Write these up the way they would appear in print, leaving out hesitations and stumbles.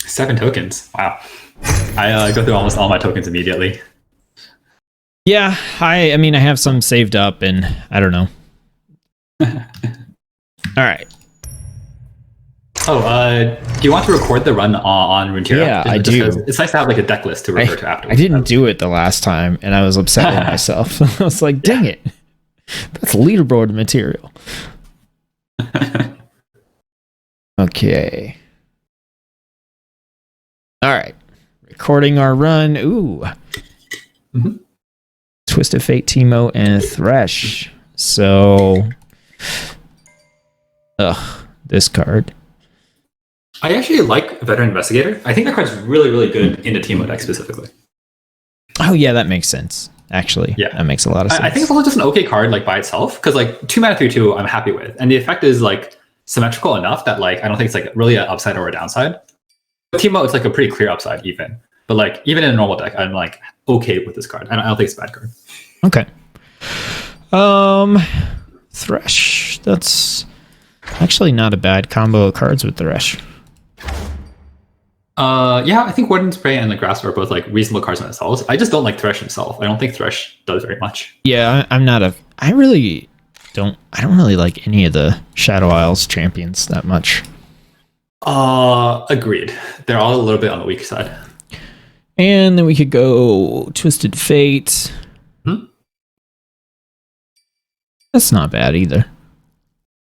7 tokens. Wow. I go through almost all my tokens immediately. Yeah, I mean, I have some saved up, and I don't know. All right. Oh, do you want to record the run on RuneTiera? Yeah, I do. It's nice to have like a deck list to refer to afterwards. I didn't do it the last time, and I was upset with myself. I was like, dang it. That's leaderboard material. Okay. All right. Recording our run. Ooh. Mm-hmm. Twisted Fate, Teemo, and Thresh. So, this card. I actually like Veteran Investigator. I think that card's really, really good in the Teemo deck specifically. Oh yeah, that makes sense. Actually, yeah, that makes a lot of sense. I think it's also just an okay card like by itself because like 2 mana 3/2 I'm happy with, and the effect is like symmetrical enough that like I don't think it's like really an upside or a downside. With Teemo, it's like a pretty clear upside even, but like even in a normal deck, I'm like okay with this card. I don't think it's a bad card. Okay. Thresh. That's actually not a bad combo of cards with Thresh. Yeah, I think Warden Spray and the Grasp are both like reasonable cards on themselves. I just don't like Thresh himself. I don't think Thresh does very much. Yeah, I don't really like any of the Shadow Isles champions that much. Agreed. They're all a little bit on the weak side. And then we could go Twisted Fate. That's not bad either.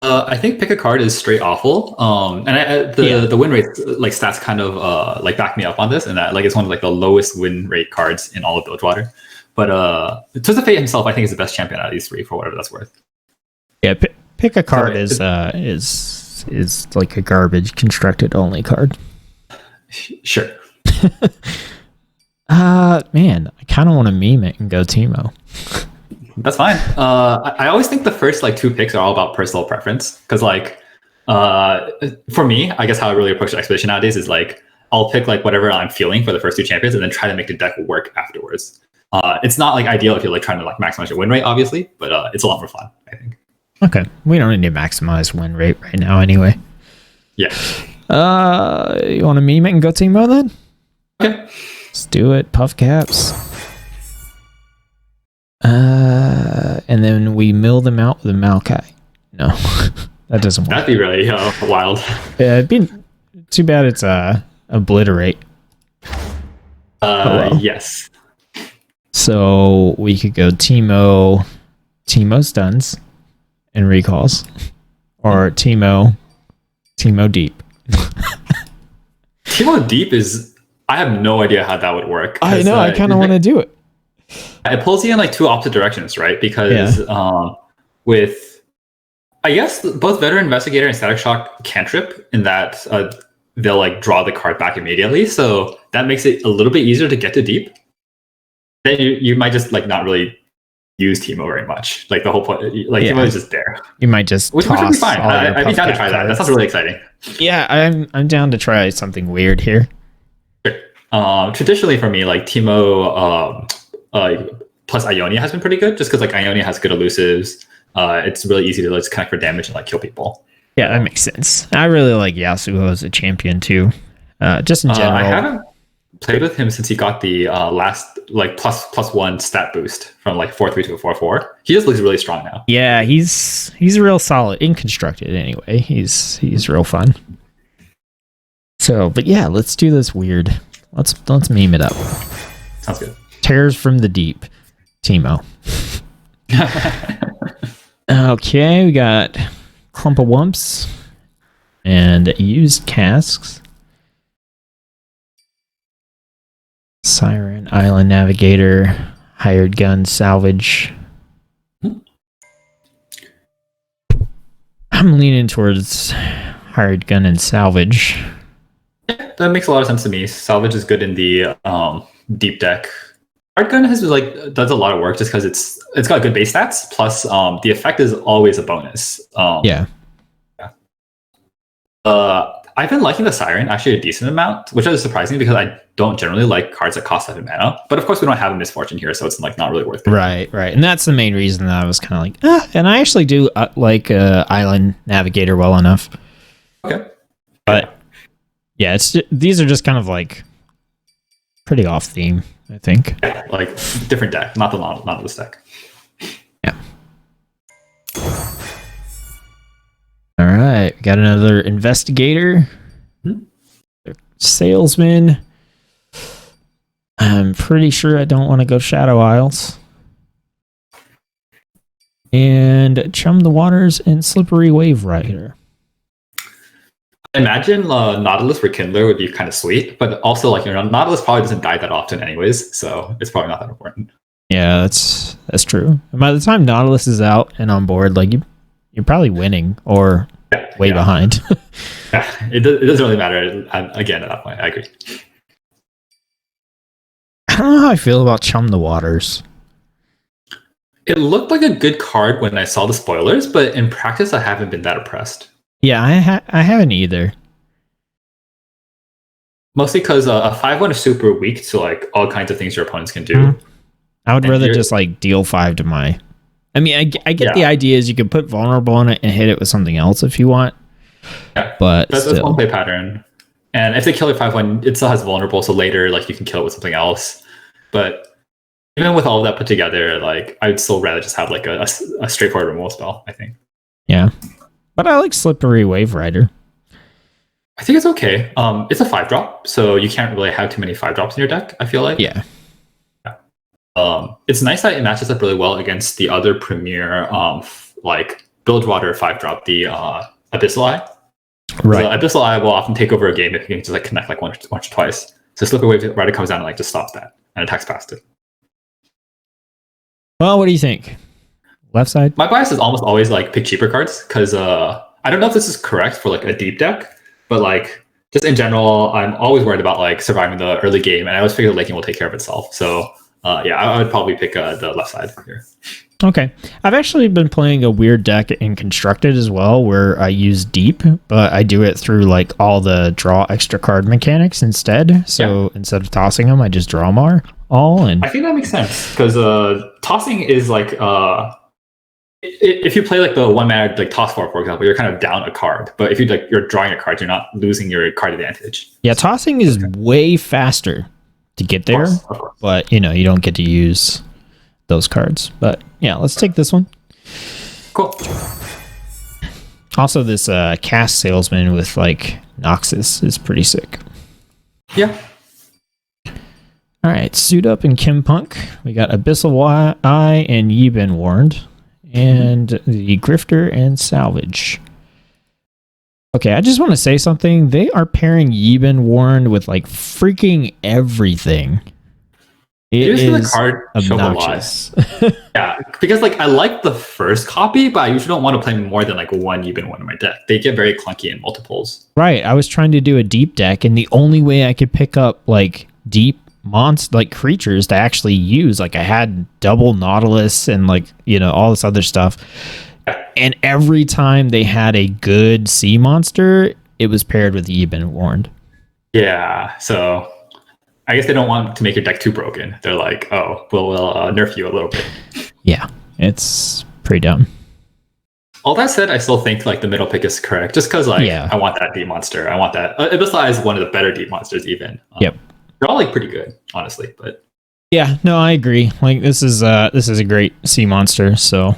I think pick a card is straight awful. And the win rate like stats kind of like back me up on this, and that like it's one of like the lowest win rate cards in all of Bilgewater. But Twisted Fate himself, I think, is the best champion out of these 3 for whatever that's worth. Yeah, pick a card is like a garbage constructed only card. Sure. Man, I kind of want to meme it and go Teemo. That's fine. I always think the first like 2 picks are all about personal preference because like for me, I guess how I really approach the expedition nowadays is like I'll pick like whatever I'm feeling for the first 2 champions and then try to make the deck work afterwards. It's not like ideal if you're like trying to like maximize your win rate, obviously, but it's a lot more fun, I think. Okay, we don't need to maximize win rate right now, anyway. Yeah. You want to meme it and go Teemo then? Okay. Let's do it. Puff caps. And then we mill them out with a Maokai. No, that doesn't work. That'd be really wild. Yeah, it'd be too bad it's obliterate. Yes. So we could go Teemo stuns and recalls, or Teemo deep. Teemo deep is I have no idea how that would work. I know. I kind of want to do it. It pulls you in like 2 opposite directions, right? Because with, I guess, both Veteran Investigator and Static Shock cantrip in that they'll like draw the card back immediately. So that makes it a little bit easier to get to deep. Then you might just like not really use Teemo very much. Like the whole point, like Teemo is just there. You might just which would be fine. I'd be down to try that. That sounds really exciting. Yeah, I'm down to try something weird here. Sure. Traditionally for me, like Teemo plus Ionia has been pretty good, just because like Ionia has good elusives. It's really easy to just connect for damage and like kill people. Yeah, that makes sense. I really like Yasuo as a champion too. Just in general. I haven't played with him since he got the last like +1 stat boost from like 4/3 to a 4/4. He just looks really strong now. Yeah, he's real solid in constructed anyway. He's real fun. So, but yeah, let's do this weird. Let's meme it up. Sounds good. Tears from the deep. Teemo. Okay, we got Clump of Wumps and used casks. Siren, Island Navigator, Hired Gun, Salvage. I'm leaning towards Hired Gun and Salvage. Yeah, that makes a lot of sense to me. Salvage is good in the deep deck. Hired Gun does a lot of work just because it's got good base stats. Plus, the effect is always a bonus. Yeah. I've been liking the Siren actually a decent amount, which is surprising because I don't generally like cards that cost 7 mana. But of course, we don't have a Misfortune here, so it's like not really worth it. Right. And that's the main reason that I was kind of like, and I actually do like Island Navigator well enough. Okay. But Yeah, these are just kind of like pretty off theme, I think. Yeah, like different deck, not this deck. Yeah. All right, we got another investigator, salesman. I'm pretty sure I don't want to go Shadow Isles. And Chum the Waters and Slippery Wave Rider. I imagine Nautilus Rekindler would be kind of sweet, but also like Nautilus probably doesn't die that often anyways, so it's probably not that important. Yeah, that's true. And by the time Nautilus is out and on board, like you're probably winning or way behind. Yeah, it doesn't really matter. Again, at that point, I agree. I don't know how I feel about Chum the Waters. It looked like a good card when I saw the spoilers, but in practice, I haven't been that impressed. Yeah, I haven't either. Mostly because a 5/1 is super weak to like all kinds of things your opponents can do. I would rather just like deal 5 to my. I mean, I get the idea is you can put vulnerable on it and hit it with something else if you want. Yeah, but that's one play pattern. And if they kill your 5/1, it still has vulnerable, so later like you can kill it with something else. But even with all of that put together, like I'd still rather just have like a straightforward removal spell, I think. Yeah. But I like Slippery Wave Rider. I think it's okay. It's a 5-drop, so you can't really have too many 5-drops in your deck, I feel like. Yeah. It's nice that it matches up really well against the other premier like Bilgewater 5-drop, the Abyssal Eye. Right. So Abyssal Eye will often take over a game if you can just like connect like once or twice. So Slippery Wave Rider comes down and like just stops that and attacks past it. Well, what do you think? Left side? My bias is almost always like pick cheaper cards because I don't know if this is correct for like a deep deck, but like just in general, I'm always worried about like surviving the early game, and I always figure Laking will take care of itself. So yeah, I would probably pick the left side here. Okay. I've actually been playing a weird deck in Constructed as well, where I use deep, but I do it through like all the draw extra card mechanics instead. So instead of tossing them, I just draw them all. And I think that makes sense because tossing is like if you play like the 1 mana like toss for example, you're kind of down a card. But if you're drawing a card, you're not losing your card advantage. Yeah, tossing is way faster to get there, of course. But you don't get to use those cards. But yeah, let's take this one. Cool. Also, this cast salesman with like Noxus is pretty sick. Yeah. All right, Suit Up and Kim Punk. We got Abyssal Eye and Yibin Warned. And the Grifter and Salvage. Okay, I just want to say something. They are pairing Yibin Warned with like freaking everything. It is the card obnoxious. Yeah, because like I like the first copy, but I usually don't want to play more than like one Yibin Warned in my deck. They get very clunky in multiples. Right, I was trying to do a deep deck, and the only way I could pick up like deep monster like creatures to actually use, like I had double Nautilus and like all this other stuff, and every time they had a good sea monster, it was paired with Yibin Warned. Yeah, so I guess they don't want to make your deck too broken. They're like, oh, we'll nerf you a little bit. Yeah, it's pretty dumb. All that said, I still think like the middle pick is correct, just because like I want that deep monster. I want that. Abyssal Eye is one of the better deep monsters even. Yep. They're all like pretty good, honestly, but yeah, no, I agree. Like this is a great sea monster, so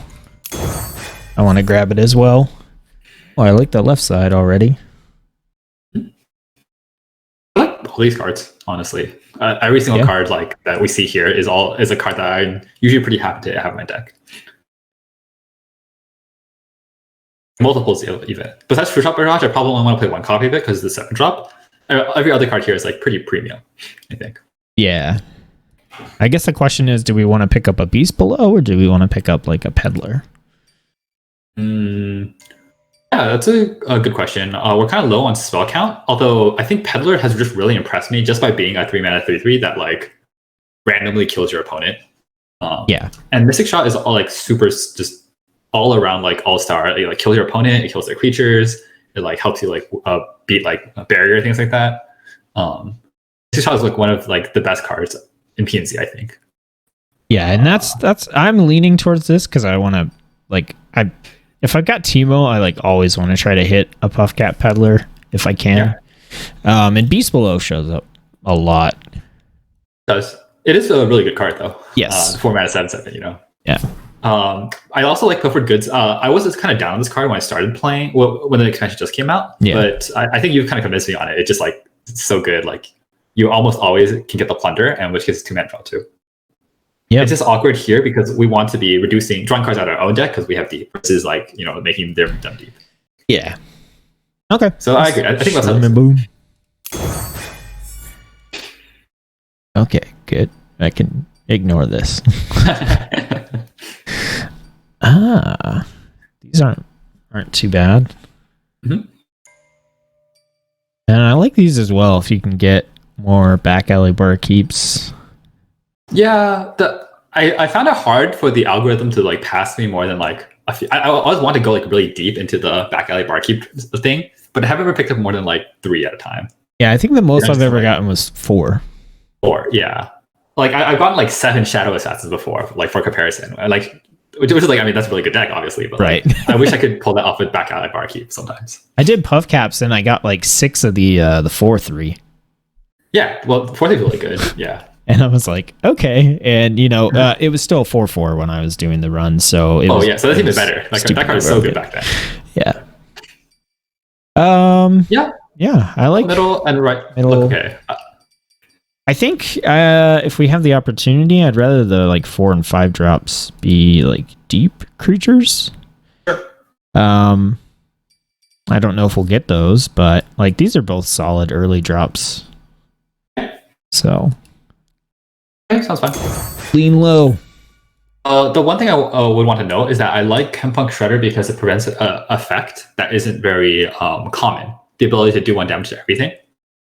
I want to grab it as well. Oh, I like the left side already. I like all these cards, honestly. Every single card like that we see here is a card that I'm usually pretty happy to have in my deck. Multiples even. Besides Fruit Shop Barrage, I probably only want to play one copy of it because it's the 7-drop. Every other card here is like pretty premium, I think. Yeah. I guess the question is, do we want to pick up a Beast Below or do we want to pick up like a Peddler? Yeah, that's a good question. We're kind of low on spell count, although I think Peddler has just really impressed me just by being a 3-mana 3/3 that like randomly kills your opponent. And Mystic Shot is all like super just all around like all-star. It like kills your opponent, it kills their creatures. It like helps you like beat like a barrier, things like that. Mystic Shot is like one of like the best cards in PNC, I think. Yeah, and that's I'm leaning towards this because I want to like if I've got Teemo, I like always want to try to hit a Puffcat Peddler if I can. And Beast Below shows up a lot. It is a really good card though. Yes. 4 mana 7/7, Yeah. I also like Pilfered Goods. I was just kind of down on this card when I started playing, when the expansion just came out. Yeah. But I think you've kind of convinced me on it. It's just like it's so good. Like you almost always can get the Plunder, and which gets 2-mana draw too. Yeah. It's just awkward here because we want to be drawing cards out of our own deck because we have deep versus like making them deep. Yeah. Okay. So I agree. I think that's boom. Okay, good. I can ignore this. These aren't too bad. Mm-hmm. And I like these as well if you can get more back alley barkeeps. Yeah, I found it hard for the algorithm to like pass me more than like a few. I always want to go like really deep into the back alley barkeep thing, but I haven't ever picked up more than like 3 at a time. Yeah, I think the most I've ever gotten was 4. 4, yeah. Like I've gotten like 7 Shadow Assassins before, like for comparison. Which is like, I mean, that's a really good deck, obviously, but right. Like, I wish I could pull that off with back alley barkeep sometimes. I did puff caps and I got like 6 of the 4/3. Yeah, well, 4/3 is really good. Yeah. And I was like, okay. And, it was still 4/4 when I was doing the run. So so that's even better. Like, that card was so good back then. Yeah. Yeah. Yeah, I like middle and right. Middle. Okay. I think if we have the opportunity, I'd rather the like 4 and 5 drops be like deep creatures. Sure. I don't know if we'll get those, but like these are both solid early drops. So. Okay, sounds fine. Lean low. The one thing I would want to note is that I like Chempunk Shredder because it prevents an effect that isn't very common. The ability to do 1 damage to everything.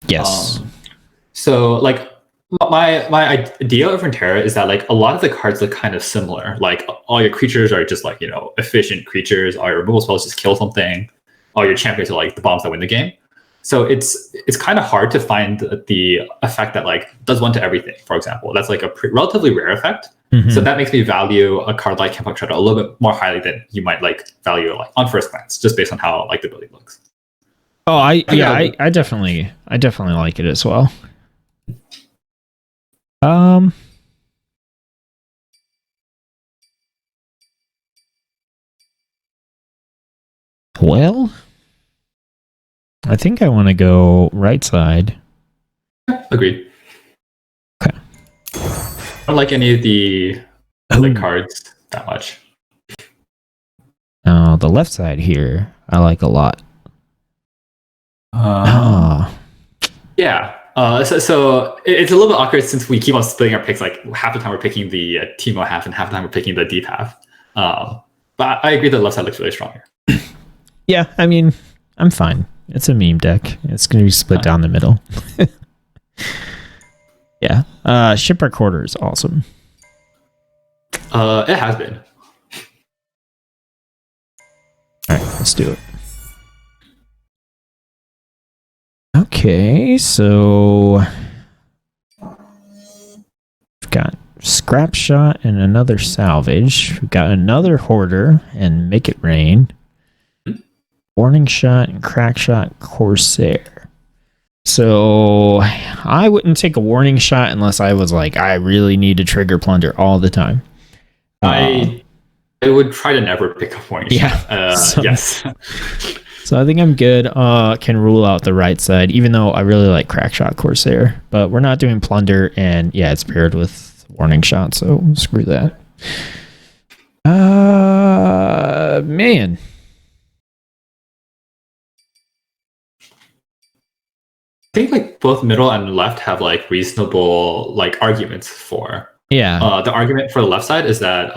Yes. So like my idea of RuneTiera is that like a lot of the cards look kind of similar. Like all your creatures are just like efficient creatures. All your removal spells just kill something. All your champions are like the bombs that win the game. So it's kind of hard to find the effect that like does 1 to everything. For example, that's like a relatively rare effect. Mm-hmm. So that makes me value a card like Chempunk Shredder a little bit more highly than you might like value like on first glance, just based on how like the ability looks. Oh, I definitely like it as well. Well, I think I want to go right side. Agreed. Okay. I don't like any of the other cards that much. The left side here, I like a lot. Yeah. So it's a little bit awkward since we keep on splitting our picks. Like half the time we're picking the Teemo half, and half the time we're picking the deep half. But I agree the left side looks really strong here. Yeah, I mean, I'm fine. It's a meme deck. It's going to be split down the middle. Yeah. Shipwreck Quarter is awesome. It has been. All right, let's do it. Okay, so we've got Scrap Shot and another Salvage. We've got another Hoarder and Make It Rain. Warning Shot and Crack Shot Corsair. So I wouldn't take a Warning Shot unless I was like, I really need to trigger Plunder all the time. I would try to never pick up Warning Shot. Yes. So I think I'm good. Can rule out the right side, even though I really like Crack Shot Corsair. But we're not doing Plunder, and yeah, it's paired with Warning Shot, so screw that. Man. I think like both middle and left have like reasonable like arguments for. Yeah. The argument for the left side is that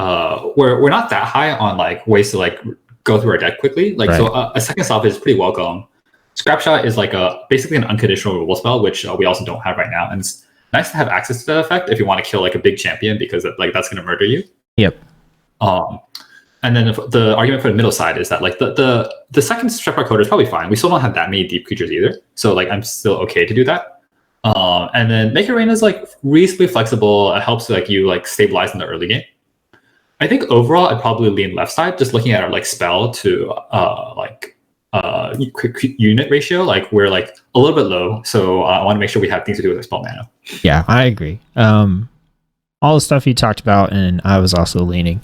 we're not that high on like ways to like go through our deck quickly. Like so a second salvage is pretty welcome. Scrap Shot is like basically an unconditional removal spell, which we also don't have right now, and it's nice to have access to that effect if you want to kill like a big champion because like that's going to murder you. Yep. And then the argument for the middle side is that like the second Shipwreck Quarter is probably fine. We still don't have that many deep creatures either, so like I'm still okay to do that. And then Make It Rain is like reasonably flexible. It helps like you like stabilize in the early game. I think overall I'd probably lean left side, just looking at our like spell to like Mm-hmm. unit ratio, like we're like a little bit low. So I want to make sure we have things to do with our spell mana. Yeah, I agree. All the stuff you talked about, and I was also leaning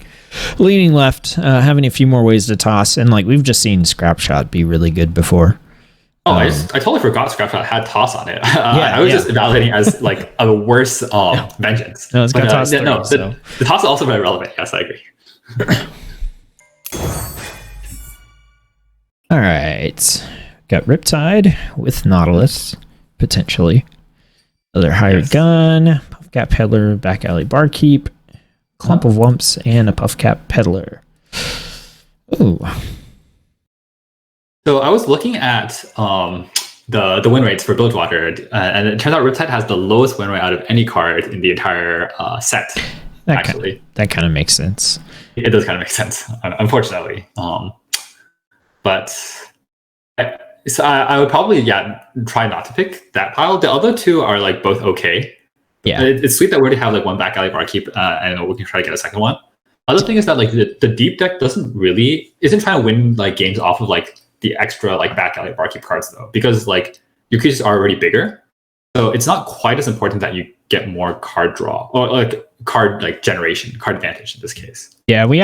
left, having a few more ways to toss, and like we've just seen Scrap Shot be really good before. Oh, I totally forgot Scrapshot had toss on it. I was just evaluating as like a worse vengeance. No, it's got toss 3, the toss is also very relevant. Yes, I agree. All right, got Riptide with Nautilus potentially. Other hired gun, Puffcap Peddler, Back Alley Barkeep, Clump of Wumps, and a Puffcap Peddler. Ooh. So I was looking at the win rates for Bilgewater, and it turns out Riptide has the lowest win rate out of any card in the entire set. That kind of makes sense. It does kind of make sense, unfortunately. But I would probably try not to pick that pile. The other two are like both okay. Yeah, it's sweet that we already have like one Back Alley Barkeep, and we can try to get a second one. Other thing is that like the deep deck isn't trying to win like games off of like the extra like Back Alley Barkeep cards though, because like your creatures are already bigger, so it's not quite as important that you get more card draw or like card like generation, card advantage in this case. Yeah, we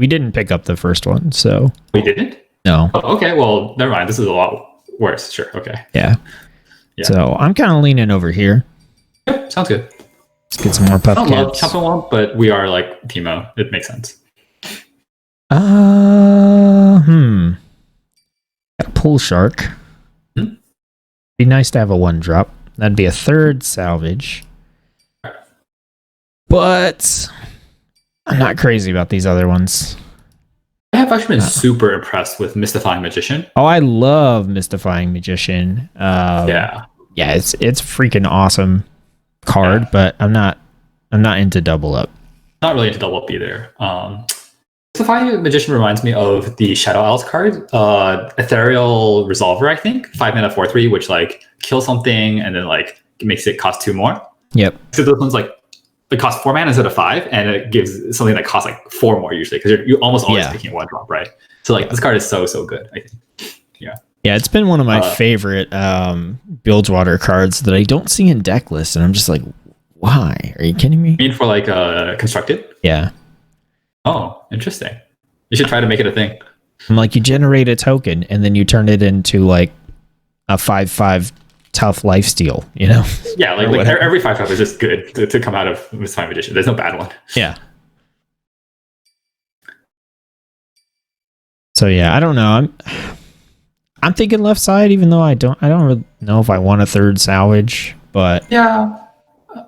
didn't pick up the first one, so we didn't. No. Oh, okay, well never mind. This is a lot worse. Sure. Okay. Yeah. So I'm kind of leaning over here. Yep, sounds good. Let's get some more puff I don't love Chop and Womp, but we are like Teemo. It makes sense. Got a Pool Shark. Be nice to have a 1-drop. That'd be a 3rd salvage. But I'm not crazy about these other ones. I have actually been super impressed with Mystifying Magician. Oh, I love Mystifying Magician. Yeah, it's freaking awesome card, but I'm not into double up. Not really into double up either. Mystifying Magician reminds me of the Shadow Owls card, Ethereal Resolver, I think, 5-mana 4/3, which like kills something and then like makes it cost 2 more. Yep. So those ones like it costs 4 mana instead of 5, and it gives something that costs like 4 more usually because you're almost always picking 1-drop, right? So like this card is so good, I think. Yeah, it's been one of my favorite Bilgewater cards that I don't see in deck lists, and I'm just like, why? Are you kidding me? You mean for like constructed? Yeah. Oh, interesting. You should try to make it a thing. I'm like, you generate a token, and then you turn it into like a 5/5 tough lifesteal, you know? Yeah, like every 5/5 is just good to come out of Mystifying Magician. There's no bad one. Yeah. So yeah, I don't know. I'm thinking left side, even though I don't really know if I want a 3rd salvage, but yeah,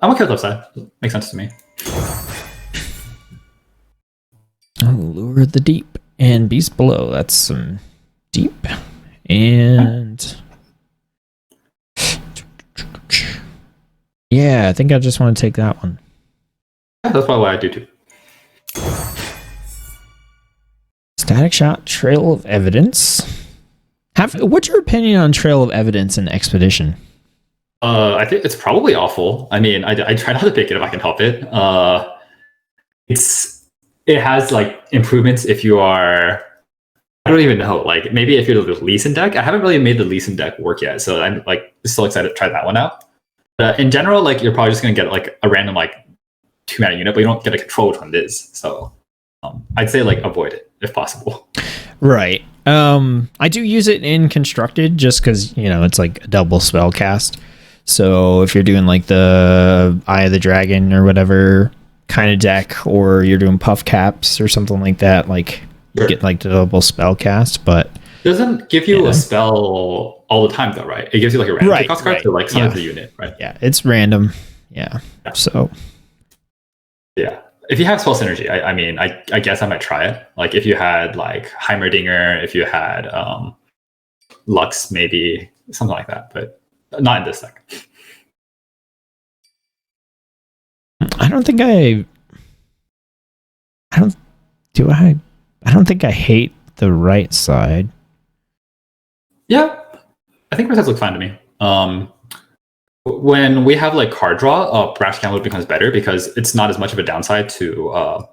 I'm okay with left side. Makes sense to me. Oh, Lure the Deep and Beast Below. That's some deep. And yeah, I think I just want to take that one. Yeah, that's probably what I do too. Static Shot, Trail of Evidence. What's your opinion on Trail of Evidence in Expedition? I think it's probably awful. I mean, I try not to pick it if I can help it. It has like improvements if you are. I don't even know. Like maybe if you're the Leeson deck, I haven't really made the Leeson deck work yet, so I'm like still excited to try that one out. In general, like you're probably just gonna get like a random like 2-mana unit, but you don't get to control which one it is. So I'd say like avoid it if possible. Right. I do use it in constructed just because it's like a double spell cast. So if you're doing like the Eye of the Dragon or whatever kind of deck, or you're doing puff caps or something like that, like you get like the double spell cast, but it doesn't give you a spell all the time though, right? It gives you like a random cost card to like summon the unit, right? Yeah, it's random. Yeah. So yeah. If you have spell synergy, I mean, I guess I might try it. Like if you had like Heimerdinger, if you had Lux, maybe something like that, but not in this deck. I don't think I hate the right side. Yeah, I think right sides look fine to me. When we have like card draw, Brash Gambler becomes better because it's not as much of a downside to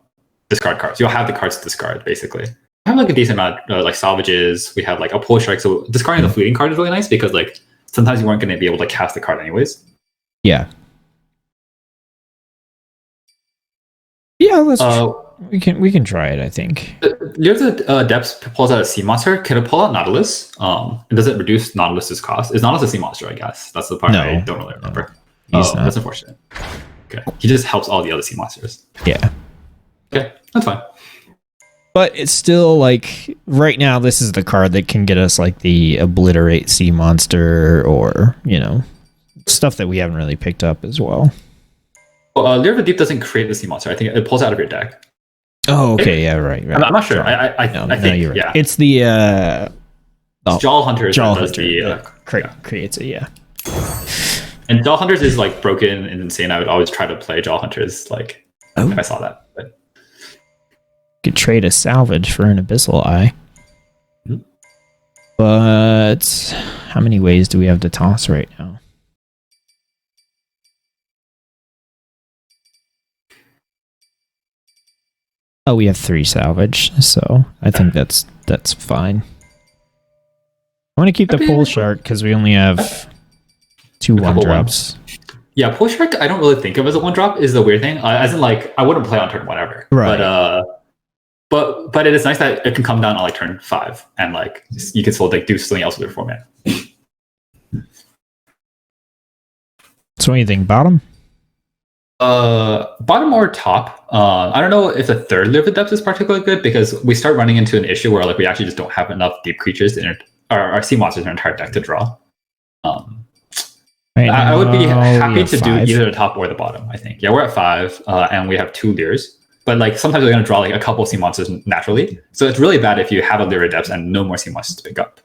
discard cards. You'll have the cards to discard basically. have like a decent amount like salvages. We have like a pull strike. So discarding the fleeting card is really nice because like sometimes you weren't going to be able to cast the card anyways. Yeah. Yeah, let's we can try it, I think. There's a Depths pulls out a sea monster. Can it pull out Nautilus? And does it reduce Nautilus's cost? Is Nautilus a sea monster, I guess? That's the part I don't really remember. He's not. That's unfortunate. Okay. He just helps all the other sea monsters. Yeah. Okay, that's fine. But it's still like right now this is the card that can get us like the obliterate sea monster or, you know, stuff that we haven't really picked up as well. Well, Lyre of the Deep doesn't create the sea monster. I think it pulls out of your deck. Oh, okay, yeah, right. I'm not sure. I think you're right. Yeah. It's the Jaw Hunters Jaw that does Hunter creates it, yeah. And Jaw Hunters is like broken and insane. I would always try to play Jaw Hunters like if I saw that. But could trade a salvage for an Abyssal Eye. Mm-hmm. But how many ways do we have to toss right now? Oh, we have 3 salvage, so I think that's fine. I want to keep the Pull Shark because we only have 2 1-drops. Yeah, Pull Shark I don't really think of as a 1-drop is the weird thing. As in like I wouldn't play on turn 1 ever. Right. But it is nice that it can come down on like turn 5 and like you can still like do something else with your format. So what do you think? Bottom? Bottom or top. I don't know if the third Lyre of the Depths is particularly good because we start running into an issue where like we actually just don't have enough deep creatures in our sea monsters in our entire deck to draw. I would be happy to do either the top or the bottom, I think. Yeah, we're at 5, and we have 2 Lyres. But like sometimes we're going to draw like a couple sea monsters naturally. So it's really bad if you have a Lyre of Depths and no more sea monsters to pick up.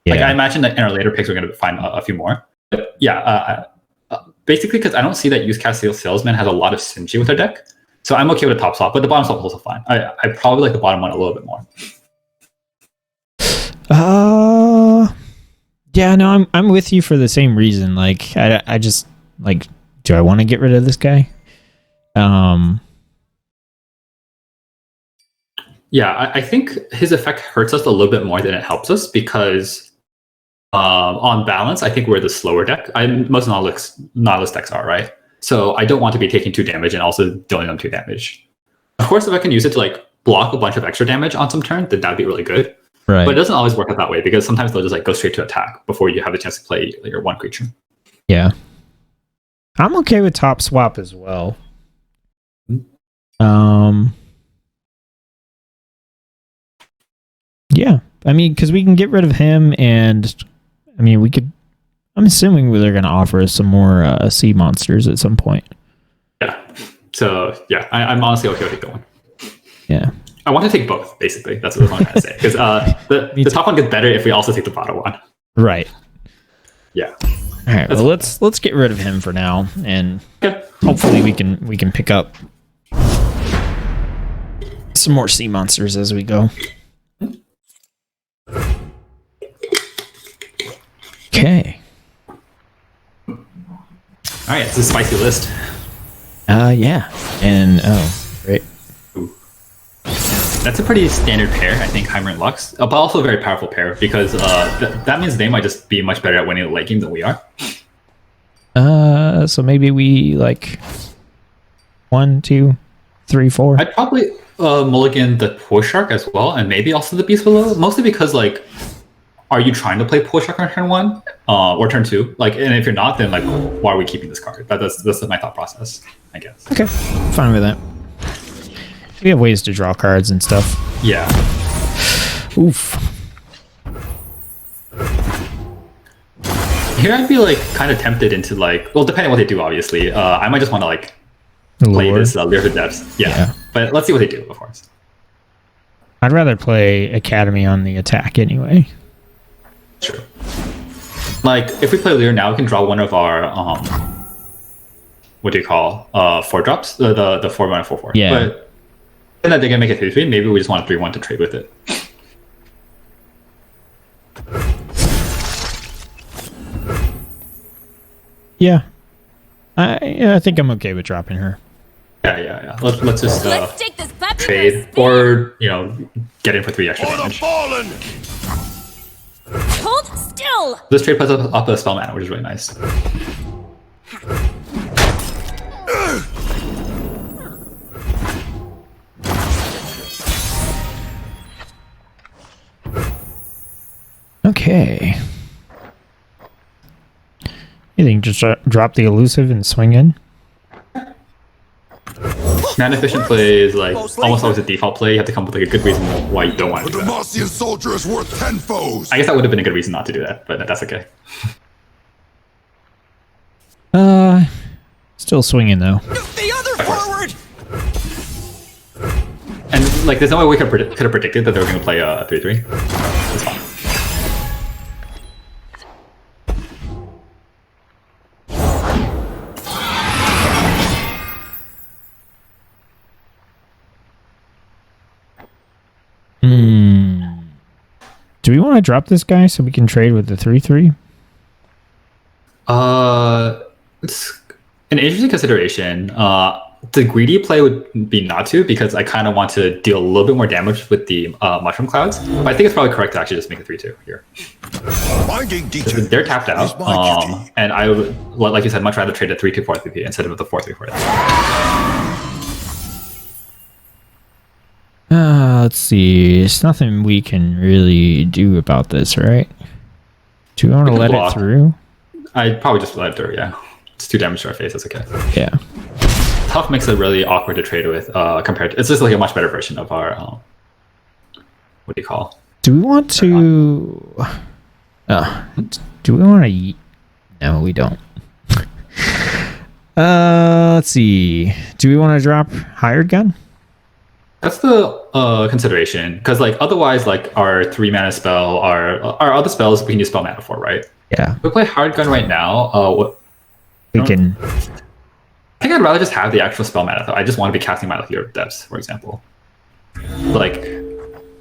Yeah. Like I imagine that in our later picks we're going to find a few more. But yeah, basically because I don't see that Use-Cast Salesman has a lot of synergy with our deck. So I'm okay with the top slot, but the bottom slot is also fine. I probably like the bottom one a little bit more. Yeah, no, I'm with you for the same reason. Like I just like, do I want to get rid of this guy? Yeah, I think his effect hurts us a little bit more than it helps us because on balance, I think we're the slower deck. Most Nautilus decks are, right? So I don't want to be taking 2 damage and also dealing them 2 damage. Of course, if I can use it to like block a bunch of extra damage on some turn, then that'd be really good. Right. But it doesn't always work out that way because sometimes they'll just like go straight to attack before you have a chance to play your 1 creature. Yeah. I'm okay with top swap as well. Yeah. I mean, because we can get rid of him and I mean, we could. I'm assuming they're going to offer us some more sea monsters at some point. Yeah. So, yeah, I'm honestly okay with either one. Yeah. I want to take both, basically. That's what I'm trying to say. Because the top one gets better if we also take the bottom one. Right. Yeah. All right. Well, let's get rid of him for now, and hopefully we can pick up some more sea monsters as we go. Okay. All right, it's a spicy list. Yeah, and great. Ooh. That's a pretty standard pair, I think, Heimer and Lux, but also a very powerful pair because that means they might just be much better at winning the late game than we are. So maybe we like 1, 2, 3, 4. I'd probably mulligan the Pull Shark as well, and maybe also the Beast Below, mostly because like, are you trying to play Pull Shark on turn 1 or turn 2? Like, and if you're not, then like, why are we keeping this card? That's my thought process, I guess. Okay, fine with that. We have ways to draw cards and stuff. Yeah. Oof. Here I'd be like kind of tempted into like, well, depending on what they do, obviously. I might just want to like play this Lyre of the Depths. Yeah. But let's see what they do, of course. I'd rather play Academy on the attack anyway. True. Like, if we play Lyre now, we can draw one of our, what do you call, 4-drops? The 4-1 and 4-4. Yeah. But then they're going to make it 3-3. Maybe we just want a 3-1 to trade with it. Yeah. I think I'm okay with dropping her. Yeah. Let's just... Let's take this puppy trade, or get in for 3 extra damage. Hold still. This trade puts up a spell mana, which is really nice. Okay. You think just drop the elusive and swing in? Mana efficient play is like almost always a default play. You have to come up with like a good reason why you don't want to do that. A Demacian soldier is worth 10 foes. I guess that would have been a good reason not to do that, but that's okay. Still swinging though. The other forward. And like, there's no way we could have predicted that they were going to play a 3/3. It's fine. Do we want to drop this guy so we can trade with the 3/3? It's an interesting consideration. The greedy play would be not to, because I kind of want to deal a little bit more damage with the mushroom clouds. But I think it's probably correct to actually just make a 3/2 here. They're tapped out, and I would, like you said, much rather trade a 3/2 4/3 instead of the 4/3 4/3. Let's see. There's nothing we can really do about this, right? Do we want to let it through? I'd probably just let it through, yeah. It's 2 damage to our face, that's okay. Yeah. Tough makes it really awkward to trade with compared to... It's just like a much better version of our... what do you call? Do we want to... do we want to... No, we don't. Let's see. Do we want to drop Hired Gun? That's the consideration, because like otherwise, like our 3 mana spell, our other spells we can use spell mana for, right? Yeah. If we play Hard Gun right now. We can. I think I'd rather just have the actual spell mana. Though I just want to be casting my Hero Depths, for example. Like.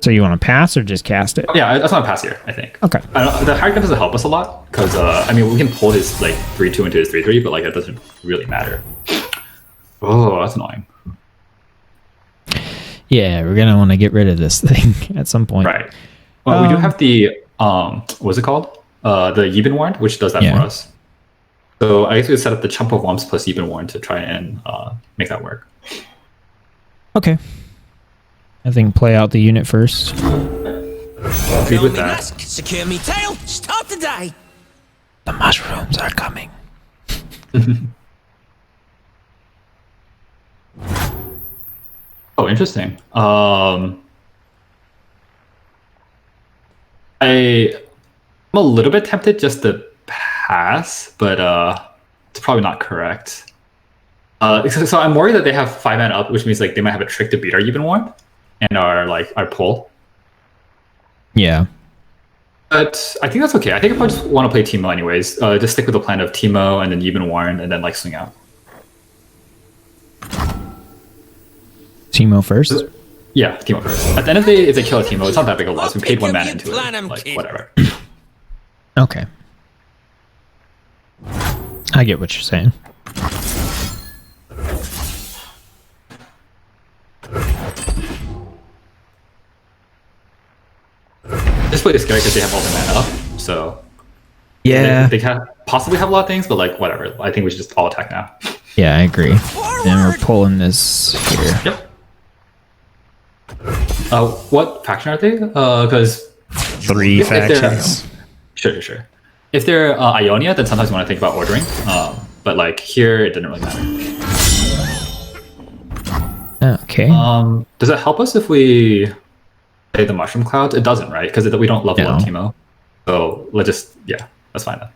So you want to pass or just cast it? Yeah, I just want to pass here. I think. Okay. The Hard Gun doesn't help us a lot because I mean we can pull his like 3/2 into his 3/3, but like that doesn't really matter. Oh, that's annoying. Yeah, we're gonna want to get rid of this thing at some point. Right. Well, we do have the what's it called? The Yibin Warrant, which does that for us. So I guess we would set up the Chump of Wumps plus Yibin Warrant to try and make that work. Okay. I think play out the unit first. Agreed with that. Secure me tail. Start the day. The mushrooms are coming. Oh, interesting. I'm a little bit tempted just to pass, but it's probably not correct. So I'm worried that they have 5 mana up, which means like they might have a trick to beat our Yibin Warrant and our pull. Yeah. But I think that's okay. I think if I just want to play Teemo anyways, just stick with the plan of Teemo and then Yibin Warrant and then like swing out. Teemo first? Yeah, Teemo first. At the end of the day, if they kill a Teemo, it's not that big a loss. We paid 1 mana into it. Like, whatever. Okay. I get what you're saying. This play is scary because they have all the mana up, so... Yeah. They can possibly have a lot of things, but like, whatever. I think we should just all attack now. Yeah, I agree. And we're pulling this here. Yep. What faction are they? Because 3 factions. Sure. If they're Ionia, then sometimes you want to think about ordering. But like here, it didn't really matter. Okay. Does it help us if we play the Mushroom Clouds? It doesn't, right? Because we don't level up Teemo. So let's just that's fine then.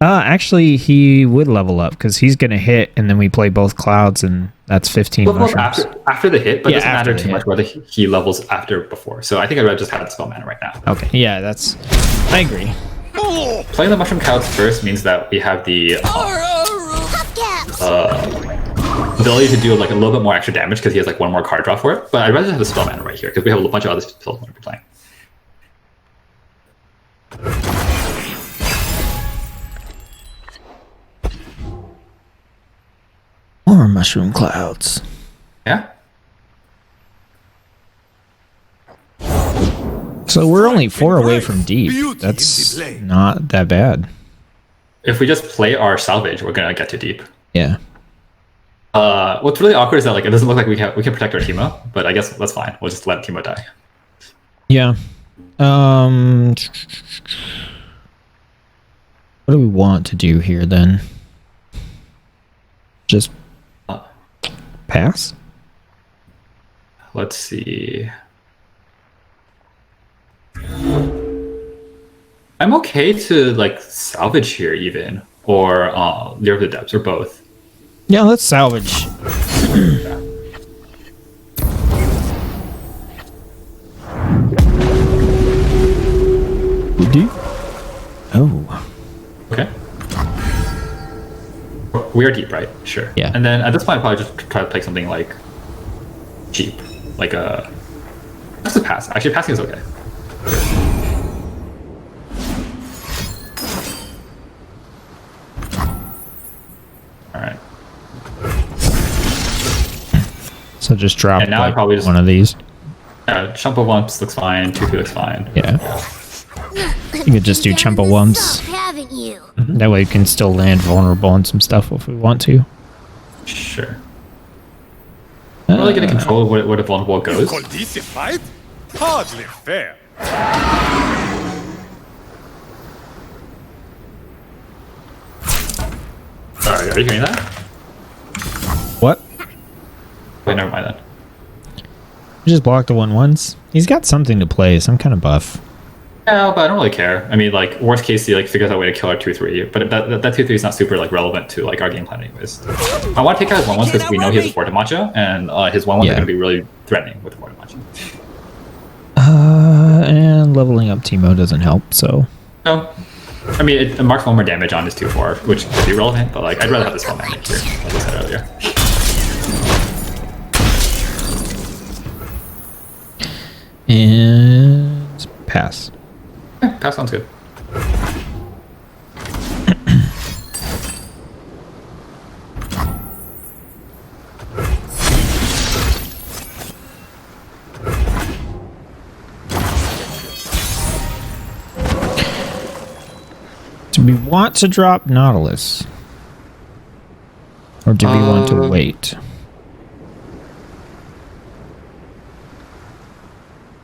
Actually, he would level up because he's going to hit, and then we play both clouds, and that's 15 mushrooms. After the hit, but it doesn't matter too much whether he levels after or before. So I think I'd rather just have the spell mana right now. Okay, yeah, I agree. Playing the Mushroom Clouds first means that we have the ability to do like a little bit more extra damage because he has like 1 more card draw for it. But I'd rather have the spell mana right here because we have a bunch of other spells we're going to be playing. More mushroom clouds. Yeah. So we're only 4 away from deep. That's not that bad. If we just play our salvage, we're gonna get to deep. Yeah. What's really awkward is that like it doesn't look like we can protect our Teemo, but I guess that's fine. We'll just let Teemo die. Yeah. What do we want to do here then? Just pass? Let's see. I'm okay to like salvage here even, or Lure of the Depths, or both. Yeah, let's salvage. We do? Oh. Okay. We are deep, right? Sure. Yeah. And then at this point, I'll probably just try to play something like cheap, like just a pass. Actually, passing is okay. All right. So just drop And now like, I probably just one of these. Chumpa Wumps looks fine. 2-3 looks fine. Yeah. You could just do Chumpa Wumps. Haven't you? That way we can still land vulnerable on some stuff if we want to. Sure. I'm really getting control of where the vulnerable goes. Call this a fight? Hardly fair. Sorry, are you hearing that? What? Wait, never mind that. We just blocked the 1/1s. He's got something to play, some kind of buff. Yeah, but I don't really care. I mean, like, worst case, he like figures out a way to kill our 2-3, but that 2-3 is not super like relevant to like our game plan anyways. I want to take out his 1-1s because we know he has a Fortamacha, and his 1-1s are going to be really threatening with the Fortamacha. And leveling up Teemo doesn't help, so... No. I mean, it marks 1 more damage on his 2-4, which could be relevant, but like, I'd rather have this 1 damage here, like I said earlier. And... pass. Yeah, pass sounds good. Do we want to drop Nautilus? Or do we want to wait?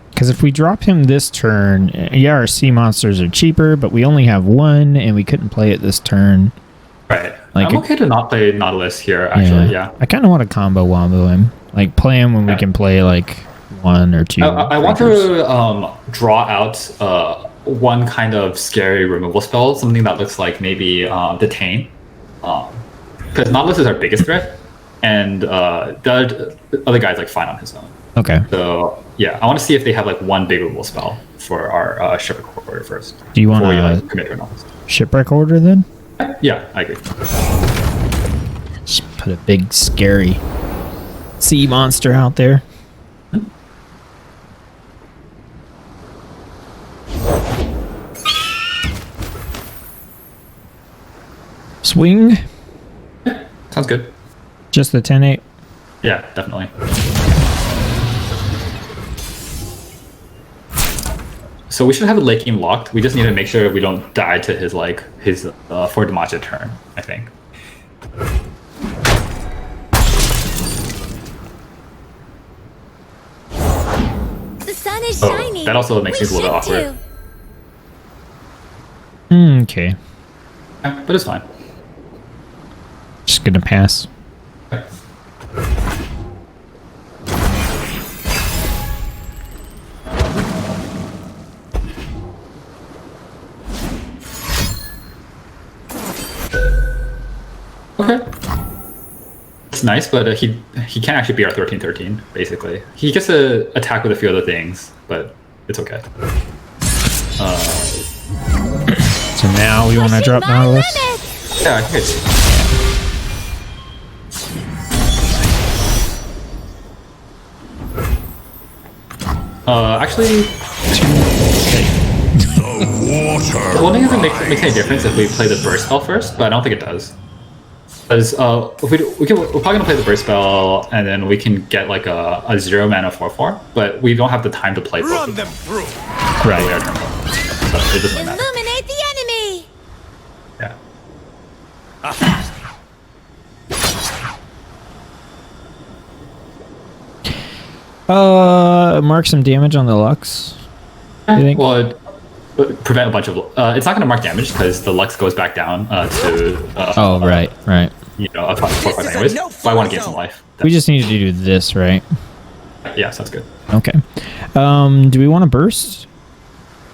Because if we drop him this turn, yeah, our sea monsters are cheaper, but we only have 1, and we couldn't play it this turn. Right. Like I'm okay to not play Nautilus here, actually, yeah. I kind of want to combo wombo him. Like, play him when we can play, like, 1 or 2. I want to draw out one kind of scary removal spell, something that looks like maybe Detain. Because Nautilus is our biggest threat, and the other guy's like fine on his own. Okay. So yeah, I want to see if they have like one big removal spell for our Shipwreck Order first. Do you want to commit to an Nautilus? Shipwreck Order then? Yeah, I agree. Just put a big scary sea monster out there. Swing. Sounds good. Just the 10-8. Yeah, definitely. So we should have a late game locked. We just need to make sure we don't die to his Fortamacha turn, I think. The sun is shining. That also makes things a little bit awkward. Okay. Yeah, but it's fine. Just gonna pass. Okay. It's nice, but he can't actually be our 13-13, basically. He gets to attack with a few other things, but it's okay. So now we want to drop Nautilus? Yeah, I think it's... actually... Water. I don't think if it makes any difference if we play the burst spell first, but I don't think it does. Because if we're probably gonna play the burst spell, and then we can get like a 0 mana 4/4, but we don't have the time to play both. Run them through. Right. We are turn 12. So it doesn't matter. Illuminate the enemy! Yeah. Mark some damage on the Lux. You think? Well, prevent a bunch of. It's not going to mark damage because the Lux goes back down to. Oh, right. You know, a 4 anyways. So I want to gain some life. We just need to do this, right? Yeah, sounds good. Okay. Do we want to burst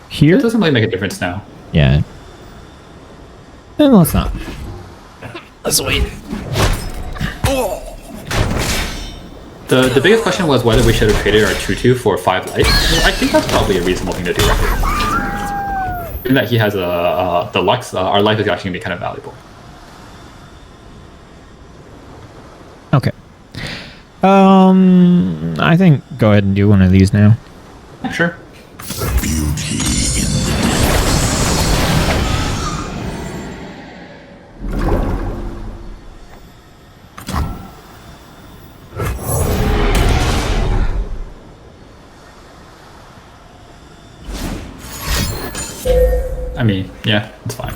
here? It doesn't really make a difference now. Yeah. Then let's not. Let's wait. The biggest question was whether we should have traded our 2/2 for 5 life. I think that's probably a reasonable thing to do right here. Given that he has the Lux, our life is actually going to be kind of valuable. Okay. I think go ahead and do one of these now. Sure. I mean, yeah, it's fine.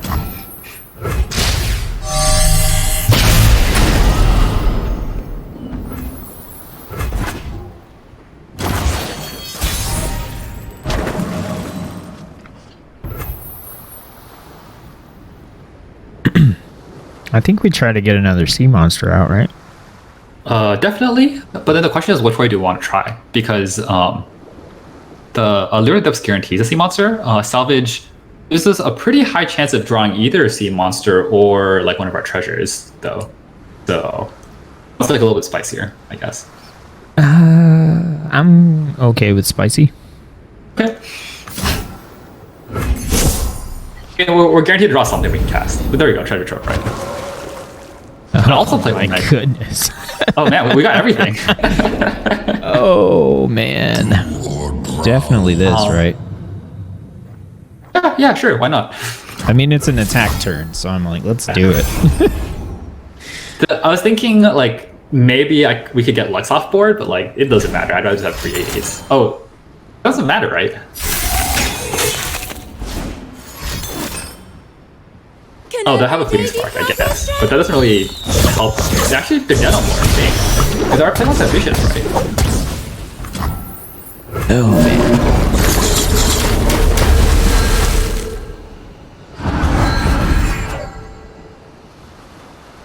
I think we try to get another sea monster out, right? Definitely. But then the question is, which way do you want to try? Because the Lyric Depths guarantees a sea monster. Salvage uses a pretty high chance of drawing either a sea monster or like one of our treasures, though. So it's like a little bit spicier, I guess. I'm okay with spicy. Okay. Yeah, we're guaranteed to draw something we can cast. But there we go, treasure trove, right? And also play my One Night. goodness. Oh man, we got everything. Oh man. Definitely this, right? Yeah, sure, why not? I mean, it's an attack turn, so I'm like, let's do it. I was thinking like maybe we could get Lux off board, but like it doesn't matter. I'd rather just have 3 80s. Oh, it doesn't matter, right? Oh, they have a fleeting spark, I guess, but that doesn't really help them. Actually, they're dead on more, I think, because our playlist have vision, right? Oh man.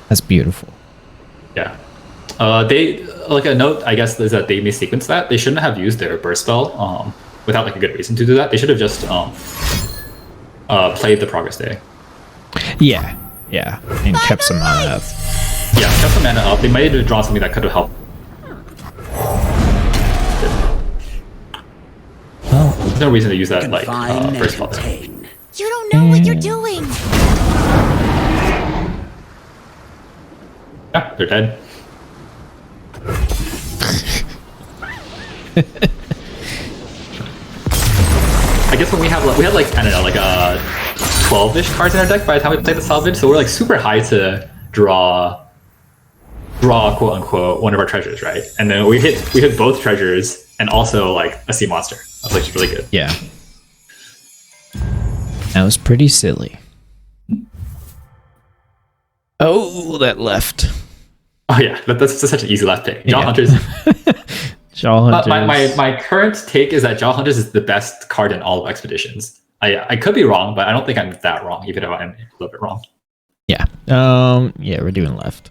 That's beautiful. Yeah. They like a note, I guess, is that they may sequence that. They shouldn't have used their burst spell without like a good reason to do that. They should have just played the progress day. Yeah, and kept some mana up. Yeah, kept some mana up. They might have drawn something that could have helped. Well, There's no reason to use that like first spell. You don't know what you're doing. Yeah, they're dead. I guess when we had like I don't know, like 12-ish cards in our deck by the time we played the salvage, so we're like super high to draw quote unquote one of our treasures, right? And then we hit both treasures and also like a sea monster. That's like really good. yeah. That was pretty silly. Oh, that left. Oh yeah, that's such an easy left pick. Jaw Yeah. Hunters. Jaw Hunters. My current take is that Jaw Hunters is the best card in all of Expeditions. I could be wrong, but I don't think I'm that wrong, even if I'm a little bit wrong. Yeah. Yeah, we're doing left.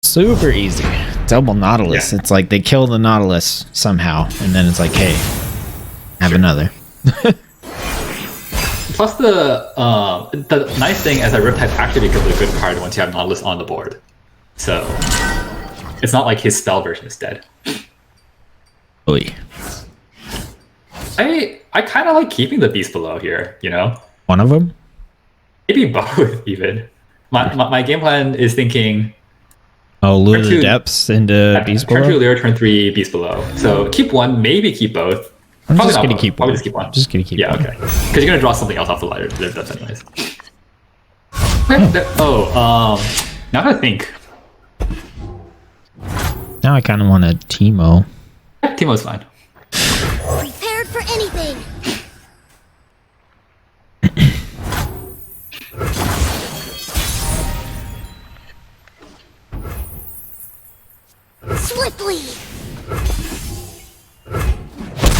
Super easy. Double Nautilus. Yeah. It's like they kill the Nautilus somehow, and then it's like, hey, have another. Plus the nice thing is that Riptide actually becomes a good card once you have Nautilus on the board. So it's not like his spell version is dead. Oy. I kind of like keeping the Beast Below here, you know? One of them? Maybe both, even. My game plan is thinking... Oh, Lure Turn the two- Depths into Beast Turn 2 Below? Lure, turn 3 Beast Below. So keep one, maybe keep both. I'm Probably just not gonna both. keep Probably one. just keep one. Just gonna keep Yeah, one. okay. Because you're going to draw something else off the lighter depths anyways. Now that I think... Now I kind of want a Teemo. Yeah, Teemo's fine. Prepared for anything. Swiftly.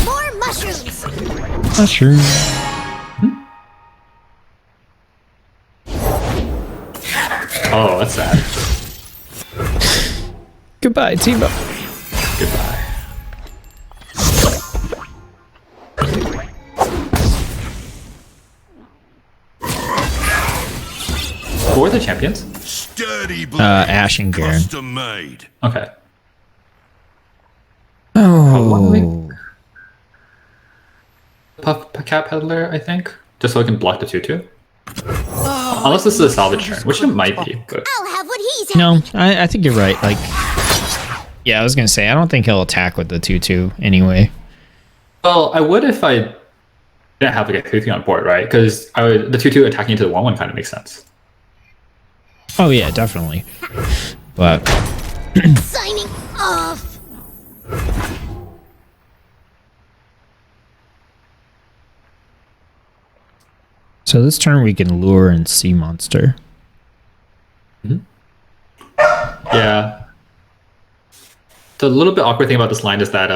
More mushrooms. Mushroom. Oh, that's sad. Goodbye, Teemo. Goodbye. Who are the champions? Sturdy blade. Ash and Garen. Custom made. Okay. Oh. Puff Cat Peddler, I think. Just so I can block the 2-2. Unless this is a salvage turn, which it might be. But I'll have what he's having. No, I think you're right. Like, yeah, I was gonna say I don't think he'll attack with the 2/2 anyway. well, I would if I didn't have like a 2-3 on board, right? Because the 2-2 attacking into the 1-1 kind of makes sense. Oh yeah, definitely. But Signing off. so this turn we can lure and sea monster. Yeah. The little bit awkward thing about this line is that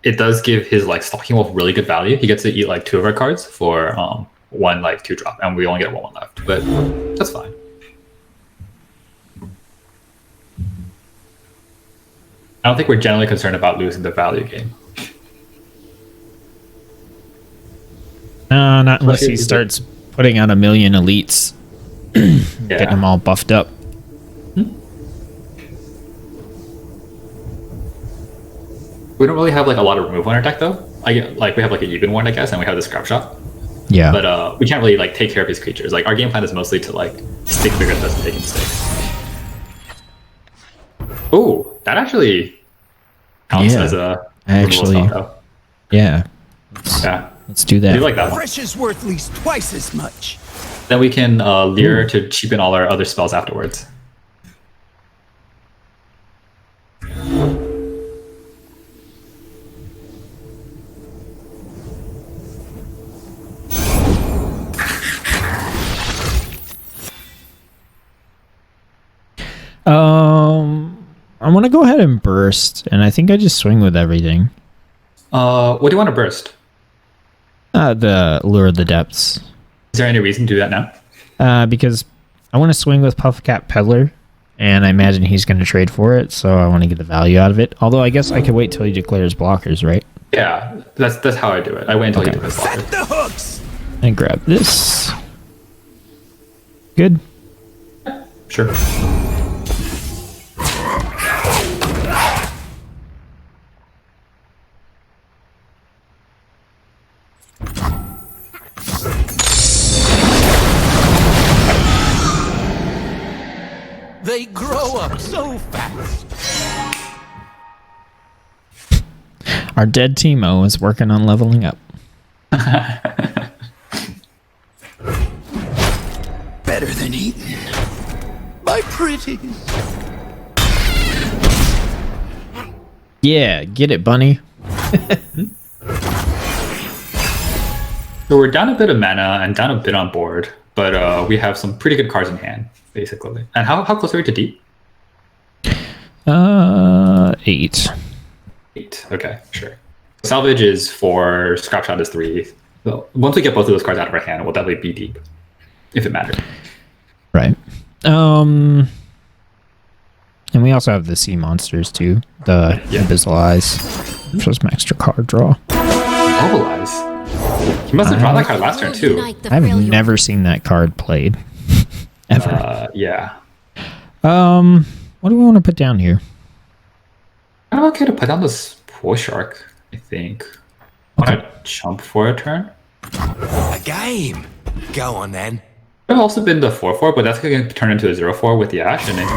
it does give his like Stalking Wolf really good value. He gets to eat like 2 of our cards for one like 2-drop, and we only get 1/1 left. But that's fine. I don't think we're generally concerned about losing the value game. No, not unless he starts putting out 1,000,000 elites, getting them all buffed up. We don't really have like a lot of removal in our deck though. We have like a even one, I guess, and we have the scrap shot. Yeah. But we can't really like take care of his creatures. Like our game plan is mostly to like stick bigger that doesn't take a mistake. Oh, that actually counts as a actually. removal spell, Yeah. yeah. Let's do I that. do like that one. Fresh is worth at least twice as much. Then we can Leer to cheapen all our other spells afterwards. I want to go ahead and burst, and I think I just swing with everything. What do you want to burst? The Lure of the Depths. Is there any reason to do that now? Because I want to swing with Puffcat Peddler, and I imagine he's going to trade for it, so I want to get the value out of it. Although I guess I could wait till he declares blockers, right? Yeah, that's how I do it. I wait until he declares Set blockers. the hooks. And grab this. Good. Sure. They grow up so fast. Our dead Teemo is working on leveling up. Better than eaten. My pretties. Yeah, get it, bunny. So we're down a bit of mana and down a bit on board, but we have some pretty good cards in hand, basically. And how close are we to deep? 8. 8. Okay, sure. Salvage is 4, scrap shot is 3. So once we get both of those cards out of our hand, we'll definitely be deep, if it matters. Right. And we also have the sea monsters too. The Abyssal Eyes. Which was my extra card draw. Mobilize. He must have drawn that card last turn too. Unite the I've failure. never seen that card played. Ever. Yeah. What do we want to put down here? I'm okay to put down this poor shark, I think. Want to jump for a turn? A game. Go on then. Could have also been the 4/4, but that's going to turn into a 0/4 with the Ash, and then I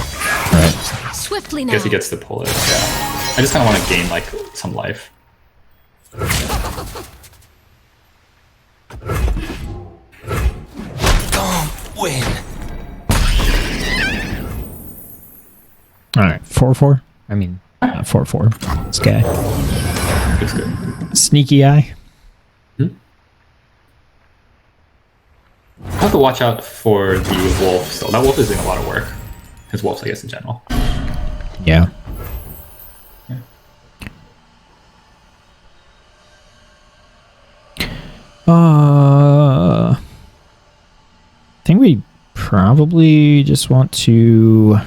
Right. Swiftly now. guess he gets to pull it. Yeah. I just kind of want to gain like some life. Don't win. All right. 4/4. I mean, 4/4. This guy. Looks good. Sneaky eye. I have to watch out for the wolf. So that wolf is doing a lot of work. His wolves, I guess, in general. Yeah. I think we probably just want to.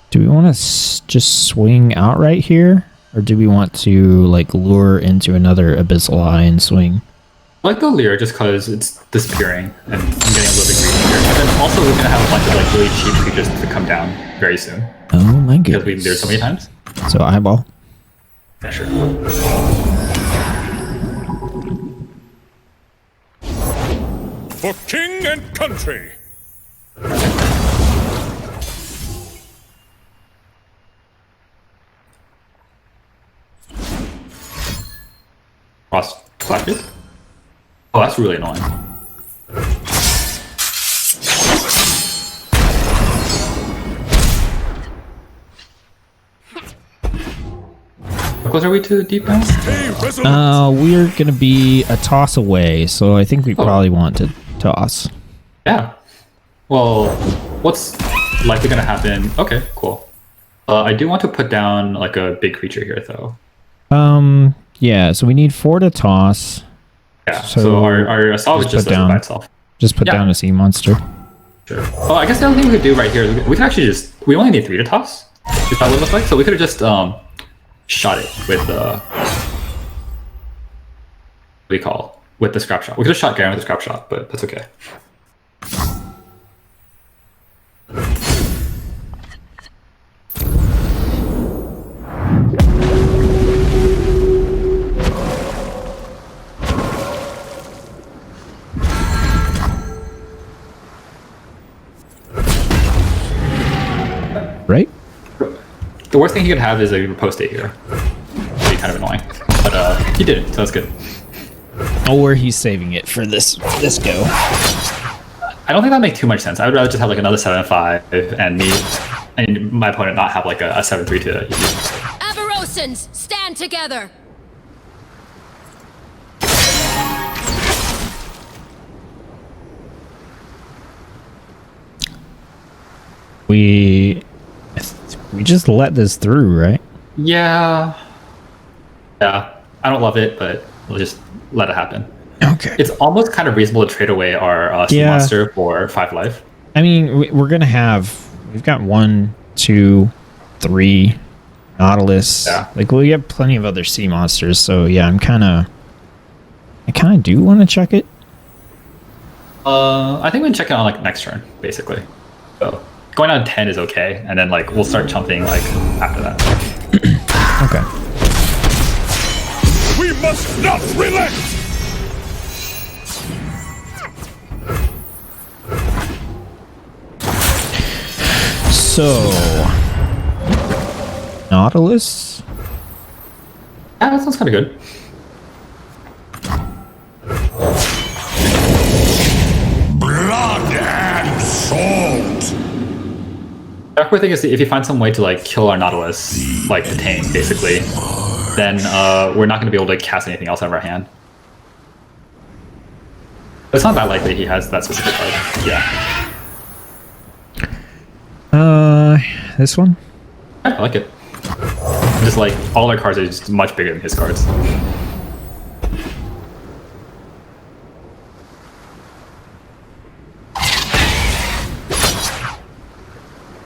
Do we want to just swing outright here, or do we want to like lure into another abyssal eye and swing? I like the lure just because it's disappearing and I'm getting a little bit greedy here. But then also we're gonna have a bunch of like really cheap creatures to come down very soon Oh my because goodness! we've lured so many times. So eyeball. Yeah, sure. For king and country. Cross clapped. Oh, that's really annoying. How close are we to deep now? Stay resolute. We're gonna be a toss away, so I think we probably want to toss. Yeah. Well, what's likely gonna happen? Okay, cool. I do want to put down like a big creature here, though. Yeah. So we need 4 to toss. Yeah. So So our salvage just just put does it down- by itself. Just put Yeah. down a sea monster. Sure. Well, I guess the other thing we could do right here is we could actually just we only need 3 to toss. Is that what it looks like? So we could have just shot it with what do you call with the scrap shot? We could have shot Garen with the scrap shot, but that's okay. Right? The worst thing he could have is a riposte here. It'd be kind of annoying, but he didn't, so that's good. Or he's saving it for this go. I don't think that makes too much sense. I would rather just have like another 7-5 and my opponent not have like a 7-3 to use. Avarosans, stand together. We just let this through, right? Yeah. Yeah. I don't love it, but we'll just let it happen. Okay. It's almost kind of reasonable to trade away our sea Yeah. monster for 5 life. I mean, we're gonna we've got 1, 2, 3 Nautilus. Yeah. Like we have plenty of other sea monsters, so yeah, I kind of do want to check it. I think we can check it on like next turn, basically. So going on 10 is okay, and then like we'll start chumping like after that. Okay. We must not relent. So Nautilus. Yeah, that sounds kind of good. Blood and salt. The awkward thing is if you find some way to like kill our Nautilus, like tame basically, then we're not going to be able to cast anything else out of our hand. It's not that likely he has that specific card. Yeah. This one. Yeah, I like it. Just like all their cards are just much bigger than his cards.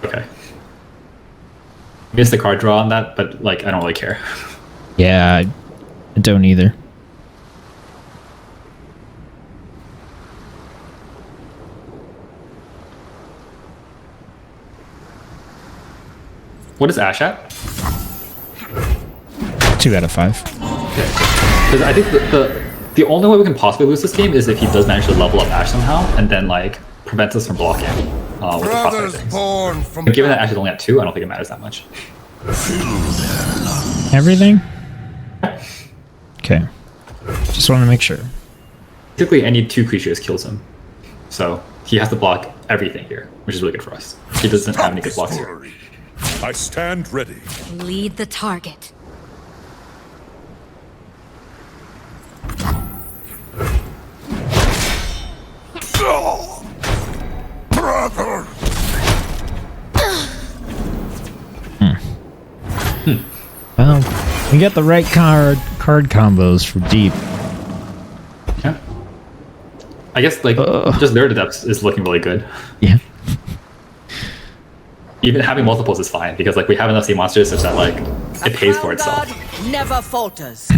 Okay. I guess the card draw on that, but like I don't really care. Yeah, I don't either. What is Ash at? 2 out of 5. Because I think the only way we can possibly lose this game is if he does manage to level up Ash somehow and then like prevents us from blocking with the crossfire things. Born from But given that Ash is only at 2, I don't think it matters that much. Everything? Okay. Just want to make sure. Typically, any 2 creatures kills him, so he has to block everything here, which is really good for us. He doesn't have any good blocks here. I stand ready. Lead the target. Brother! Well, we get the right card combos for deep. Yeah. I guess like just Lyra Depths is looking really good. Yeah. Even having multiples is fine because like we have enough sea monsters such that like it pays for itself. Never falters. Do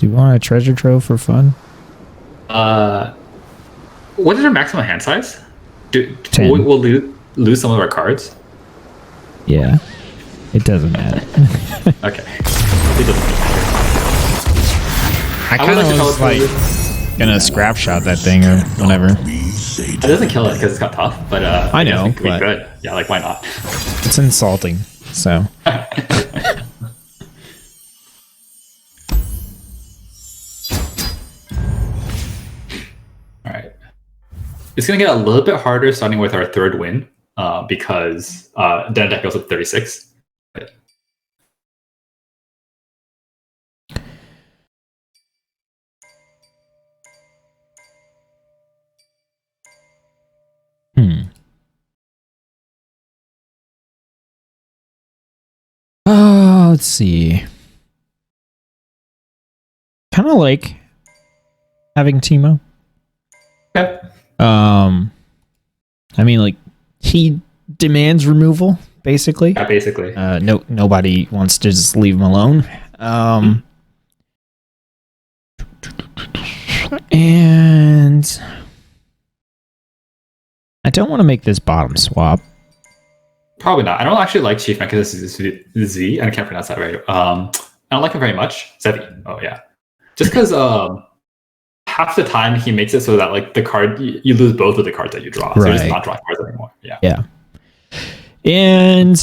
you want a treasure trove for fun? What is our maximum hand size? 10. We'll lose some of our cards. Yeah. It doesn't matter. Okay. It doesn't matter. I kind of was like gonna scrap shot that thing or whatever. It doesn't kill it because it's got tough, but I know, we but could. Yeah, like why not? It's insulting. So. Alright. It's going to get a little bit harder starting with our third win because then deck goes up 36. Let's see. Kind of like having Teemo. Okay. I mean, like he demands removal, basically. Yeah, basically. Nobody wants to just leave him alone. And I don't want to make this bottom swap. Probably not. I don't actually like Chief Mechanism Z, and I can't pronounce that right. I don't like him very much. Zevi. Oh yeah. Just because half the time he makes it so that like the card you lose both of the cards that you draw. So you're just not drawing cards anymore. Yeah. Yeah. And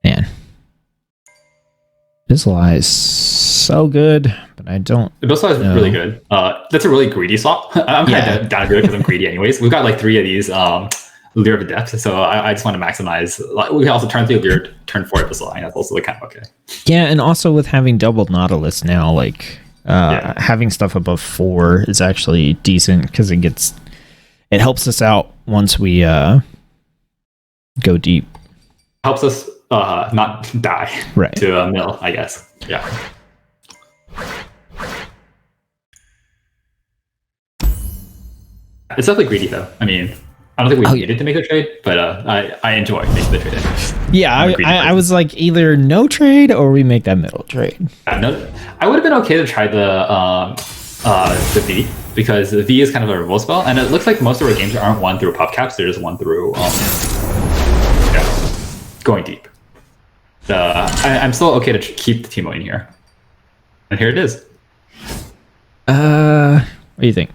man, Abyssal is so good, but I don't. Abyssal is really good. That's a really greedy swap. I'm kind of down to do it because I'm greedy anyways. We've got like 3 of these Lyra of Depth, so I just want to maximize. Like, we can also turn 3 Lyra, turn 4 Abyssal, and that's also like kind of okay. Yeah, and also with having double Nautilus now, like having stuff above 4 is actually decent because it helps us out once we go deep. Helps us not die to a mill, I guess. Yeah. It's definitely greedy though. I mean, I don't think we needed to make the trade, but I enjoy making the trade. Yeah, I was like either no trade or we make that middle trade. No, I would have been okay to try the V because the V is kind of a removal spell, and it looks like most of our games aren't won through pop caps; they're just won through going deep. I'm still okay to keep the Teemo in here, and here it is. What do you think?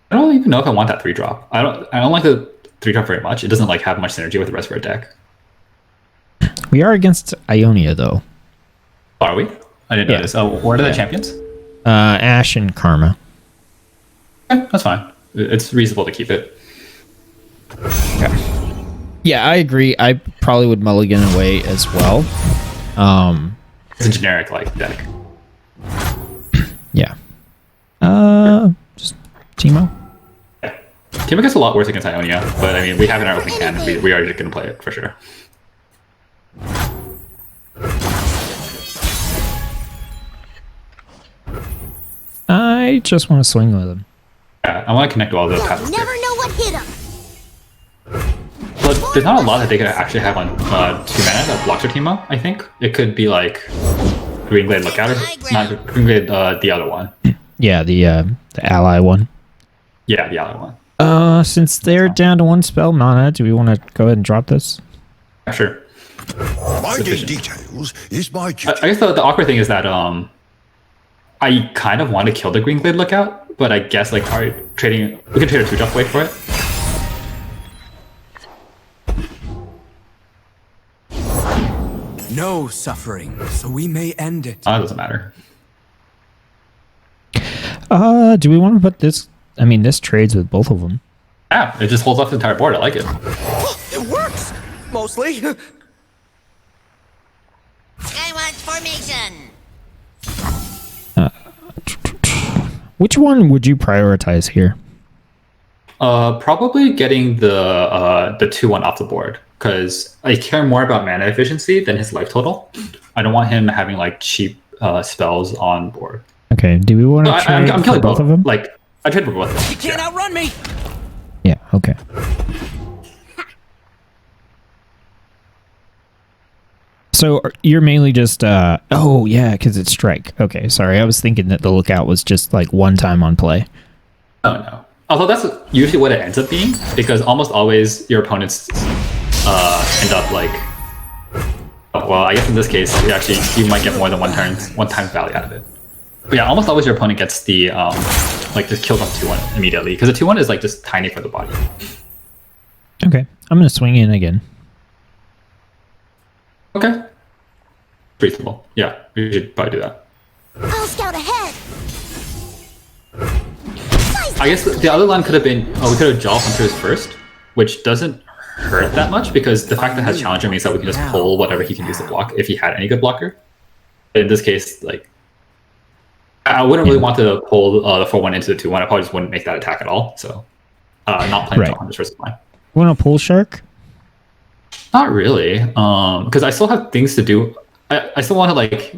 I don't even know if I want that 3-drop. I don't like the 3-drop very much. It doesn't like have much synergy with the rest of our deck. We are against Ionia though. Are we? I didn't notice. Oh, what are the champions? Ash and Karma. Okay, that's fine. It's reasonable to keep it. Okay. Yeah, I agree. I probably would mulligan away as well. It's a generic like deck. Yeah. Just Teemo. Yeah. Teemo gets a lot worse against Ionia, but I mean, we have it in our opening hand. We are just going to play it for sure. I just want to swing with him. Yeah, I want to connect all the passive. Never know what hit him. But there's not a lot that they could actually have on 2 mana that blocks our Teemo, I think. It could be like Green Glade Lookout, or not Green Glade, the other one. Yeah, the ally one. Yeah, the other one. Since they're down to 1 spell mana, do we want to go ahead and drop this? Yeah, sure. Finding details is my duty. I guess the awkward thing is that I kind of want to kill the Green Glade Lookout, but I guess like we can trade a 2-drop away for it. No suffering, so we may end it. It doesn't matter. Do we want to put this I mean, this trades with both of them. Yeah, it just holds off the entire board. I like it. It works! Mostly. Skywatch formation. Which one would you prioritize here? Probably getting the 2/1 off the board, because I care more about mana efficiency than his life total. I don't want him having like cheap spells on board. Okay, do we want to trade I'm for killing both of them? Like, I trade for both of them. You can't outrun me! Yeah, okay. So you're mainly just, oh yeah, because it's strike. Okay, sorry, I was thinking that the lookout was just like one time on play. Oh no. Although that's usually what it ends up being, because almost always your opponents end up like, well, I guess in this case, you might get more than one time value out of it. But yeah, almost always your opponent gets the like just kills on 2/1 immediately, because the 2/1 is like just tiny for the body. Okay, I'm gonna swing in again. Okay. Reasonable. Yeah, we should probably do that. I'll scout ahead. I guess the other line could have been, we could have Jaw Hunters first, which doesn't hurt that much, because the fact that it has Challenger means that we can just pull whatever he can use to block if he had any good blocker. In this case, like, I wouldn't really want to pull the 4/1 into the 2/1. I probably just wouldn't make that attack at all. So, not playing Jaw Hunters first line. Want to pull Shark? Not really, because I still have things to do. I still want to like.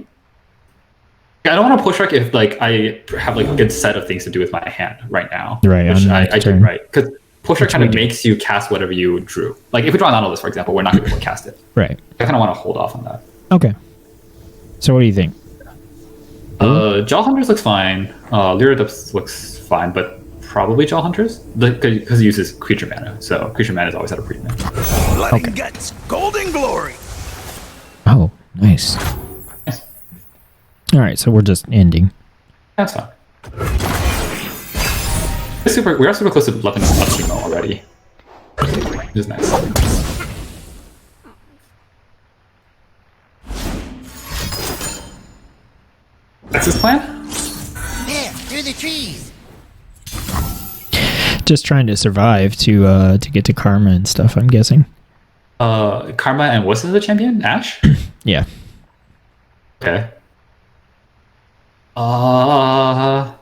I don't want to push Shark if like I have like a good set of things to do with my hand right now. Right, which I turn. did right, because push Shark kind of makes you cast whatever you drew. Like if we draw Nautilus, for example, we're not going to be able to cast it. Right. I kind of want to hold off on that. Okay. So what do you think? Jaw Hunters looks fine. Lyridups looks fine, but probably Jaw Hunters because it uses creature mana. So creature mana is always at a premium. Blood and guts, golden glory. Oh, nice. All right, so we're just ending. That's fine. We are super close to leveling up Teemo already. Which is nice. That's his plan? There, through the trees. Just trying to survive to get to Karma and stuff, I'm guessing. Karma and what's the champion? Ash? Yeah. Okay. I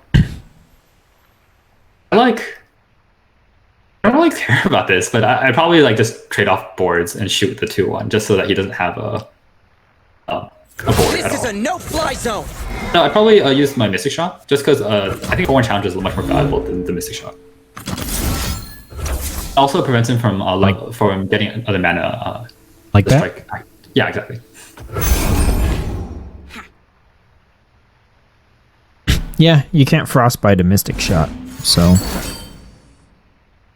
don't really care about this, but I probably like just trade off boards and shoot the 2/1 just so that he doesn't have a board This at is all. a no-fly zone. No, I probably use my Mystic Shot just because I think 4/1 challenge is much more valuable than the Mystic Shot. Also prevents him from from getting other mana. Like that? Yeah, exactly. Yeah, you can't frostbite a Mystic Shot, so...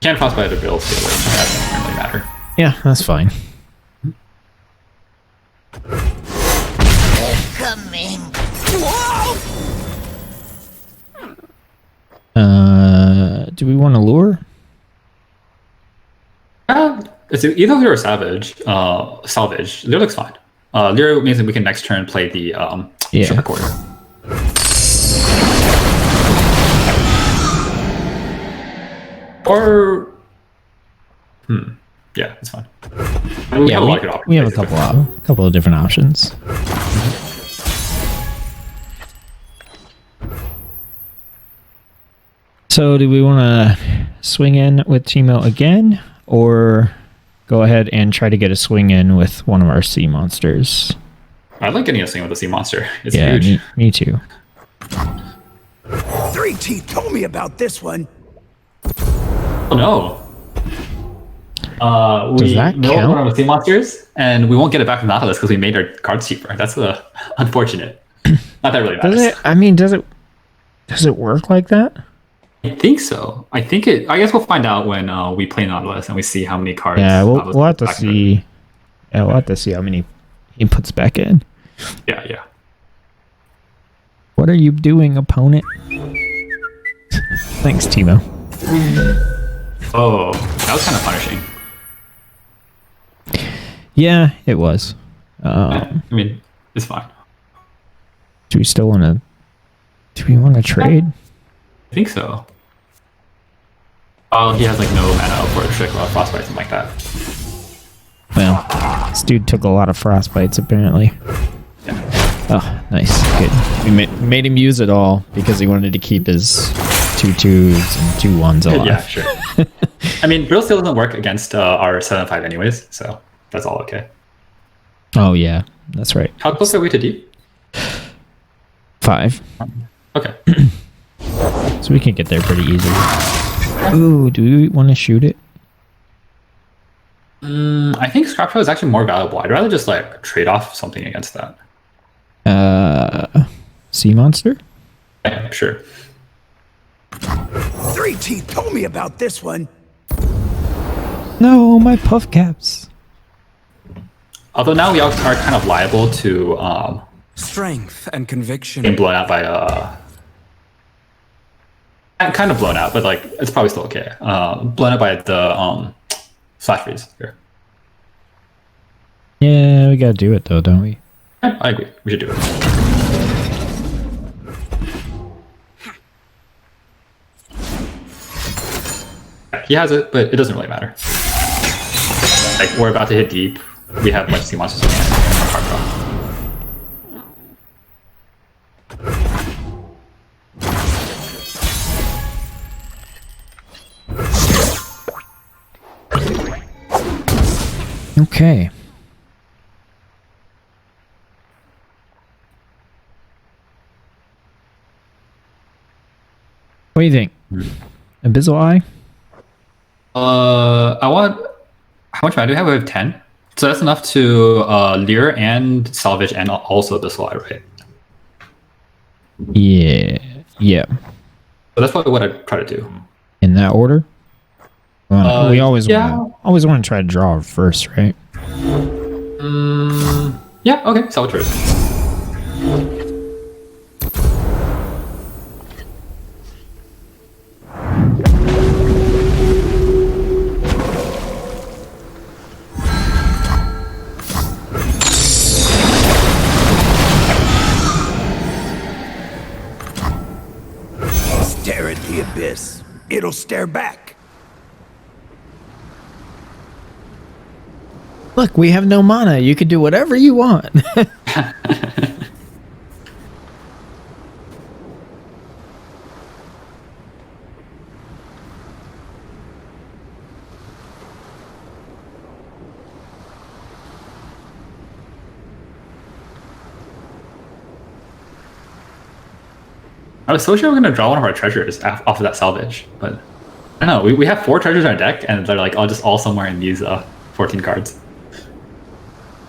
Can't frostbite the build skill. That doesn't really matter. Yeah, that's fine. Coming. Do we want to lure? It's either Lure or Salvage. Lure looks fine. Lure means that we can next turn play the Short Quarter. Or yeah, it's fine. We have a lot of good options. We have a couple of different options. So do we want to swing in with Teemo again, or go ahead and try to get a swing in with one of our sea monsters? I like getting a swing with the sea monster. It's yeah, huge. Me too. Three Teeth told me about this one. Oh no. Does that milled count? one of the sea monsters, and we won't get it back from Nautilus because we made our cards cheaper. That's unfortunate. Not that really matters. Does it? I mean, does it work like that? I think so. I guess we'll find out when we play Nautilus and we see how many cards. Yeah, Nautilus we'll have to puts back see. Yeah, we'll have to see how many he puts back in. Yeah. What are you doing, opponent? Thanks, Teemo. Oh, that was kind of punishing. Yeah, it was. I mean, it's fine. Do we still want to? Do we want to trade? I think so. Oh, he has like no mana for Trick or Frostbite, something like that. Well, this dude took a lot of frostbites apparently. Yeah. Oh, nice. Good. We made him use it all because he wanted to keep his 2 2s and 2 1s alive. Yeah, sure. I mean, Brittle Steel doesn't work against our 7/5 anyways, so that's all okay. Oh, yeah. That's right. How close are we to deep? 5. Okay. So we can get there pretty easily. Ooh, do we want to shoot it? I think Scrap Shot is actually more valuable. I'd rather just like trade off something against that. Sea Monster? Yeah, sure. Three Teeth told me about this one. No, my puff caps. Although now we are kind of liable to Strength and conviction. being blown out by kind of blown out, but like it's probably still okay. Blown out by the Flash Freeze here. Yeah, we gotta do it though, don't we? Yeah, I agree. We should do it. He has it, but it doesn't really matter. Like we're about to hit deep. We have a bunch of sea monsters in hand. Hard draw. Okay. What do you think? Abyssal Eye? I want. How much mana do we have? We have 10. So that's enough to Leer and Salvage and also the Eye, right? Yeah. Yeah. So that's probably what I try to do. In that order? We always yeah. want to try to draw first, right? Yeah, okay, Salvage first. Stare at the abyss. It'll stare back. Look, we have no mana. You could do whatever you want. I was so sure we are going to draw one of our treasures off of that Salvage, but I don't know. We have 4 treasures in our deck, and they're like all somewhere in these 14 cards.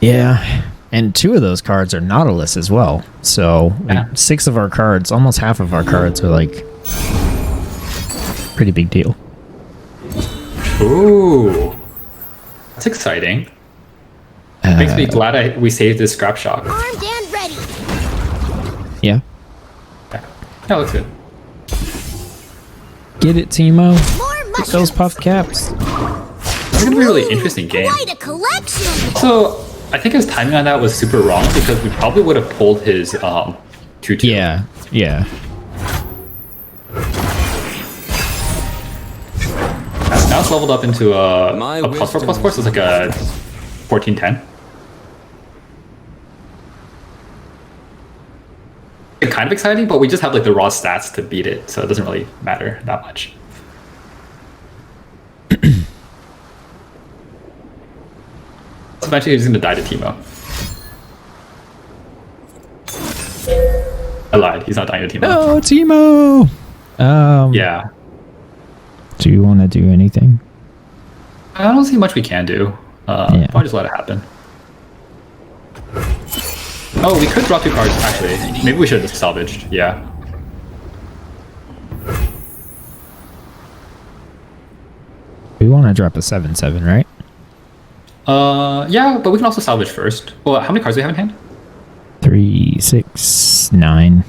Yeah, and 2 of those cards are Nautilus as well. So Yeah. 6 of our cards, almost half of our cards are like pretty big deal. Ooh, that's exciting. Makes me glad we saved this Scrap Shock. Armed and ready. Yeah. Yeah, looks good. Get it, Teemo. More Get those mushrooms. puff caps. It's gonna be a really interesting game. Quite a collection. So I think his timing on that was super wrong because we probably would have pulled his 2/2. Yeah, yeah. Now it's leveled up into My a +4/+4, so it's like a 14/10. It's kind of exciting, but we just have like the raw stats to beat it, so it doesn't really matter that much. Eventually he's gonna die to Teemo. I lied, he's not dying to Teemo. No, Teemo! Yeah. Do you want to do anything? I don't see much we can do. Probably just let it happen. Oh, we could draw 2 cards, actually. Maybe we should have just salvaged, yeah. We want to drop a 7/7, right? Yeah, but we can also salvage first. Well, how many cards do we have in hand? 3, 6, 9.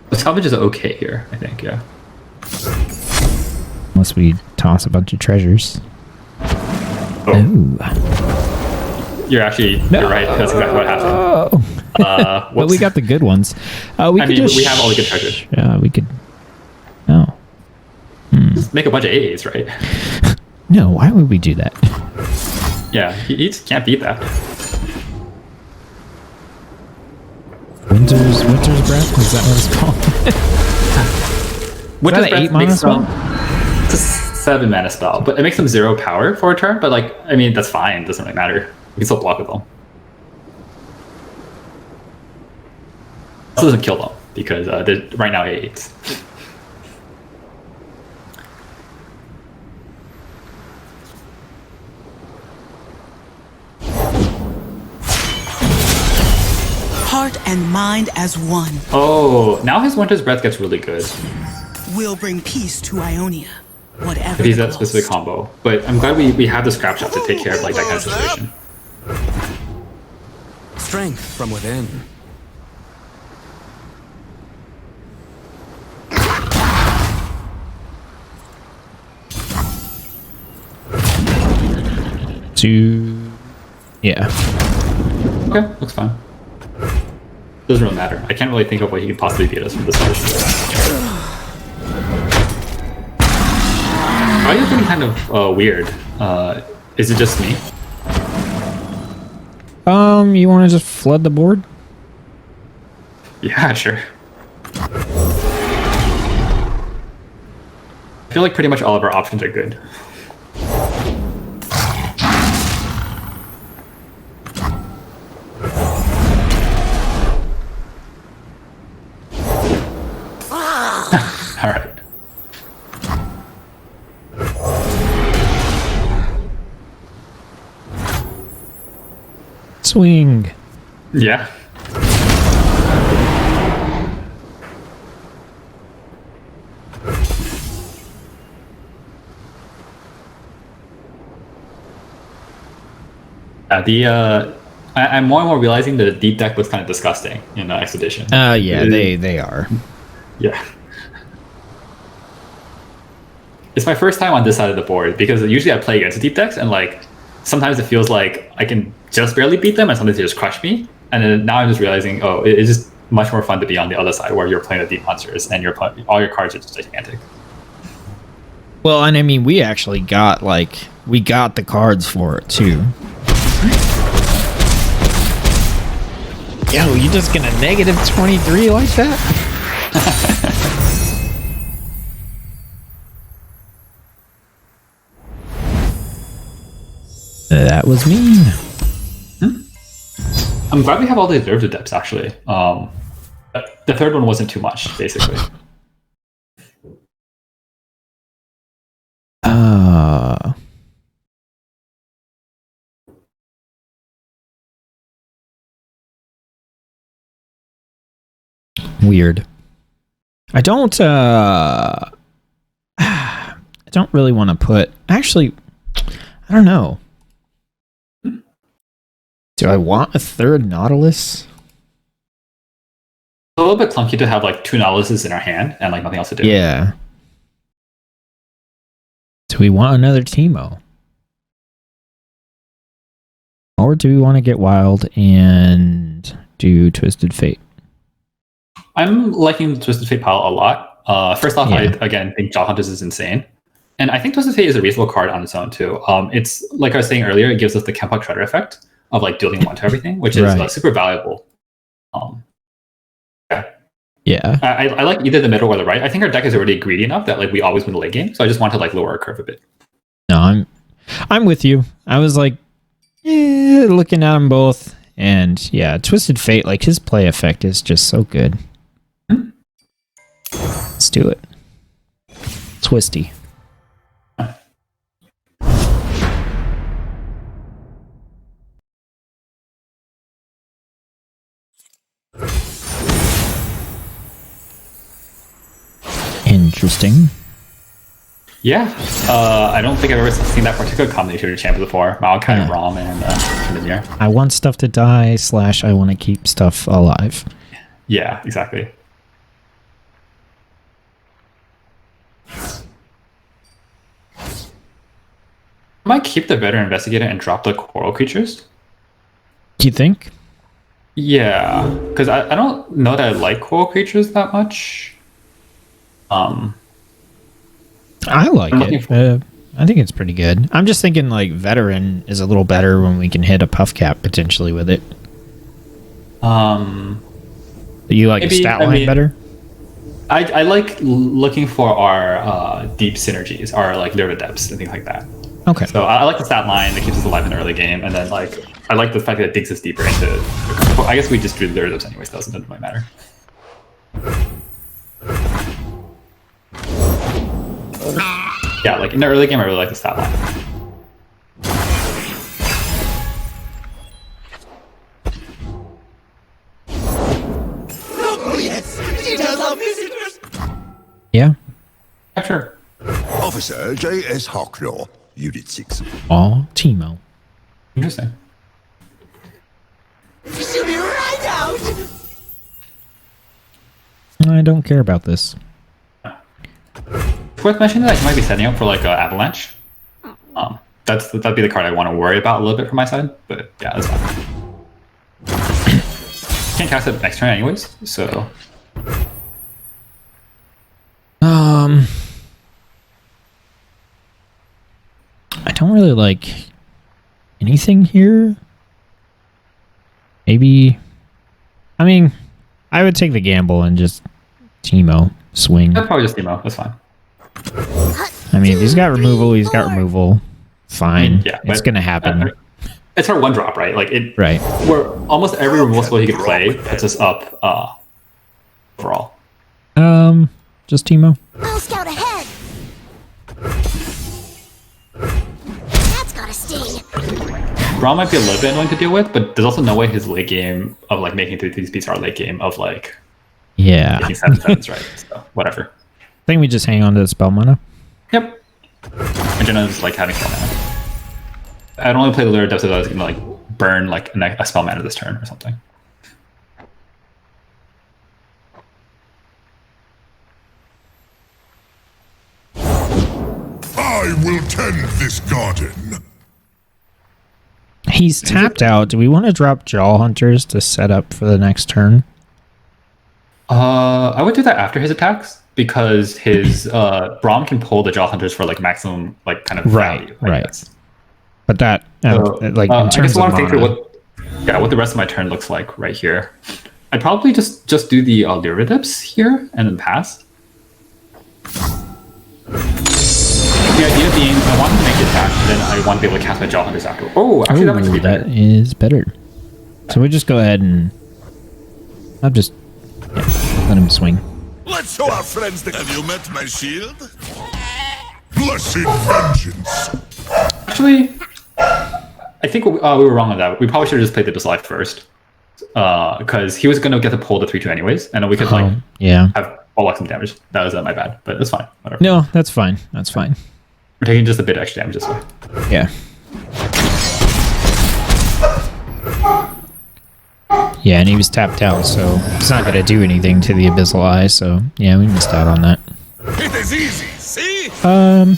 The salvage is okay here, I think, yeah. Unless we toss a bunch of treasures. Oh, Ooh. you're right, that's exactly what happened. Oh. But we got the good ones. We we have all the good treasures. we could. Oh. Maybe make a bunch of AAs, right? No, why would we do that? Yeah, he just can't beat that. Winter's Breath? Is that what it's called? Winter's that an Breath 8 mana makes spell? It's a 7 mana spell, but it makes them 0 power for a turn. But like, I mean, that's fine. Doesn't really matter. You can still block with them. This doesn't kill them because they're right now 8/8s. Heart and mind as one. Oh, now his Winter's Breath gets really good We'll bring peace to Ionia. Whatever if he's the that specific cost. combo. But I'm glad we have the scrap shot to take care of like that kind of situation. Strength from within. Yeah. Okay, looks fine. Doesn't really matter. I can't really think of what he could possibly beat us from this side. Why are you looking kind of weird? Is it just me? You want to just flood the board? Yeah, sure. I feel like pretty much all of our options are good. All right. Swing. Yeah. I'm more and more realizing that the deep deck was kind of disgusting in Expedition. Yeah, they are. Yeah. It's my first time on this side of the board because usually I play against deep decks and like sometimes it feels like I can just barely beat them and sometimes they just crush me. And then now I'm just realizing, oh, it's just much more fun to be on the other side where you're playing the deep monsters and all your cards are just gigantic. Well, and I mean, we actually got the cards for it too. Yo, you just gonna negative 23 like that? That was mean. I'm glad we have all the observed depths actually. The third one wasn't too much, basically. Weird. I don't really want to put, actually, I don't know. Do I want a third Nautilus? It's a little bit clunky to have like 2 Nautiluses in our hand and like nothing else to do. Yeah. Do we want another Teemo? Or do we want to get wild and do Twisted Fate? I'm liking the Twisted Fate pile a lot. First off, Yeah. I again think Jaw Hunters is insane. And I think Twisted Fate is a reasonable card on its own too. It's like I was saying earlier, it gives us the Kempa Treader effect of like dealing 1 to everything, which is Right. super valuable. Yeah. I like either the middle or the right. I think our deck is already greedy enough that like we always win the late game. So I just want to like lower our curve a bit. No, I'm with you. I was like, looking at them both, and yeah, Twisted Fate, like his play effect is just so good. Let's do it. Twisty. Interesting. Yeah, I don't think I've ever seen that particular combination of champions before. Maokai, Yeah. Rom, and Mimir. I want stuff to die / I want to keep stuff alive. Yeah, exactly. I might keep the Veteran Investigator and drop the Coral Creatures. Do you think? Yeah, because I don't know that I like Coral Creatures that much. I like it. I think it's pretty good. I'm just thinking like veteran is a little better when we can hit a puff cap potentially with it. You like maybe, a stat line better? I like looking for our deep synergies, our like lyra depths and things like that. Okay. So I like the stat line that keeps us alive in the early game, and then like I like the fact that it digs us deeper into. Well, I guess we just do lyra depths anyways, so it doesn't really matter. Yeah, like in the early game, I really like the stat line. Yeah. Yeah, sure. Officer J.S. Hawklaw, Unit 6. Oh, Teemo. Interesting. Shoot me right out! I don't care about this. It's worth mentioning that you might be setting up for like avalanche. That'd be the card I want to worry about a little bit from my side, but yeah, that's fine. Can't cast it next turn anyways, so. I don't really like anything here. Maybe, I mean, I would take the gamble and just Teemo swing. I'd probably just Teemo. That's fine. I mean, if he's got removal, he's got removal. Fine. Yeah, it's gonna happen. It's our one drop, right? Like it. Right. Where almost every removal spell he could play puts us up overall. Just Teemo. I'll scout ahead. That's gotta sting. Braum might be a little bit annoying to deal with, but there's also no way his late game of like making 3/3 beats our late game of like Yeah. making 7/7s, right? So whatever. I think we just hang on to the spell mana. Yep. Magenta is like having spell mana. I'd only play the lyra depths if I was gonna like burn like a spell mana this turn or something. I will tend this garden. He's tapped out. Do we want to drop Jaw Hunters to set up for the next turn? I would do that after his attacks because his Braum can pull the Jaw Hunters for like maximum like kind of value. I guess. But that like in I terms guess I of want to think through mana, what the rest of my turn looks like right here. I'd probably just do the lyra depths here and then pass. The idea being, I want to make the attack, then I want to be able to cast my Jaw Hunters after. Oh, actually, that might be better. that is better. So we just go ahead and I'll just let him swing. Let's show our friends the... Have you met my shield? Blessed vengeance. Actually, I think we were wrong on that. We probably should have just played the Dislike first. Because he was going to get to pull the 3/2 anyways, and then we could have all like some damage. That was my bad, but that's fine. Whatever. No, that's fine. That's fine. We're taking just a bit extra damage this way. Yeah. Yeah, and he was tapped out, so it's not going to do anything to the Abyssal Eye, so yeah, we missed out on that. It is easy, see? I'm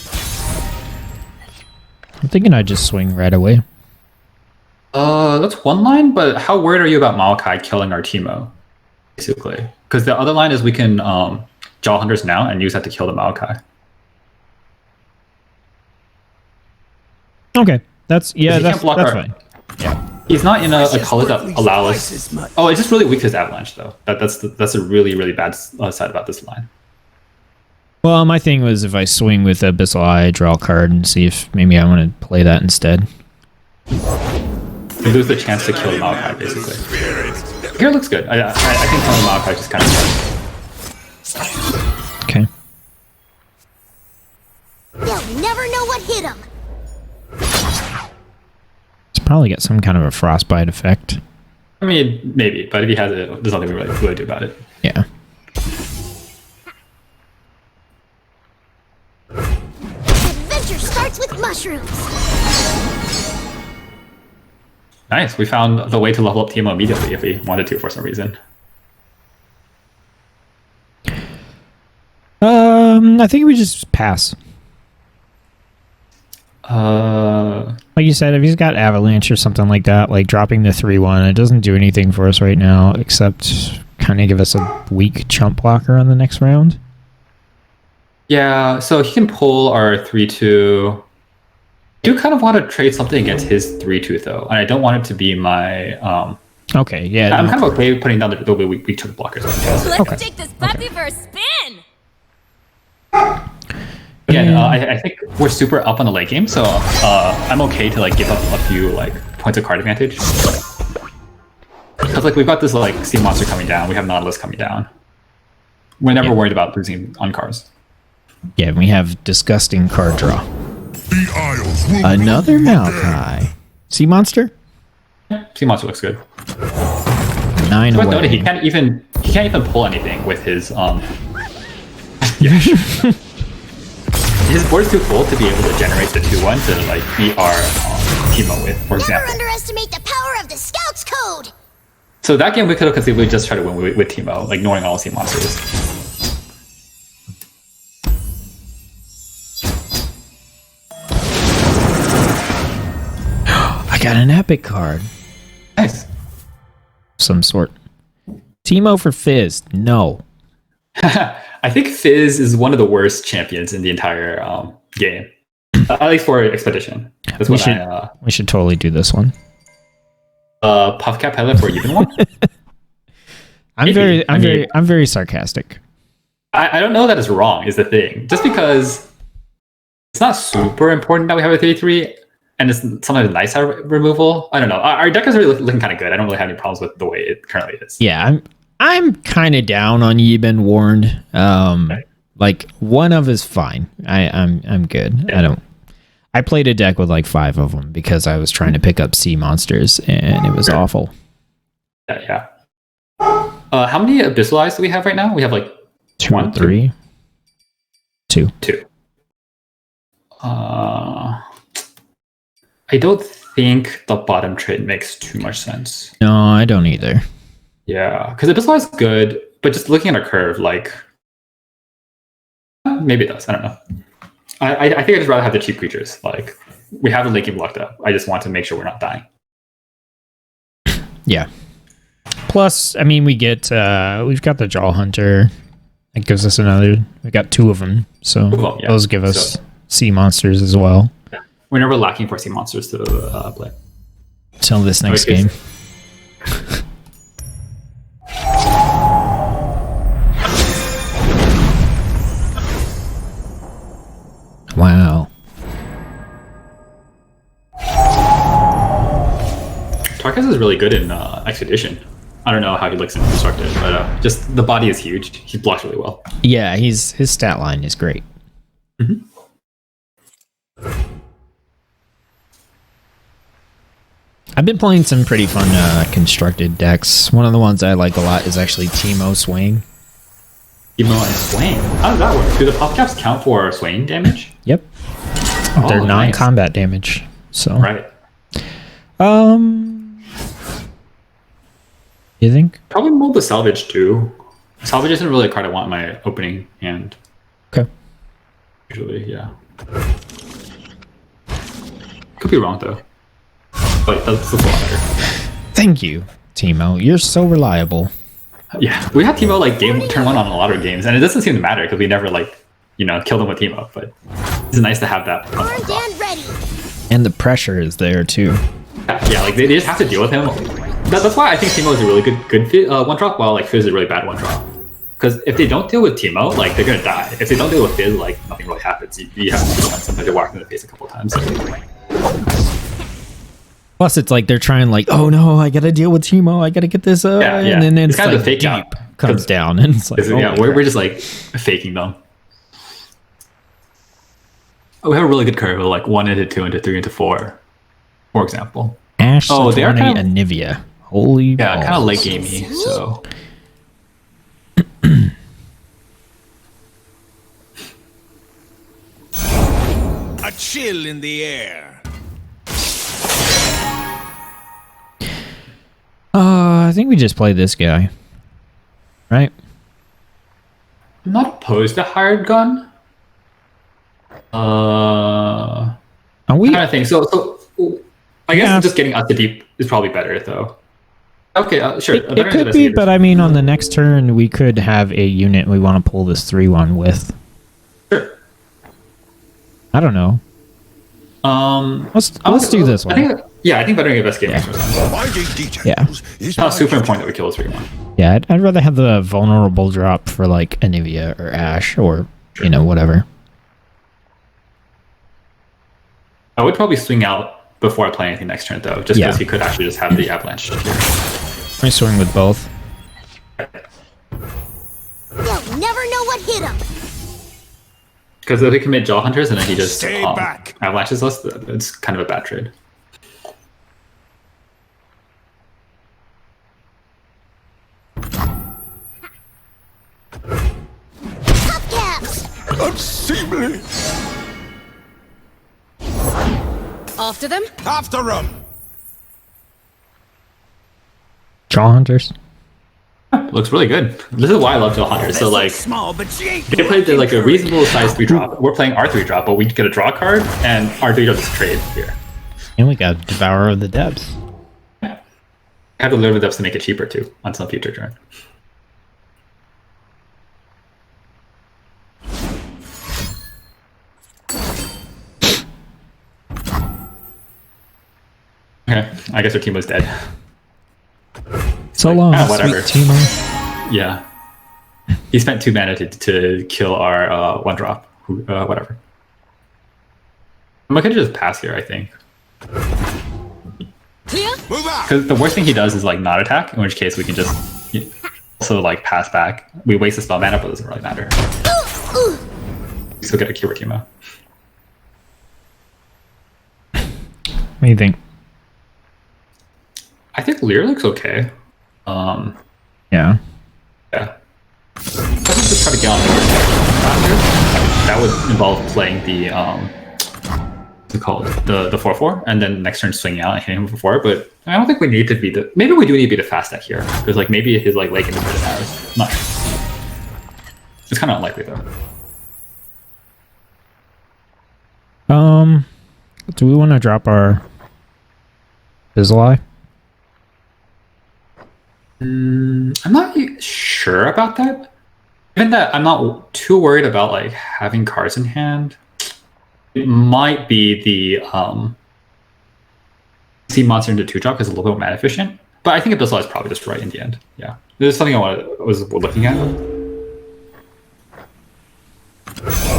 thinking I'd just swing right away. That's one line, but how worried are you about Maokai killing our Teemo? Basically. Because the other line is we can Jaw Hunters now and use that to kill the Maokai. Okay. That's fine. Yeah. He's not in a color that allows us... Oh, it's just really weak to his Avalanche, though. That's a really, really bad side about this line. Well, my thing was if I swing with Abyssal Eye, draw a card and see if maybe I want to play that instead. You lose the chance to kill the Maokai, basically. Here looks good. I think killing the Maokai just kind of... Okay. They'll never know what hit them. It's probably got some kind of a frostbite effect. I mean, maybe, but if he has it, there's nothing we really do about it. Yeah. Adventure starts with mushrooms. Nice. We found the way to level up Teemo immediately if we wanted to for some reason. I think we just pass. Like you said, if he's got Avalanche or something like that, like dropping the 3/1, it doesn't do anything for us right now except kind of give us a weak chump blocker on the next round. Yeah, so he can pull our 3-2. I do kind of want to trade something against his 3-2 though, and I don't want it to be my. Okay, yeah. I'm kind of okay with putting down the weak took blockers. Let's take this puppy for a spin. Again, I think we're super up on the late game, so I'm okay to like give up a few like points of card advantage. Because like we've got this like sea monster coming down, we have Nautilus coming down. We're never worried about losing on cards. Yeah, we have disgusting card draw. The Isles will Another rule Maokai. Sea monster? Sea monster looks good. 9 But away. noted, he can't even pull anything with his his board's too full to be able to generate the 2-1 to like beat our Teemo with, for Never example. underestimate the power of the Scout's Code. So that game we could have conceivably just tried to win with Teemo, like ignoring all sea monsters. I got an epic card. Nice. Some sort. Teemo for Fizz. No. I think Fizz is one of the worst champions in the entire game, at least for Expedition. That's what We should totally do this one. Puffcap Pilot for even one. I'm very sarcastic. I don't know that it's wrong. Is the thing just because it's not super important that we have a 3-3, and it's sometimes nice to have removal. I don't know. Our deck is really looking kind of good. I don't really have any problems with the way it currently is. Yeah, I'm kind of down on Yibin Warned. Like one of is fine. I'm good. Yeah. I played a deck with like 5 of them because I was trying to pick up sea monsters and it was awful. Yeah. How many Abyssal Eyes do we have right now? We have like 2 or 3. 2. I don't think the bottom trade makes too much sense. No, I don't either. Yeah, because Abyssal is good, but just looking at a curve, like maybe it does. I don't know. I think I'd just rather have the cheap creatures. Like we have the late game locked up. I just want to make sure we're not dying. Yeah. Plus, I mean, we've got the Jaw Hunter. That gives us another. We got 2 of them, so those give us sea monsters as well. Yeah. We're never lacking for sea monsters to play. Till this next game. Wow. Tarkas is really good in Expedition. I don't know how he looks in Constructed, but just the body is huge. He blocks really well. Yeah, his stat line is great. Mm-hmm. I've been playing some pretty fun constructed decks. One of the ones I like a lot is actually Teemo Swain. Teemo and Swain? How does that work? Do the pop caps count for Swain damage? Yep. They're non-combat damage. So right. You think? Probably mold the Salvage too. Salvage isn't really a card I want in my opening hand. Okay. Usually, yeah. Could be wrong though. But that's a lot better. Thank you, Teemo. You're so reliable. Yeah, we had Teemo like turn 1 on a lot of games, and it doesn't seem to matter because we never kill them with Teemo. But it's nice to have that. Armed and ready. And the pressure is there too. Yeah, like they just have to deal with him. That's why I think Teemo is a really good one drop, while like Fizz is a really bad one drop. Because if they don't deal with Teemo, like they're gonna die. If they don't deal with Fizz, like nothing really happens. You have to sometimes you're whacked in the face a couple times. Plus, it's like they're trying, like, oh no, I gotta deal with Teemo. I gotta get this. And then it's kind like of a fake deep comes down, and it's like, we're just like faking them. We have a really good curve of like 1 into 2 into 3 into 4, for example. Ash, they are kind of Anivia. Holy balls. kind of late gamey. So a chill in the air. I think we just play this guy, right? I'm not opposed to Hired Gun. Are we? Kind of thing. So I guess just getting out the deep is probably better, though. Okay, sure. It could be, but I mean, on the next turn, we could have a unit we want to pull this 3-1 with. Sure. I don't know. Let's do this one. I think better investigate makes more sense. Finding details Yeah. is It's not my super important that we kill this 3-1. Yeah, I'd rather have the vulnerable drop for like Anivia or Ashe or whatever. I would probably swing out before I play anything next turn though, just because he could actually just have the avalanche here. I swing with both. You'll never know what hit him. Because if we commit Jaw Hunters and then he just Stay back. avalanches us, it's kind of a bad trade. Hubcaps. unseemly. After them? After him. Jaw Hunters. Looks really good. This is why I love Jaw Hunters. So like, small, but she ain't they played like a reasonable size 3-drop. We're playing our 3-drop, but we get a draw card, and our 3-drop is trade here. And we got Devourer of the Depths. I have to live with depths to make it cheaper too on some future turn. Okay, I guess our team was dead. So long, whatever. sweet Teemo. Yeah. He spent 2 mana to kill our 1-drop. Whatever. I'm gonna just pass here, I think. Clear? Move out. Because the worst thing he does is like not attack, in which case we can just also like pass back. We waste the spell mana, but it doesn't really matter. We still get a Cure Teemo. What do you think? I think Lear looks okay. Yeah. Yeah. I think just try to get on board faster. That would involve playing the what's it called? The 4/4, and then next turn swinging out and hitting him for 4. But I don't think we need to be the. Maybe we do need to be the fast deck here, because like maybe his like lake independent arrows. I'm not sure. It's kind of unlikely though. Do we want to drop our Bizzle? I'm not sure about that. Given that I'm not too worried about like having cards in hand, it might be the see monster into 2-drop because it's a little bit mana efficient. But I think Abyssal is probably just right in the end. Yeah, this is something was looking at.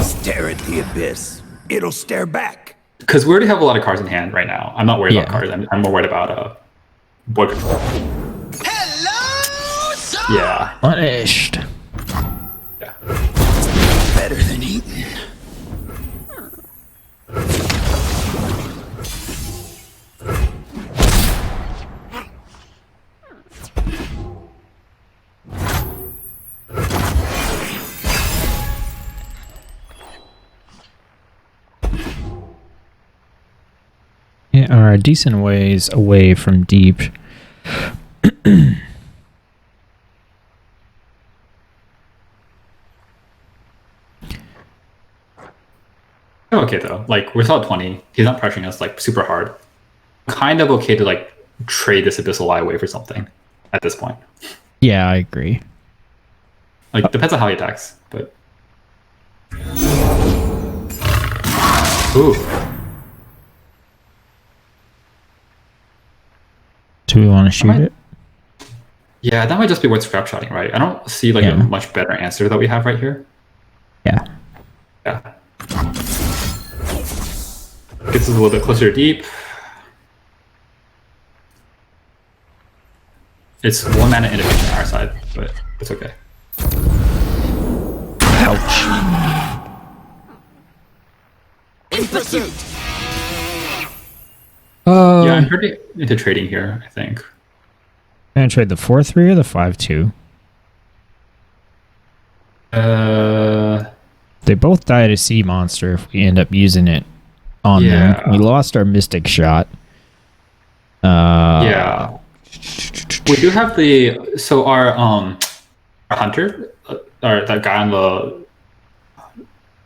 Stare at the abyss. It'll stare back. Because we already have a lot of cards in hand right now. I'm not worried about cards. I'm more worried about board control. Hello, sir. Yeah. Punished. Yeah. Better than eating. Yeah, are a decent ways away from deep. Okay though, like we're still at 20. He's not pressuring us like super hard. Kind of okay to like trade this Abyssal Eye away for something at this point. Yeah, I agree. Like depends on how he attacks, but ooh. Do we want to shoot it? Yeah, that might just be worth scrap shotting, right? I don't see like a much better answer that we have right here. Yeah. Yeah. Gets us a little bit closer to deep. It's 1 mana inhibition on our side, but it's okay. Ouch. In pursuit. Yeah, I'm pretty into trading here, I think. I'm gonna trade the 4/3 or the 5/2. They both die to sea monster if we end up using it on them. We lost our mystic shot. Yeah. We do have our hunter, or that guy on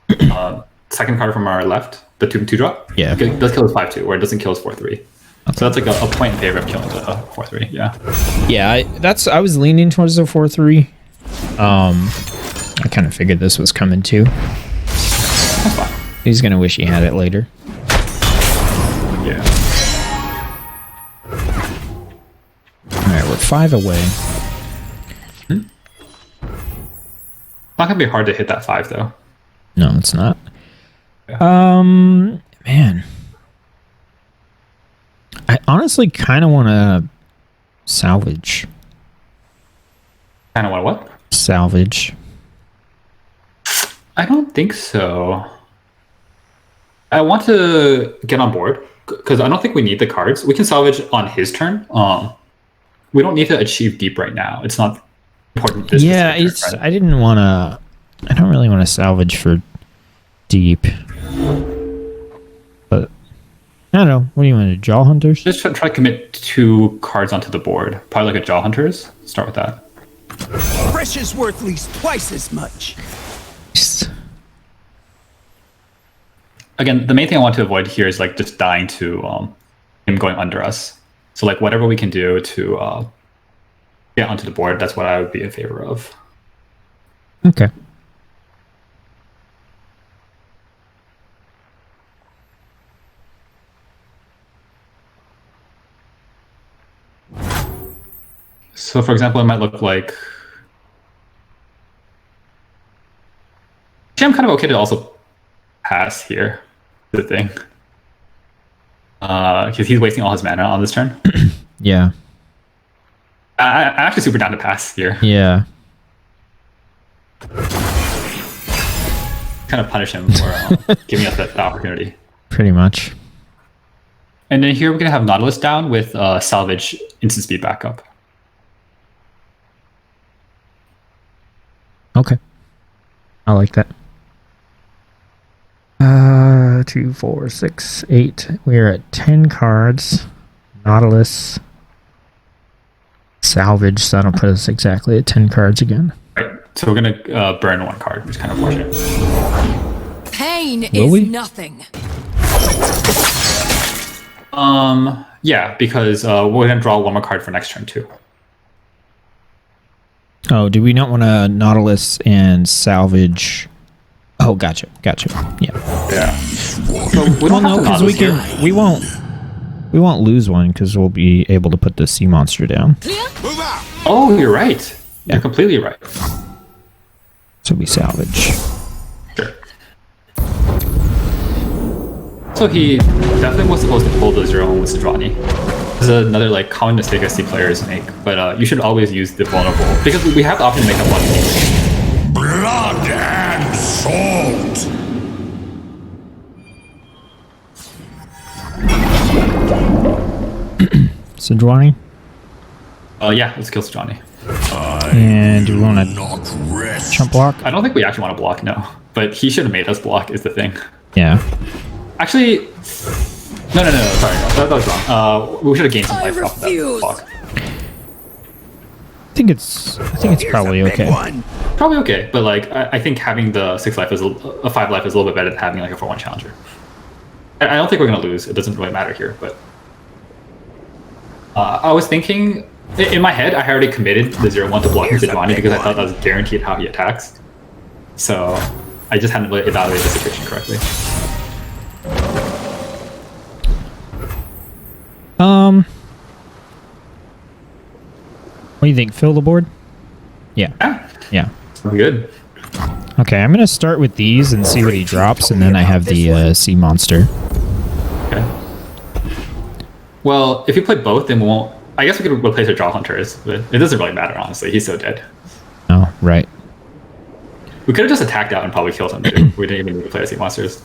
the second card from our left, the 2/drop. Yeah. It does kill his 5/2, or it doesn't kill his 4/3. So that's like a point in favor of killing the 4/3. Yeah. Yeah, I was leaning towards the 4/3. I kind of figured this was coming too. That's fine. He's gonna wish he had it later. Yeah. Alright, we're 5 away. Not gonna be hard to hit that 5 though. No, it's not. Yeah. Man. I honestly kind of want to salvage. Kind of want what? Salvage. I don't think so. I want to get on board because I don't think we need the cards. We can salvage on his turn. We don't need to achieve deep right now. It's not important. Yeah, it's. Turn, right? I didn't want to. I don't really want to salvage for deep. But I don't know. What do you want to do? Jaw Hunters? Just try to commit 2 cards onto the board. Probably like a Jaw Hunters. Start with that. Fresh is worth at least twice as much. Again, the main thing I want to avoid here is like just dying to him going under us. So like whatever we can do to get onto the board, that's what I would be in favor of. Okay. So for example, it might look like... Actually, I'm kind of okay to also pass here, the thing. Because he's wasting all his mana on this turn. Yeah. I'm actually super down to pass here. Yeah. Kind of punish him for giving us that opportunity. Pretty much. And then here we're going to have Nautilus down with Salvage instant speed backup. Okay. I like that. 2, 4, 6, 8. We're at 10 cards. Nautilus. Salvage, so that'll put us exactly at 10 cards again. Right. So we're going to burn 1 card, which is kind of unfortunate. Pain Will is we? nothing. Yeah, because we're going to draw 1 more card for next turn too. Oh, do we not want to Nautilus and Salvage? Oh, gotcha. Yeah. So we don't no, because we won't lose one because we'll be able to put the sea monster down. Move out! Oh, you're right. Yeah. You're completely right. So we salvage. Sure. So he definitely was supposed to pull the 0 with Sidrani. This is another like common mistake I see players make, but you should always use the vulnerable because we have the option to make up 1. Blood and salt! Sidrani. Yeah, let's kill Sidrani. And do we want to chump block? I don't think we actually want to block, no. But he should have made us block is the thing. Yeah. Actually, no, sorry, that was wrong. We should have gained some life off that block. I think it's probably okay. Probably okay, but like I think having the 6 life is a 5 life is a little bit better than having like a 4/1 challenger. I don't think we're gonna lose. It doesn't really matter here, but I was thinking in my head I already committed the 0/1 to blocking Sidrani because I thought that was guaranteed how he attacks. So I just hadn't really evaluated the situation correctly. What do you think? Fill the board? Yeah. Yeah. Good. Okay, I'm gonna start with these and see what he drops, and then I have the sea monster. Okay. Well, if you play both, then we won't. I guess we could replace our Jaw Hunters, but it doesn't really matter, honestly. He's so dead. Oh, right. We could have just attacked out and probably killed him too. We didn't even need to play our sea monsters.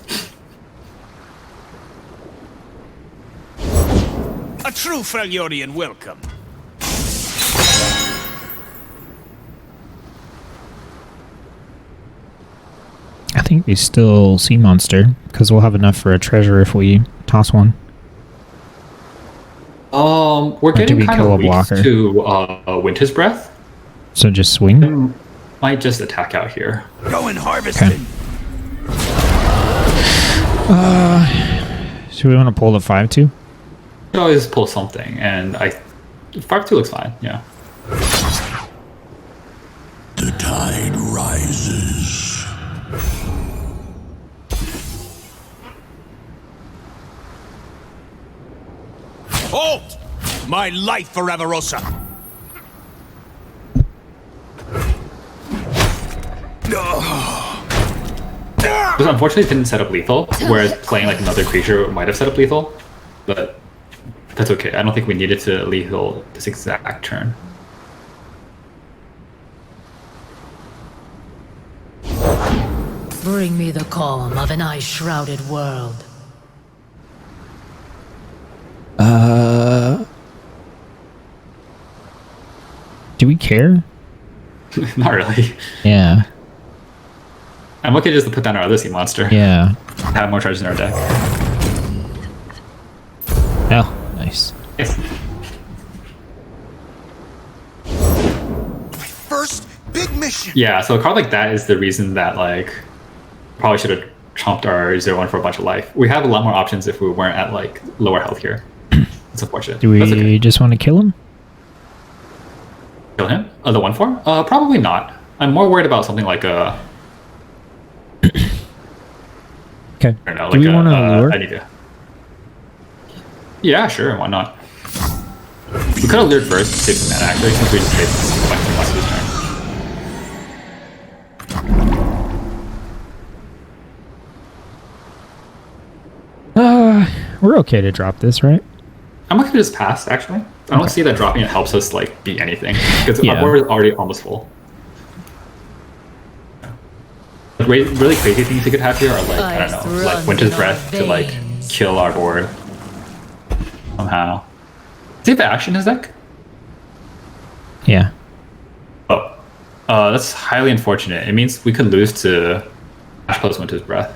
A true Freljordian welcome. I think we still sea monster because we'll have enough for a treasure if we toss one. We're getting kind of weak to Winter's Breath. So just swing? Might just attack out here. Going harvesting. Okay. So we want to pull the 5-2? You can always pull something, and 5/2 looks fine. Yeah. The tide rises. My life for Avarosa. Because unfortunately it didn't set up lethal, whereas playing like another creature might have set up lethal, but that's okay. I don't think we needed to lethal this exact turn. Bring me the calm of an ice-shrouded world. Do we care? Not really. Yeah. I'm okay just to put down our other sea monster. Yeah. Have more charges in our deck. Oh, nice. Yes. My first big mission. Yeah, so a card like that is the reason that like probably should have trumped our 0-1 for a bunch of life. We have a lot more options if we weren't at like lower health here. It's unfortunate. Do we That's okay. just want to kill him? Kill him? The 1/4? Probably not. I'm more worried about something like a. Okay. I don't know, Do like we want to lure? I need to. Yeah, sure. Why not? We could have lured first, save some mana actually, since we just saved some like 2 months this turn. We're okay to drop this, right? I'm okay to just pass actually. I don't see that dropping it helps us like beat anything because Yeah. we're already almost full. Really crazy things you could have here are like I don't know, like Winter's Breath to like kill our board somehow. Does he have action in his deck? Yeah. Oh, that's highly unfortunate. It means we could lose to Ash plus Winter's Breath.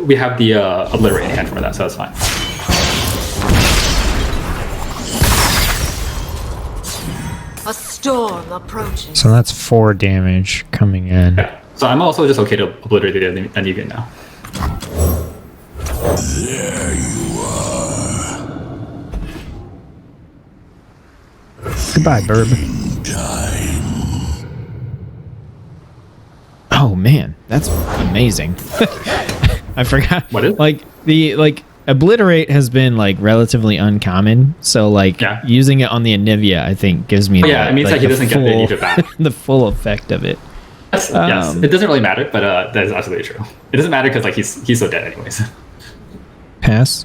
We have the Obliterate in hand for that, so that's fine. A storm approaches. So that's 4 damage coming in. Yeah. So I'm also just okay to Obliterate the Anivia now. There you are. Goodbye, Burb. Time. Oh man, that's amazing. I forgot. What is? Like Obliterate has been like relatively uncommon, so like using it on the Anivia, I think gives me. Yeah, it means like he doesn't get the Anivia back. The full effect of it. Yes, yes, it doesn't really matter, but that is absolutely true. It doesn't matter because like he's so dead anyways. Pass.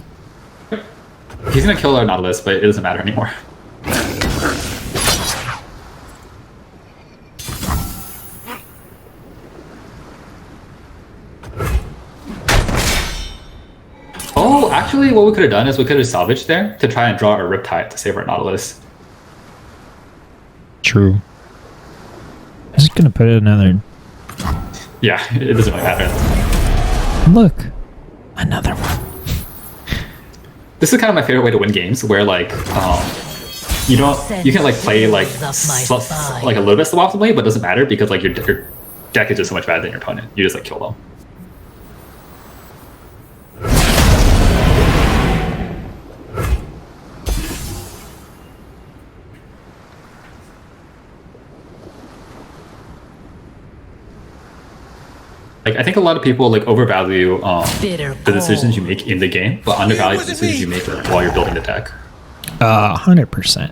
He's gonna kill our Nautilus, but it doesn't matter anymore. Oh, actually, what we could have done is we could have salvaged there to try and draw a Riptide to save our Nautilus. True. I'm just gonna put it another. Yeah, it doesn't really matter. Look, another one. This is kind of my favorite way to win games, where like you can like play like like a little bit suboptimally, but it doesn't matter because like your deck is just so much better than your opponent. You just like kill them. Like I think a lot of people like overvalue the decisions you make in the game, but undervalue the decisions you make while you're building the deck. 100%.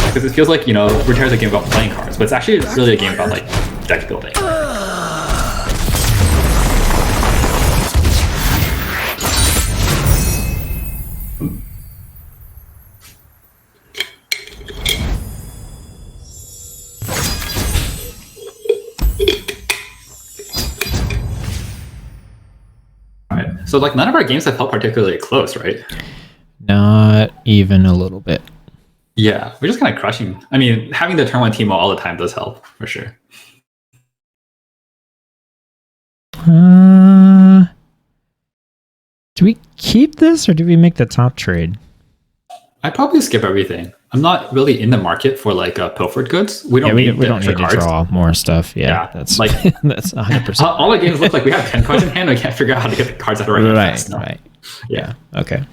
Because it feels like, RuneTiera is a game about playing cards, but it's actually really a game about like deck building. So like none of our games have felt particularly close, right? Not even a little bit. Yeah, we're just kind of crushing. I mean, having the turn 1 Teemo all the time does help, for sure. Do we keep this or do we make the top trade? I'd probably skip everything. I'm not really in the market for like pilfered goods. We don't need we don't need to draw more stuff. Yeah, that's like that's 100%. All the games look like we have 10 cards in hand. I can't figure out how to get the cards out of our hand. Right. Yeah. Okay.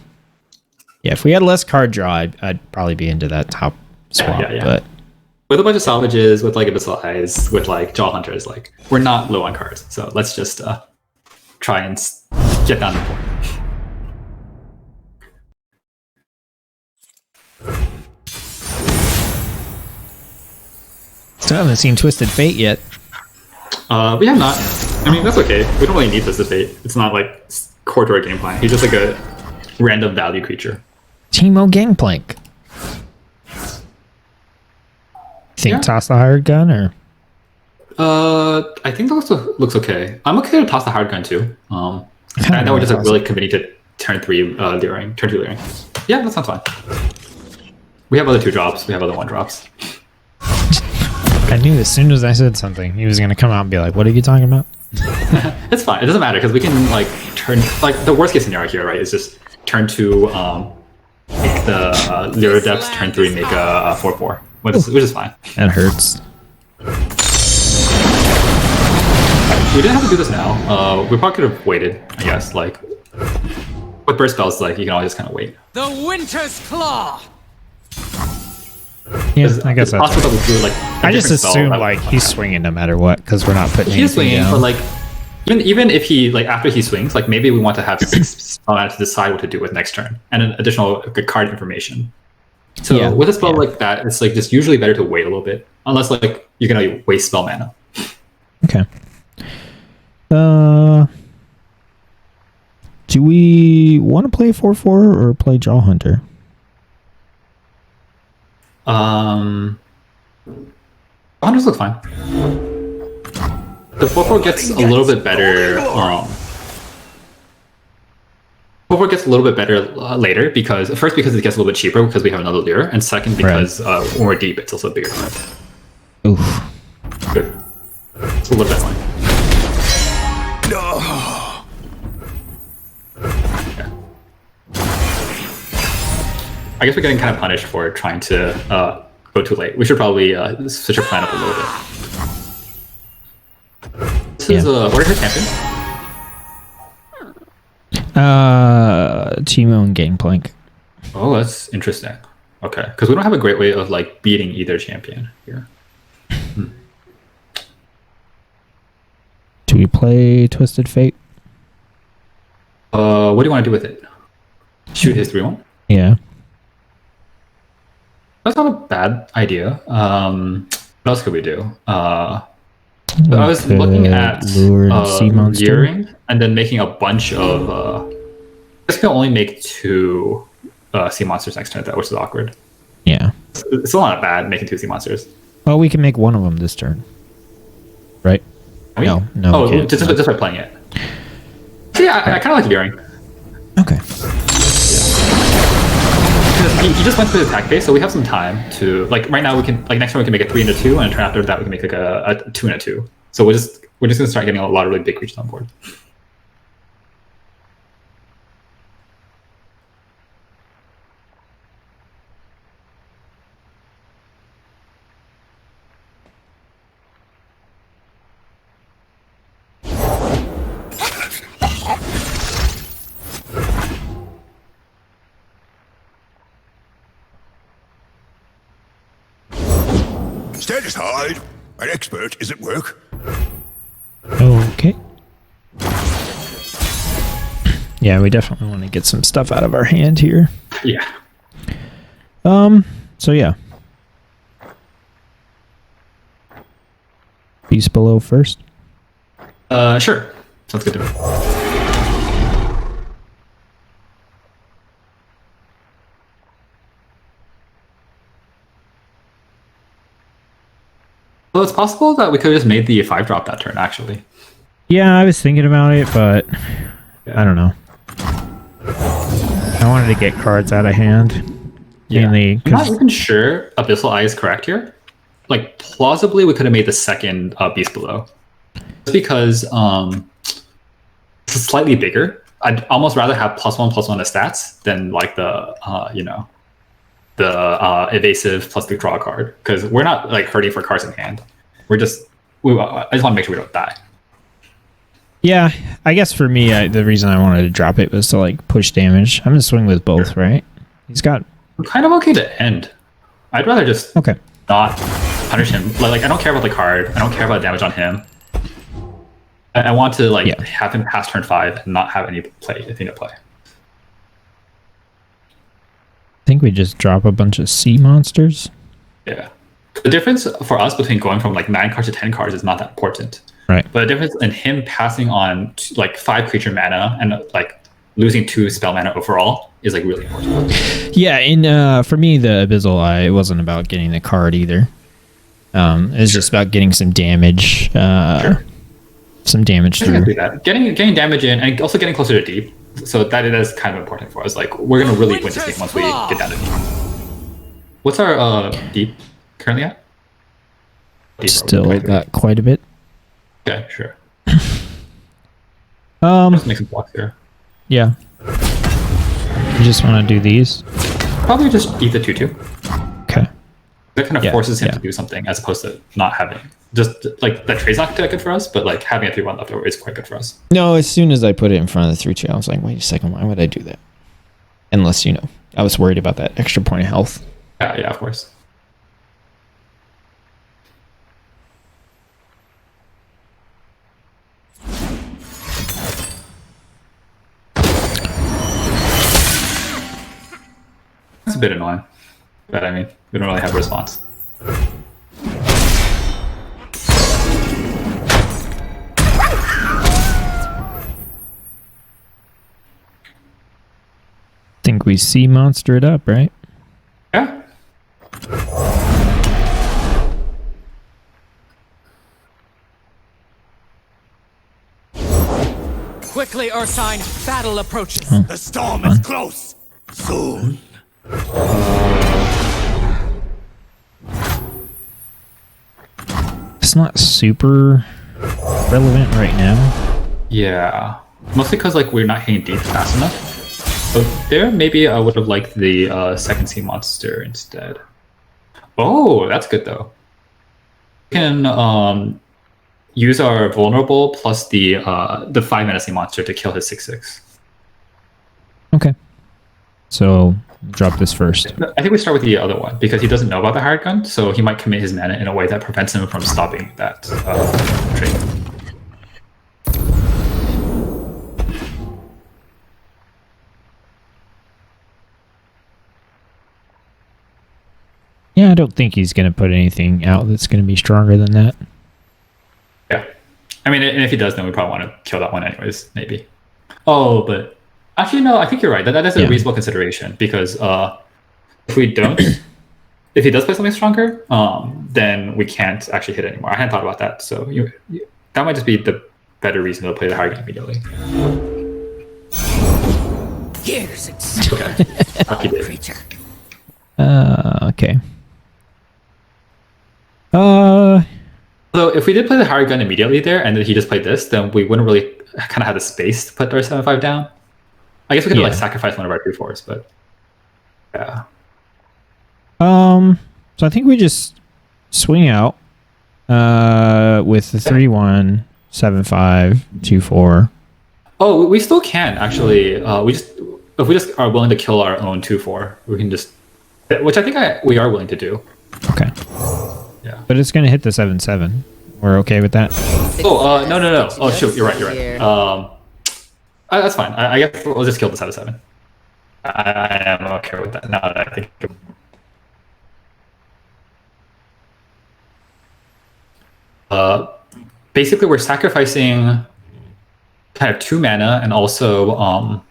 Yeah, if we had less card draw, I'd probably be into that top swap. Yeah. But with a bunch of salvages, with like Abyssal Eyes, with like Jaw Hunters, like we're not low on cards. So let's just try and get down the point. Still haven't seen Twisted Fate yet. We have not. I mean, that's okay. We don't really need Twisted Fate. It's not like core to our game plan. He's just like a random value creature. Teemo Gangplank. Think toss the hired gun or? I think that looks okay. I'm okay to toss the hired gun too. And that would just like really committing to turn 3 luring, turn 2 luring. Yeah, that sounds fine. We have other 2 drops. We have other 1 drops. I knew as soon as I said something, he was gonna come out and be like, "What are you talking about?" It's fine. It doesn't matter because we can like turn like the worst case scenario here, right? Is just turn 2, make the Lure Depths, turn 3, make a 4/4, which is fine. That hurts. We didn't have to do this now. We probably could have waited, I guess. Like with burst spells, like you can always just kind of wait. The Winter's Claw. Yeah, I guess that's possible that we do like. I just assume like he's swinging no matter what because we're not putting. He's swinging, down. but like even if he like after he swings, like maybe we want to have 6 to decide what to do with next turn and an additional card information. So with a spell like that, it's like just usually better to wait a little bit, unless like you're gonna waste spell mana. Okay. Do we want to play 4/4 or play Jaw Hunter? Hunters look fine. The 4/4 gets a little bit better. 4/4 gets a little bit better later because first because it gets a little bit cheaper because we have another lure, and second because when we're deep, it's also a bigger card. Oof. Good. It's a little bit annoying. I guess we're getting kind of punished for trying to go too late. We should probably switch our plan up a little bit. This is what is her champion? Teemo and Gangplank. Oh, that's interesting. Okay, because we don't have a great way of like beating either champion here. Do we play Twisted Fate? What do you want to do with it? Shoot his 3/1? Yeah. That's not a bad idea. What else could we do? I was looking at luring and then making a bunch of. I guess we can only make 2 sea monsters next turn, which is awkward. Yeah. It's still not bad making 2 sea monsters. Oh, we can make one of them this turn. Right? No. Oh, just by playing it. See, I kind of like luring. Okay. He just went through the attack phase, so we have some time to like. Right now, we can like next turn we can make a 3 into 2, and a turn after that we can make like a 2 into 2. So we're just gonna start getting a lot of really big creatures on board. Stand aside. An expert is at work. Okay. Yeah, we definitely want to get some stuff out of our hand here. Yeah. So yeah. Beast below first. Sure. Sounds good to me. Well, it's possible that we could have just made the 5-drop that turn, actually. Yeah, I was thinking about it, but I don't know. I wanted to get cards out of hand. Yeah. Mainly I'm not even sure Abyssal Eye is correct here. Like, plausibly, we could have made the second Beast Below. Just because it's slightly bigger. I'd almost rather have +1/+1 to stats than, like, the evasive plus the draw card, because we're not like hurting for cards in hand. I just want to make sure we don't die. Yeah, I guess for me, the reason I wanted to drop it was to like push damage. I'm gonna swing with both, right? He's got. I'm kind of okay to end. I'd rather just not punish him. Like I don't care about the card. I don't care about damage on him. I want to like have him pass turn 5 and not have anything to play. I think we just drop a bunch of sea monsters. Yeah. The difference for us between going from like 9 cards to 10 cards is not that important. Right. But the difference in him passing on like 5 creature mana and like losing 2 spell mana overall is like really important. Yeah, and for me, the Abyssal Eye, it wasn't about getting the card either. It's just about getting some damage. Some damage through. Do that. Getting damage in and also getting closer to deep. So that is kind of important for us. Like we're gonna really win this game once we get down to deep. What's our deep currently at? Deep Still got quite a bit. Okay, sure. Let's make some blocks here. Yeah. You just want to do these? Probably just eat the 2/2. Okay. That kind of forces him to do something as opposed to not having. Just like that trade's not that good for us, but like having a 3/1 left over is quite good for us. No, as soon as I put it in front of the 3/2, I was like, wait a second, why would I do that? Unless, you know, I was worried about that extra point of health. Yeah, of course. It's a bit annoying, but I mean, we don't really have a response. Think we sea monster it up, right? Yeah. Quickly, Ursine, battle approaches. The storm is close. Soon. It's not super relevant right now. Yeah. Mostly because like we're not hitting deep fast enough. But there, maybe I would have liked the second sea monster instead. Oh, that's good though. We can use our vulnerable plus the 5-mana sea monster to kill his 6/6. Okay. So drop this first. I think we start with the other one because he doesn't know about the hired gun, so he might commit his mana in a way that prevents him from stopping that trade. Yeah, I don't think he's going to put anything out that's going to be stronger than that. Yeah. I mean, and if he does, then we probably want to kill that one anyways, maybe. Oh, but actually, no, I think you're right. That is a reasonable consideration because if we don't, if he does play something stronger, then we can't actually hit anymore. I hadn't thought about that. So that might just be the better reason to play the higher gun immediately. Here's its Okay. Lucky did. creature. Okay. So if we did play the higher gun immediately there, and then he just played this, then we wouldn't really kind of have the space to put our 7/5 down. I guess we could like sacrifice one of our 2/4s, but yeah. So I think we just swing out with the 3/1, 7/5, 2/4. Oh, we still can actually. If we just are willing to kill our own 2/4, we can just, which I think we are willing to do. Okay. Yeah. But it's going to hit the 7/7. We're okay with that? Oh, no. Oh, shoot, you're right. That's fine. I guess we'll just kill the 7/7. I am okay with that. Now that I think. Basically, we're sacrificing kind of 2 mana and also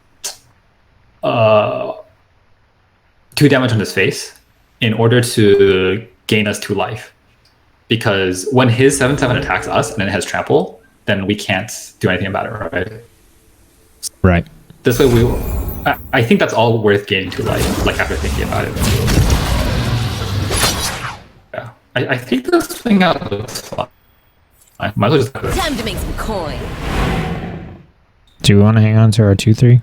2 damage on his face in order to gain us 2 life. Because when his 7/7 attacks us and then it has trample, then we can't do anything about it, right? Right. This way, I think that's all worth gaining 2 life. Like after thinking about it. Yeah, I think this swing out looks fun. I might as well just. Time to make some coin. Do we want to hang on to our 2/3?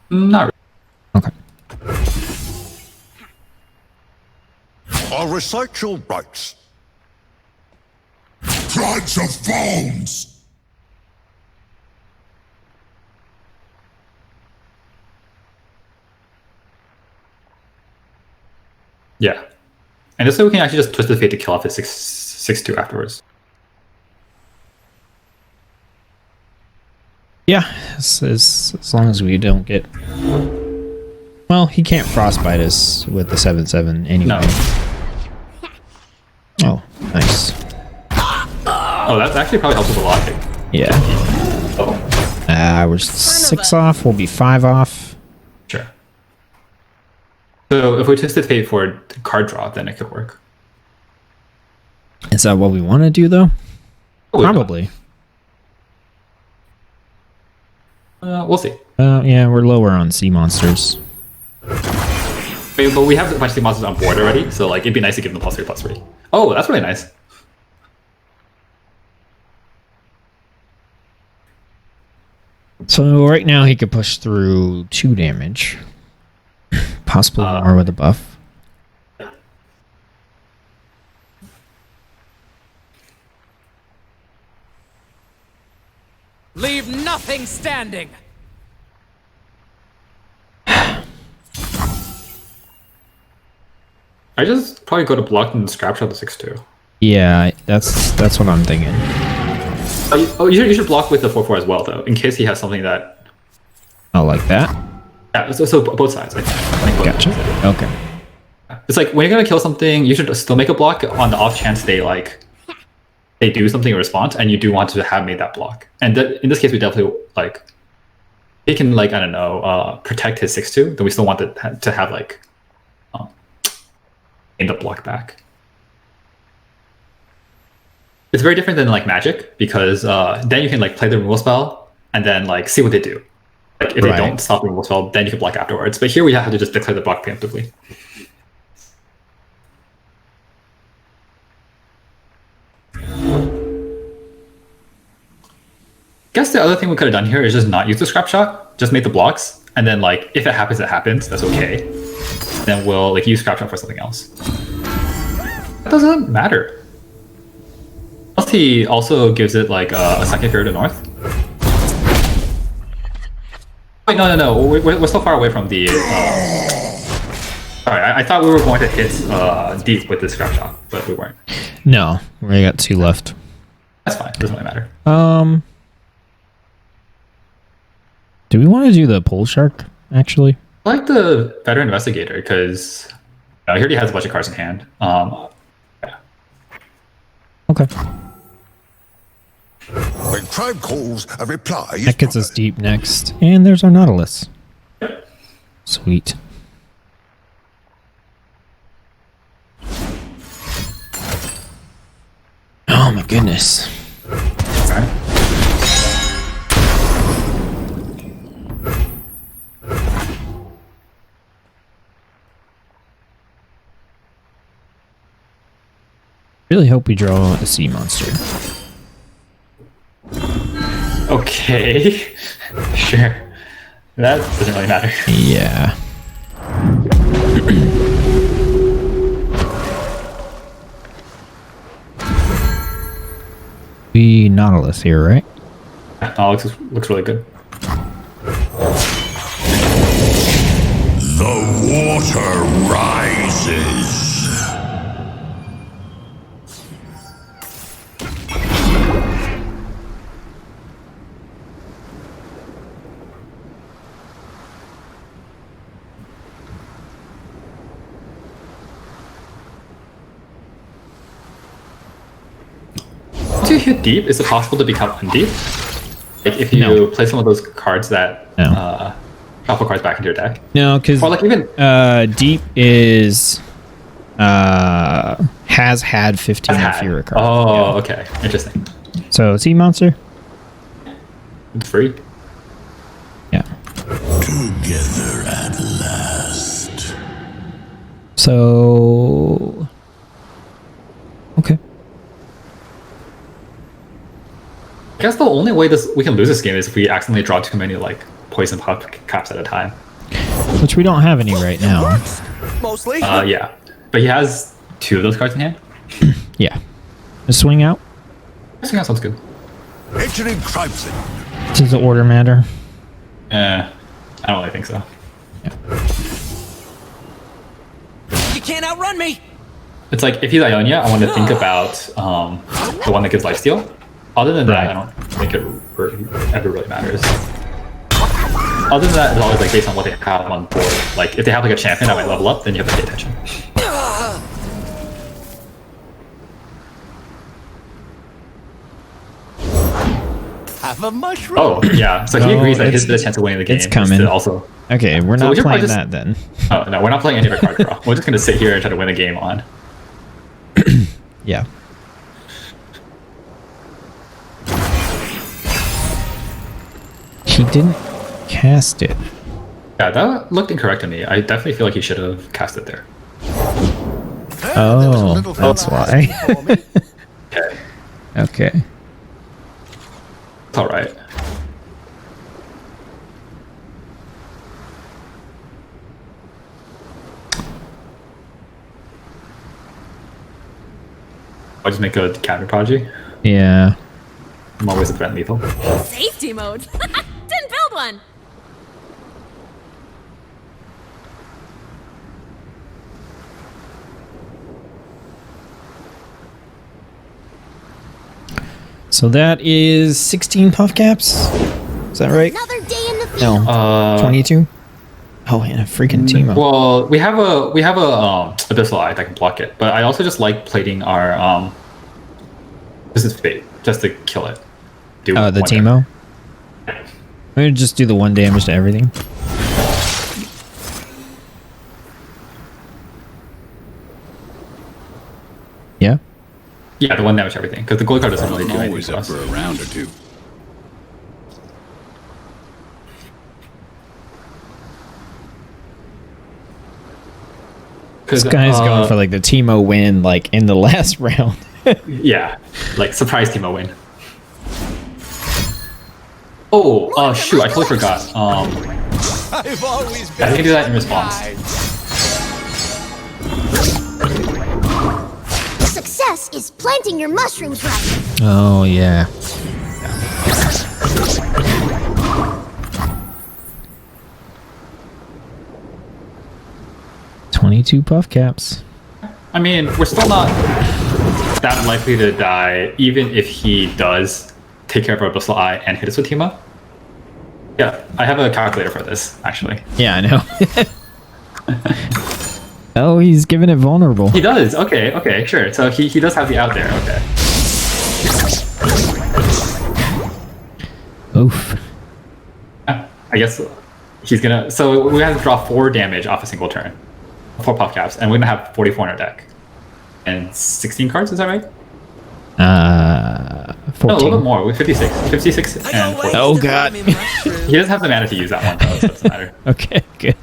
Not really. Okay. I'll recite your rights. Tribes of phones! Yeah. And this way we can actually just twist the fate to kill off his 6/2 afterwards. Yeah, as long as we don't get... Well, he can't frostbite us with the 7/7 anyway. No. Oh, nice. Oh, that's actually probably helps with the logic. Yeah. Oh, We're 6 off. We'll be 5 off. sure. So if we twisted fate for card draw, then it could work. Is that what we want to do, though? Oh, Probably. We'll see. Yeah, we're lower on sea monsters. But we have a bunch of monsters on board already, so like it'd be nice to give them +3/+3. Oh, that's really nice. So right now he could push through 2 damage. Possibly more with a buff. Leave nothing standing. I just probably go to block and scrap shot the 6/2. Yeah, that's what I'm thinking. You should block with the 4/4 as well, though, in case he has something that. Oh, like that? Yeah, so both sides. I think both Gotcha. sides. Okay. It's like when you're gonna kill something, you should still make a block on the off chance they do something in response, and you do want to have made that block. And in this case, we definitely like. He can like I don't know protect his 6/2. Then we still want to have like. In the block back. It's very different than like Magic because then you can like play the removal spell and then like see what they do. Like if they don't stop the removal spell, then you can block afterwards. But here we have to just declare the block preemptively. I guess the other thing we could have done here is just not use the scrap shot, just make the blocks, and then like if it happens, it happens. That's okay. Then we'll like use scrap shot for something else. That doesn't matter. Plus, he also gives it like a second fairy to north. Wait, no. We're so far away from the. Sorry, I thought we were going to hit deep with the scrap shot, but we weren't. No, we got 2 left. That's fine. Doesn't really matter. Do we want to do the pole shark actually? I like the veteran investigator because he already has a bunch of cards in hand. Yeah. Okay. When crime calls, a reply is That gets us proper. deep next, and there's our Nautilus. Sweet. Oh my goodness. Alright. Really hope we draw a sea monster. Okay. Sure. That doesn't really matter. Yeah. We Nautilus here, right? Oh, looks really good. The water rises. Once you hit deep, is it possible to become undeep? Like if you play some of those cards that shuffle cards back into your deck? No, because Or like even deep is has had 15 or fewer cards. Oh, okay. Interesting. So sea monster? It's free. Yeah. Together at last. So okay. I guess the only way we can lose this game is if we accidentally draw too many like poison pop caps at a time. Which we don't have any right now. Mostly. Yeah. But he has 2 of those cards in hand. Yeah. A swing out? I think that sounds good. Entering crime scene. Does the order matter? I don't really think so. You can't outrun me. It's like if he's Ionia, I want to think about the one that gives lifesteal. Other than that, I don't think it ever really matters. Other than that, it's always like based on what they have on board. Like if they have like a champion that might level up, then you have to pay attention. Have a mushroom. Oh yeah, so he agrees that his best chance of winning the game it's coming. is to also. Okay, we're not playing that then. Oh no, we're not playing any of a card draw. We're just gonna sit here and try to win the game on. Yeah. He didn't cast it. Yeah, that looked incorrect to me. I definitely feel like he should have cast it there. Oh, that's why. Okay, Okay. it's all right. I'll just make a counter prodigy. Yeah. I'm always a threat lethal. Safety mode. Didn't build one. So that is 16 puff caps? Is that right? Another day in the field. No. 22? Oh, and a freaking Teemo. Well, we have a abyssal eye that can block it, but I also just like plating our this is fate just to kill it. Do The one Teemo? I'm gonna just do the 1 damage to everything. Yeah? Yeah, the 1 damage to everything, because the gold card doesn't really do I'm anything always to up us. for a round or two. This guy's going for like the Teemo win like in the last round. Yeah, like surprise Teemo win. Oh, shoot! I totally forgot. I've always I can do that in response. Success is planting your mushrooms right. Oh, yeah. $22 puff caps. I mean, we're still not that likely to die, even if he does take care of our abyssal eye and hit us with Teemo. Yeah, I have a calculator for this, actually. Yeah, I know. Oh, he's giving it vulnerable. He does. Okay, sure. So he does have the out there. Okay. Oof. I guess he's gonna. So we have to draw 4 damage off a single turn, 4 puff caps, and we're gonna have 44 in our deck, and 16 cards. Is that right? 14. No, a little bit more. With 56 and 40. Oh, God. He doesn't have the mana to use that one, though, so it doesn't matter. Okay, good.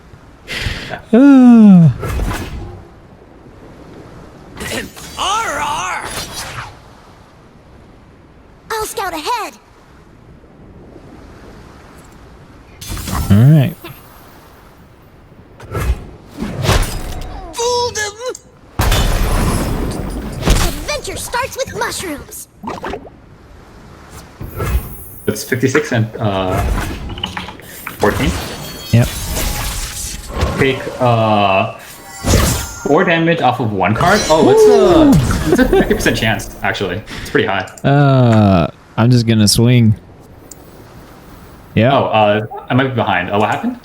I'll scout ahead. All right. Fooled him! Adventure starts with mushrooms. It's 56 and 14. Yep. Take 4 damage off of 1 card. Oh, it's a 50% chance, actually. It's pretty high. I'm just gonna swing. Yeah. Oh, I might be behind. What happened?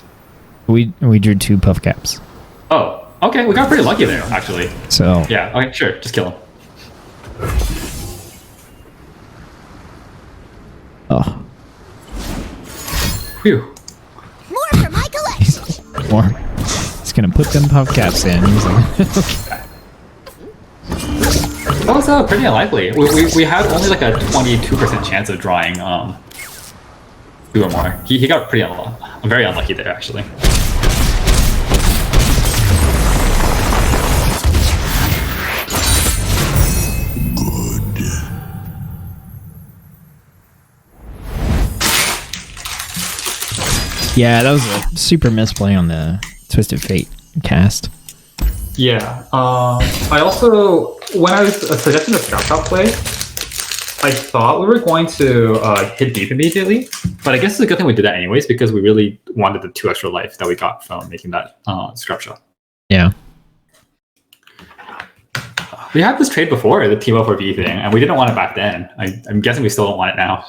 We drew 2 puff caps. Oh, okay. We got pretty lucky there, actually. So Yeah, okay, sure. Just kill him. oh, Phew. More for my collection. more. He's gonna put them puff caps in. He's like, That was pretty unlikely. We had only like a 22% chance of drawing 2 or more. He got pretty very unlucky there, actually. yeah, that was a super misplay on the Twisted Fate cast. Yeah. I also, when I was suggesting the Scout Shop play, I thought we were going to hit deep immediately, but I guess it's a good thing we did that anyways because we really wanted the 2 extra life that we got from making that Scrap Shop. Yeah. We had this trade before, the Teemo for V thing, and we didn't want it back then. I'm guessing we still don't want it now.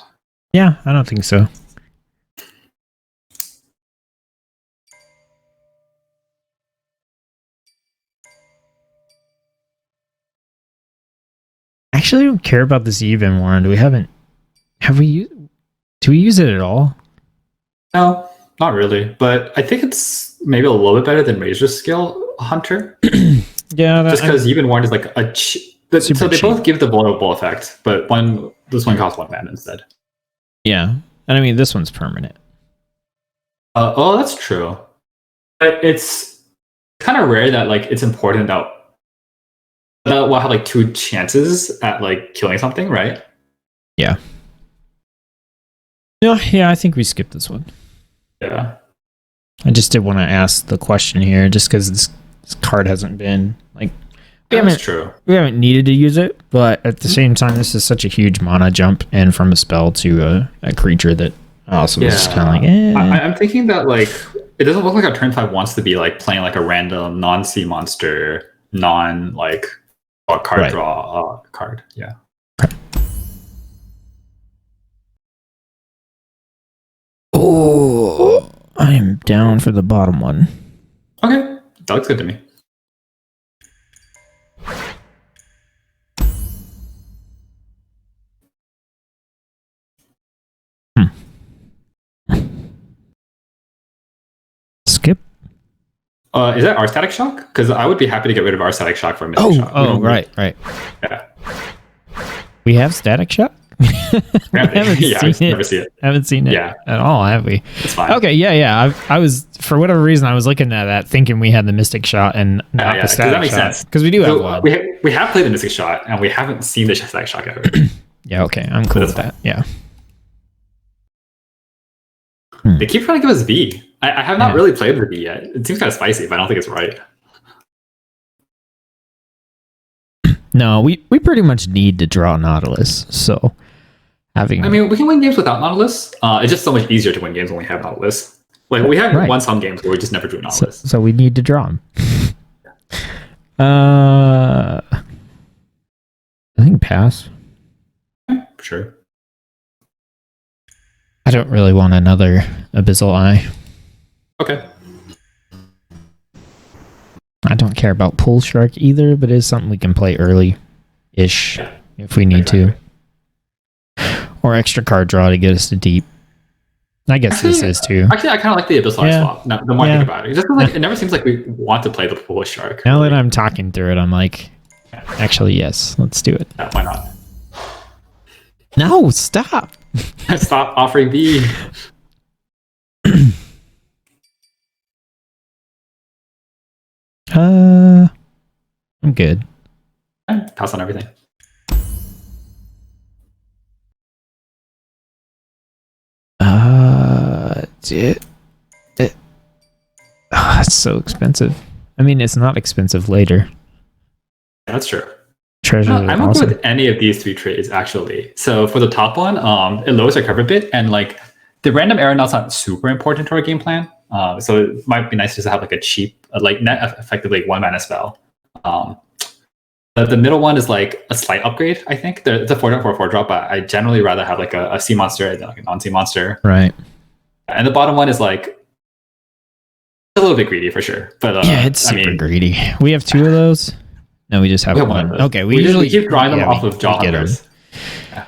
Yeah, I don't think so. Actually, I don't care about this even wand. Do we use it at all? No, not really. But I think it's maybe a little bit better than Razor Skill Hunter. Yeah, just because even Ward is like so they cheap. both give the vulnerable effect, but this one costs 1 mana instead. Yeah, and I mean this one's permanent. Oh, that's true. But it's kind of rare that like it's important that we'll have like 2 chances at like killing something, right? Yeah. Yeah, I think we skipped this one. Yeah. I just did want to ask the question here, just because this card hasn't been like we haven't needed to use it, but at the same time, this is such a huge mana jump, and from a spell to a creature that also is kind of like. I'm thinking that like it doesn't look like our turn 5 wants to be like playing like a random non-sea monster, non like card draw card. Yeah. Oh, I am down for the bottom one. Okay, that looks good to me. Skip. Is that our static shock? Because I would be happy to get rid of our static shock for a mystic shock. Oh, right. Yeah. We have static shock. Never see it. Haven't seen it at all, have we? It's fine. Okay, yeah. I was, for whatever reason, I was looking at that thinking we had the mystic shot and not the static that makes shot. sense. Because we do have one. We have played the mystic shot and we haven't seen the static shock ever. Yeah, okay. I'm cool with that. Yeah. They keep trying to give us V. I have not really played the V yet. It seems kind of spicy, but I don't think it's right. No, we pretty much need to draw Nautilus, so I mean, we can win games without Nautilus. It's just so much easier to win games when we have Nautilus. Like, we have won some games where we just never drew Nautilus. So we need to draw him. I think pass. Sure. I don't really want another Abyssal Eye. Okay. I don't care about Pool Shark either, but it's something we can play early-ish if we need to. Or extra card draw to get us to deep. I guess this is too. Actually, I kind of like the Abyssal Eye swap. Now, the more I think about it, it never seems like we want to play the Pool Shark. Now that I'm talking through it, I'm like, actually, yes, let's do it. Yeah, why not? No, stop. Stop offering V. I'm good. Pass on everything. It's so expensive. I mean, it's not expensive later. Yeah, that's true. Treasure. I'm okay with any of these 3 trades actually. So for the top one, it lowers our cover bit, and like the random aeronaut's not super important to our game plan. So it might be nice just to have like a cheap, like net effectively 1 mana spell. The middle one is like a slight upgrade, I think. It's a 4.44 drop, but I generally rather have like a sea monster than like a non-sea monster. Right. And the bottom one is like a little bit greedy for sure. But yeah, it's super greedy. We have 2 of those. No, we just have one. Okay, we usually keep drawing them off of jaw hunters. Yeah.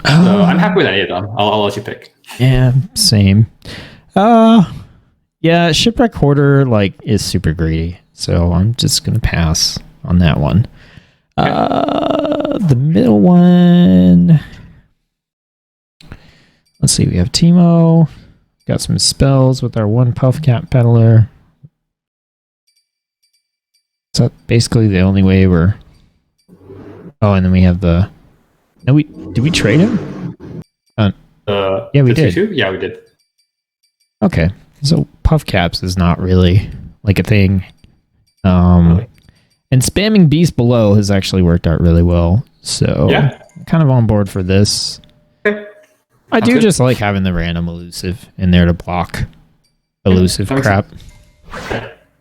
So I'm happy with any of them. I'll let you pick. Yeah, same. Yeah, Shipwreck Hoarder like is super greedy, so I'm just gonna pass on that one. The middle one. Let's see. We have Teemo. Got some spells with our 1 Puffcat Peddler. So basically the only way we're... Oh, and then we have the... No, did we trade him? Yeah, we did. Yeah, we did. Okay. So Puff Caps is not really like a thing. Really? And spamming Beast below has actually worked out really well. So I'm kind of on board for this. Okay. I do just like having the random elusive in there to block elusive crap.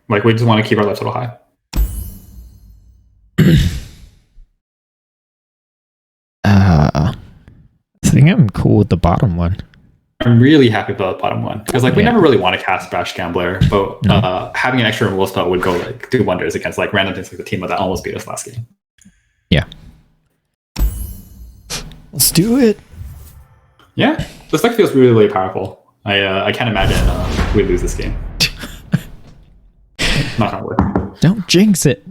Like we just want to keep our life total high. think I'm cool with the bottom one. I'm really happy about the bottom one because like we never really want to cast Bash Gambler, but having an extra removal spell would go like do wonders against like random things like the Teemo that almost beat us last game. Yeah. Let's do it. Yeah, this deck feels really, really powerful. I can't imagine we lose this game. Not gonna work. Don't jinx it.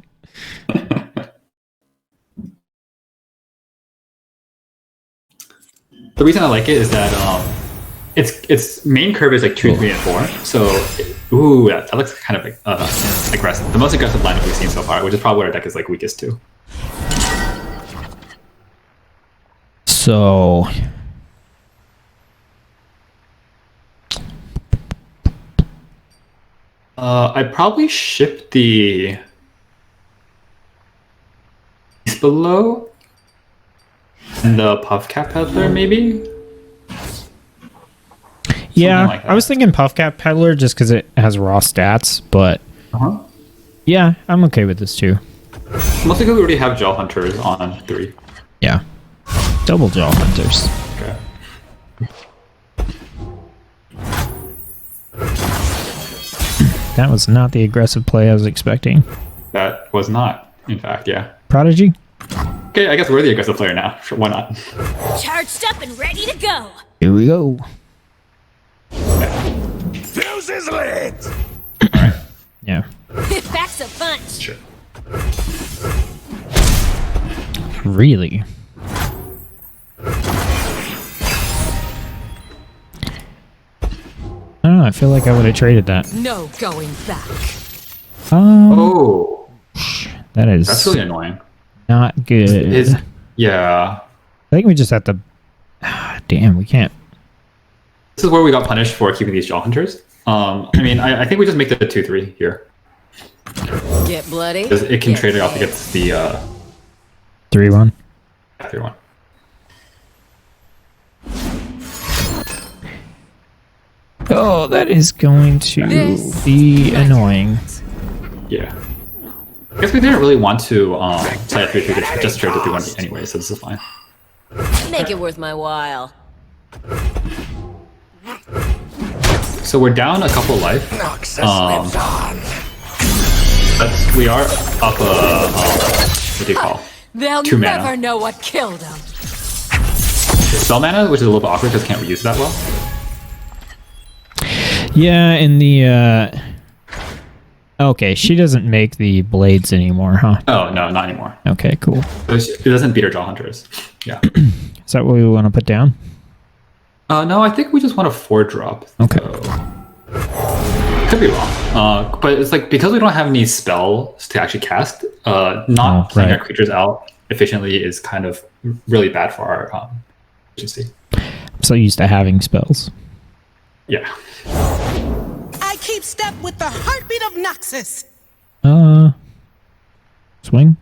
The reason I like it is that its main curve is like 2, 3, and 4. So, ooh, that looks kind of aggressive. The most aggressive lineup we've seen so far, which is probably what our deck is like weakest to. So, I'd probably ship the below and the Puff Cap Peddler, maybe. yeah, like I was thinking Puff Cap Peddler just because it has raw stats, but yeah, I'm okay with this too. Mostly because we already have Gel Hunters on 3. Yeah, double Jaw Hunters. Okay. That was not the aggressive play I was expecting. That was not, in fact, yeah. Prodigy? Okay, I guess we're the aggressive player now. Sure, why not? Charged up and ready to go. Here we go. Fuse is lit! Yeah. Packs a punch. Sure. Really? I don't know, I feel like I would have traded that. No going back. Oh, That's that's really annoying. not good. Yeah. I think we just have to... damn, we can't. This is where we got punished for keeping these Gel Hunters. I mean, I think we just make the 2-3 here. Get bloody. Because it can trade it off against the 3-1. 3-1. Oh, that is going to be annoying. Yeah. I guess we didn't really want to play a 3-3 just trade the 3-1 anyway, so this is fine. Make it worth my while. So we're down a couple life. We are up what do you call? They'll 2 mana. never know what killed them. Spell mana, which is a little bit awkward because can't reuse that well. Yeah, in the... Okay, she doesn't make the blades anymore, huh? Oh, no, not anymore. Okay, cool. It doesn't beat our Jaw Hunters. Yeah. Is that what we want to put down? No, I think we just want a 4-drop. Okay. Could be wrong. But it's like, because we don't have any spells to actually cast, not playing our creatures out efficiently is kind of really bad for our efficiency. I'm so used to having spells. Yeah. I keep step with the heartbeat of Noxus. Swing?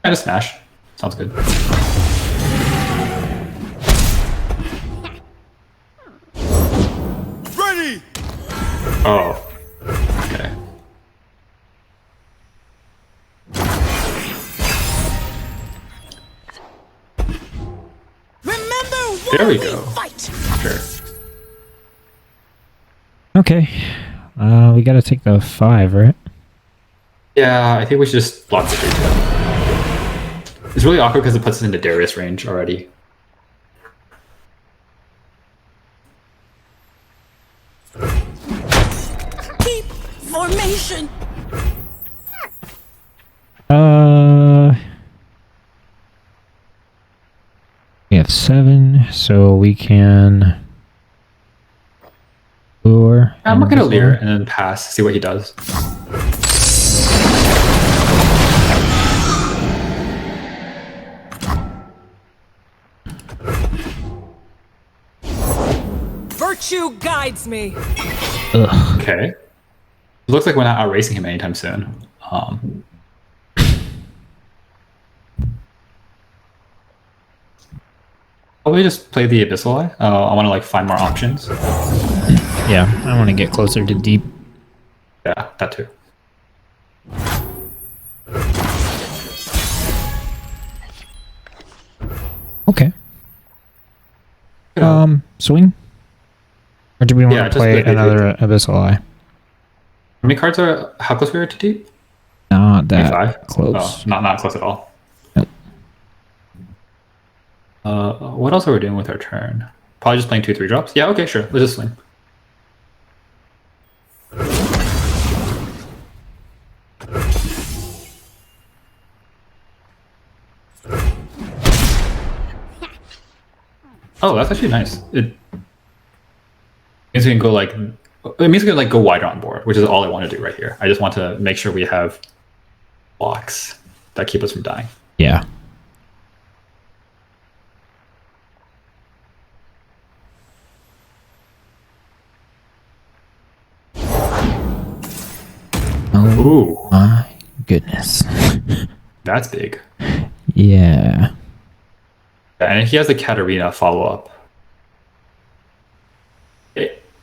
And a smash. Sounds good. Ready! Oh. Okay. Remember There why we we go. fight. Sure. Okay. We gotta take the 5, right? Yeah, I think we should just block the 3. It's really awkward because it puts us into Darius range already. Keep formation. We have 7, so we can lure. I'm not gonna lure and then pass, see what he does. Virtue guides me. Ugh. Okay. It looks like we're not outracing him anytime soon. Probably just play the Abyssal Eye. I want to like find more options. Yeah, I want to get closer to deep. Yeah, that too. Okay. Swing? Or do we want Yeah, to just play play another Abyssal Eye? How many cards are? How close we are to deep? Not that 25? close. Oh, not close at all. Nope. What else are we doing with our turn? Probably just playing 2/3 drops. Yeah, okay, sure. Let's just swing. Oh, that's actually nice. It means we can go like. It means we can like go wider on board, which is all I want to do right here. I just want to make sure we have blocks that keep us from dying. Yeah. Oh Ooh, my goodness. that's big. Yeah. And he has the Katarina follow-up.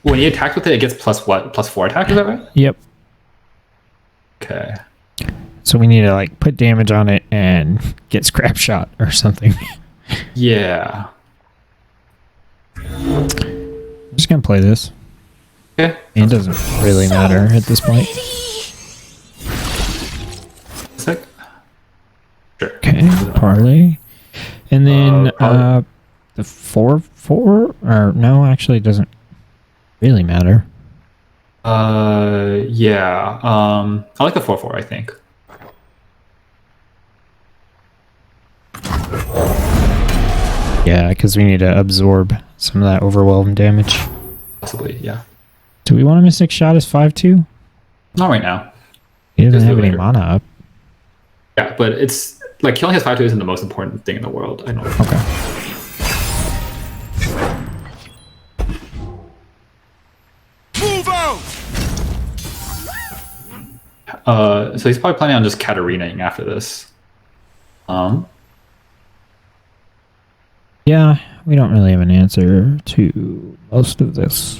When he attacks with it, it gets plus what? Plus 4 attack, is that right? Yep. Okay. So we need to like put damage on it and get scrap shot or something. Yeah. I'm just gonna play this. Okay. It doesn't really matter at this point. Sec. Sure. Okay, parlay. And then parlay. the 4/4 or no, actually it doesn't really matter. Yeah. I like the 4/4, I think. Yeah, because we need to absorb some of that overwhelm damage. Possibly, yeah. Do we want a Mystic Shot as 5/2? Not right now. He doesn't Just do have it any later. mana up. Yeah, but it's like killing his 5/2 isn't the most important thing in the world. I know. Okay. Move out! So he's probably planning on just Katarinaing after this. Yeah, we don't really have an answer to most of this.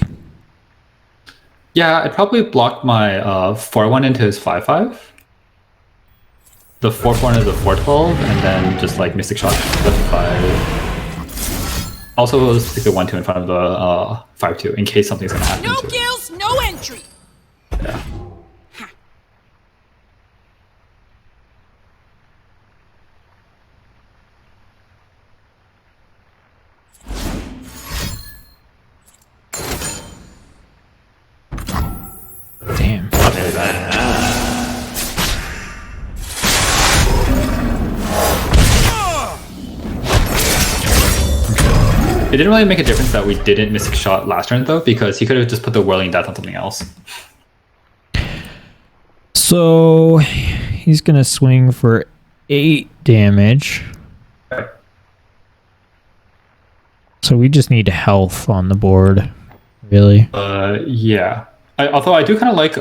Yeah, I'd probably block my 4/1 into his 5/5. The 4/4 into the 4/12, and then just like Mystic Shot the 5. Also, we'll just stick the 1/2 in front of the 5/2 in case something's gonna happen. No to it. gills, no entry. Yeah. Damn. It didn't really make a difference that we didn't Mystic Shot last turn though, because he could have just put the Whirling Death on something else. So he's gonna swing for 8 damage. Okay. So we just need health on the board, really. Yeah. Although I do kind of like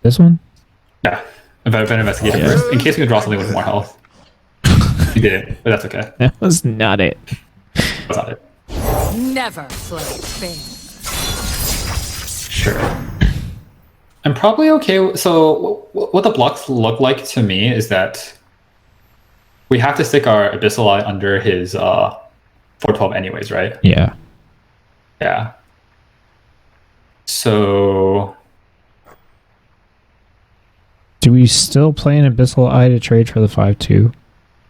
This one? yeah, better investigate it first in case we can draw something with more health. You did, but that's okay. That was not it. That's not it. Never float fail. Sure. I'm probably okay. So what the blocks look like to me is that we have to stick our Abyssal Eye under his 4/12 anyways, right? Yeah. Yeah. So Do we still play an Abyssal Eye to trade for the 5/2?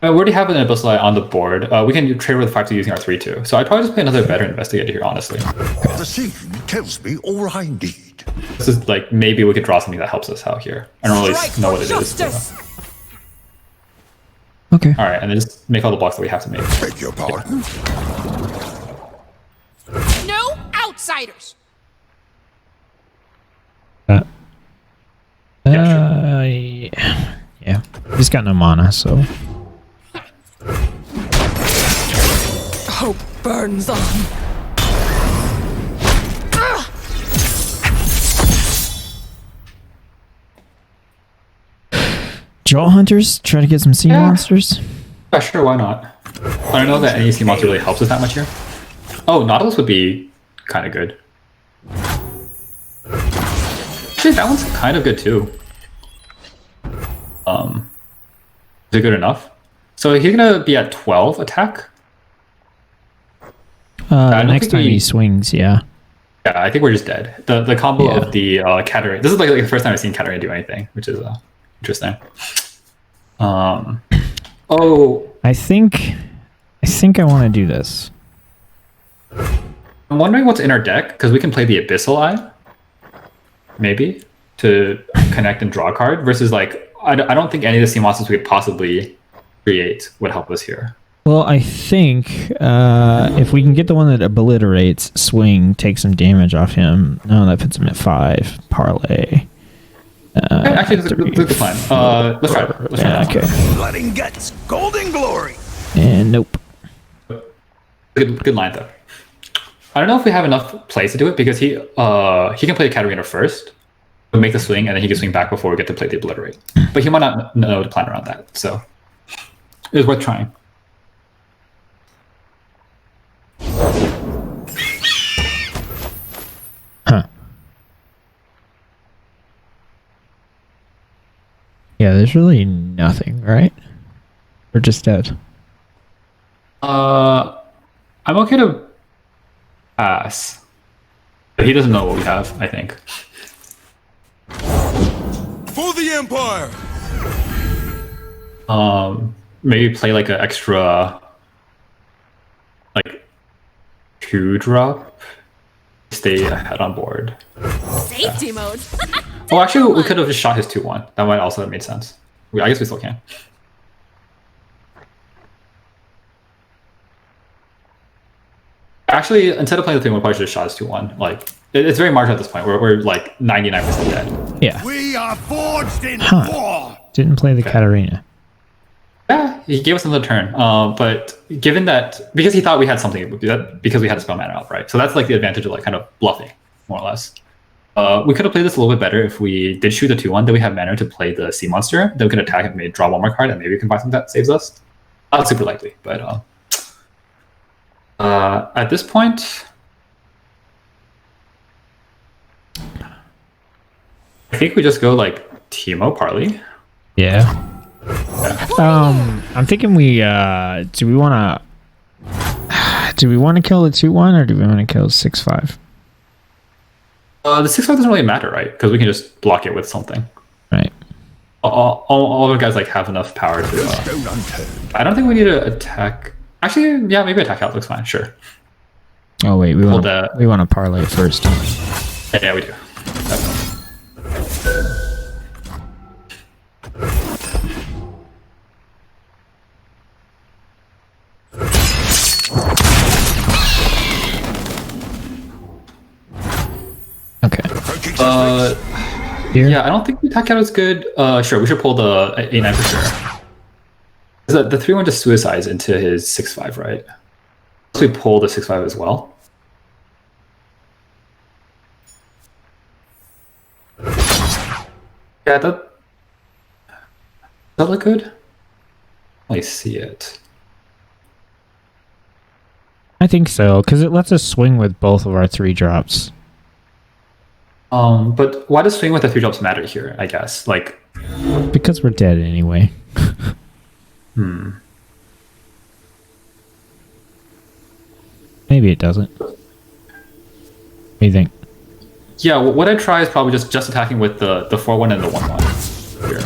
we already have an Abyssal Eye on the board. We can trade with the 5/2 using our 3/2. So I'd probably just play another better investigator here, honestly. The scene tells me all I need. This is like maybe we could draw something that helps us out here. I don't really Strike know for what it is. justice. Okay. All right, and then just make all the blocks that we have to make. Beg your pardon? No outsiders. Yeah. He's got no mana, so. Hope burns on. Jaw Hunters, try to get some sea monsters. Yeah, sure, why not? I don't know that any sea monster really helps us that much here. Oh, Nautilus would be kind of good. Actually, that one's kind of good too. Is it good enough? So he's gonna be at 12 attack. The next time he swings, yeah. Yeah, I think we're just dead. The combo of the Katarina. This is like the first time I've seen Katarina do anything, which is interesting. Oh, I think I want to do this. I'm wondering what's in our deck because we can play the Abyssal Eye, maybe to connect and draw a card. Versus like I don't think any of the sea monsters we could possibly create would help us here. Well, I think if we can get the one that obliterates, swing, take some damage off him. No, that puts him at 5. Parlay. Actually, that's a good plan. Let's try it. Let's try it. Okay. Blood and guts, golden glory. And nope. Good line though. I don't know if we have enough plays to do it because he can play the Katarina first, make the swing, and then he can swing back before we get to play the obliterate. But he might not know the plan around that, so it was worth trying. Huh. Yeah, there's really nothing, right? We're just dead. I'm okay to pass. But he doesn't know what we have, I think. For the Empire! Maybe play like an extra like 2-drop. Stay ahead on board. Safety mode. Oh, actually, we could have just shot his 2-1. That might also have made sense. I guess we still can. Actually, instead of playing the 3-1, we probably should have shot his 2-1. Like, it's very marginal at this point. We're like 99% dead. Yeah. We are forged in war. Didn't play the Katarina. Yeah, he gave us another turn. But given that, because he thought we had something, because we had to spell mana out, right? So that's like the advantage of like kind of bluffing, more or less. We could have played this a little bit better if we did shoot the 2-1, then we have mana to play the sea monster, then we could attack and maybe draw one more card, and maybe we can find something that saves us. Not super likely, but at this point, I think we just go like Teemo Parley. Yeah. I'm thinking we do we want to kill the 2-1 or do we want to kill 6-5? The 6-5 doesn't really matter, right? Because we can just block it with something. Right. All the guys like have enough power to. I don't think we need to attack. Actually, yeah, maybe attack out looks fine. Sure. Oh wait, we want to parlay first. Yeah, we do. Definitely. Okay. Yeah, I don't think the attack out is good. Sure, we should pull the 8-9 for sure. The 3-1 just suicides into his 6-5, right? So we pull the 6-5 as well. Yeah, that look good? I see it. I think so, because it lets us swing with both of our 3-drops. But why does swing with the 3-drops matter here, I guess? Like, because we're dead anyway. Maybe it doesn't. What do you think? Yeah, what I try is probably just attacking with the 4-1 and the 1-1 here.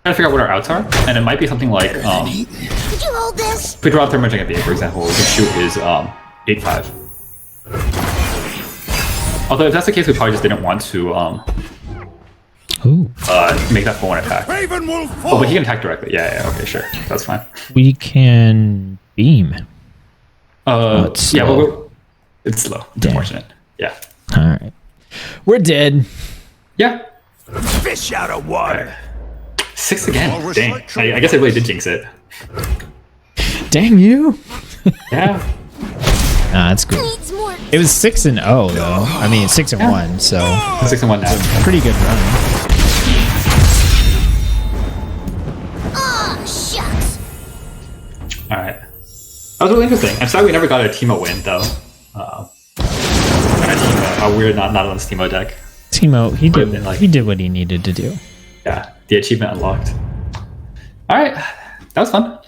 Trying to figure out what our outs are, and it might be something like Could you hold this? if we draw a Thermogenic Beam, for example, we can shoot his 8-5. Although if that's the case, we probably just didn't want to make that 4-1 attack. Raven will fall. Oh, but he can attack directly. Yeah, okay, sure, that's fine. We can beam. It's yeah, but it's slow. It's unfortunate. Yeah. All right. We're dead. Yeah. Fish out of water. 6 again. Dang. I guess I really did jinx it. Dang you. Yeah. Nah, that's good. It was 6-0 though. I mean 6-1, so 6-1 now. Pretty good run. Oh, shucks. All right. That was really interesting. I'm sorry we never got a Teemo win though. How weird not on this Teemo deck. Teemo, he did what he needed to do. Yeah, the achievement unlocked. All right, that was fun.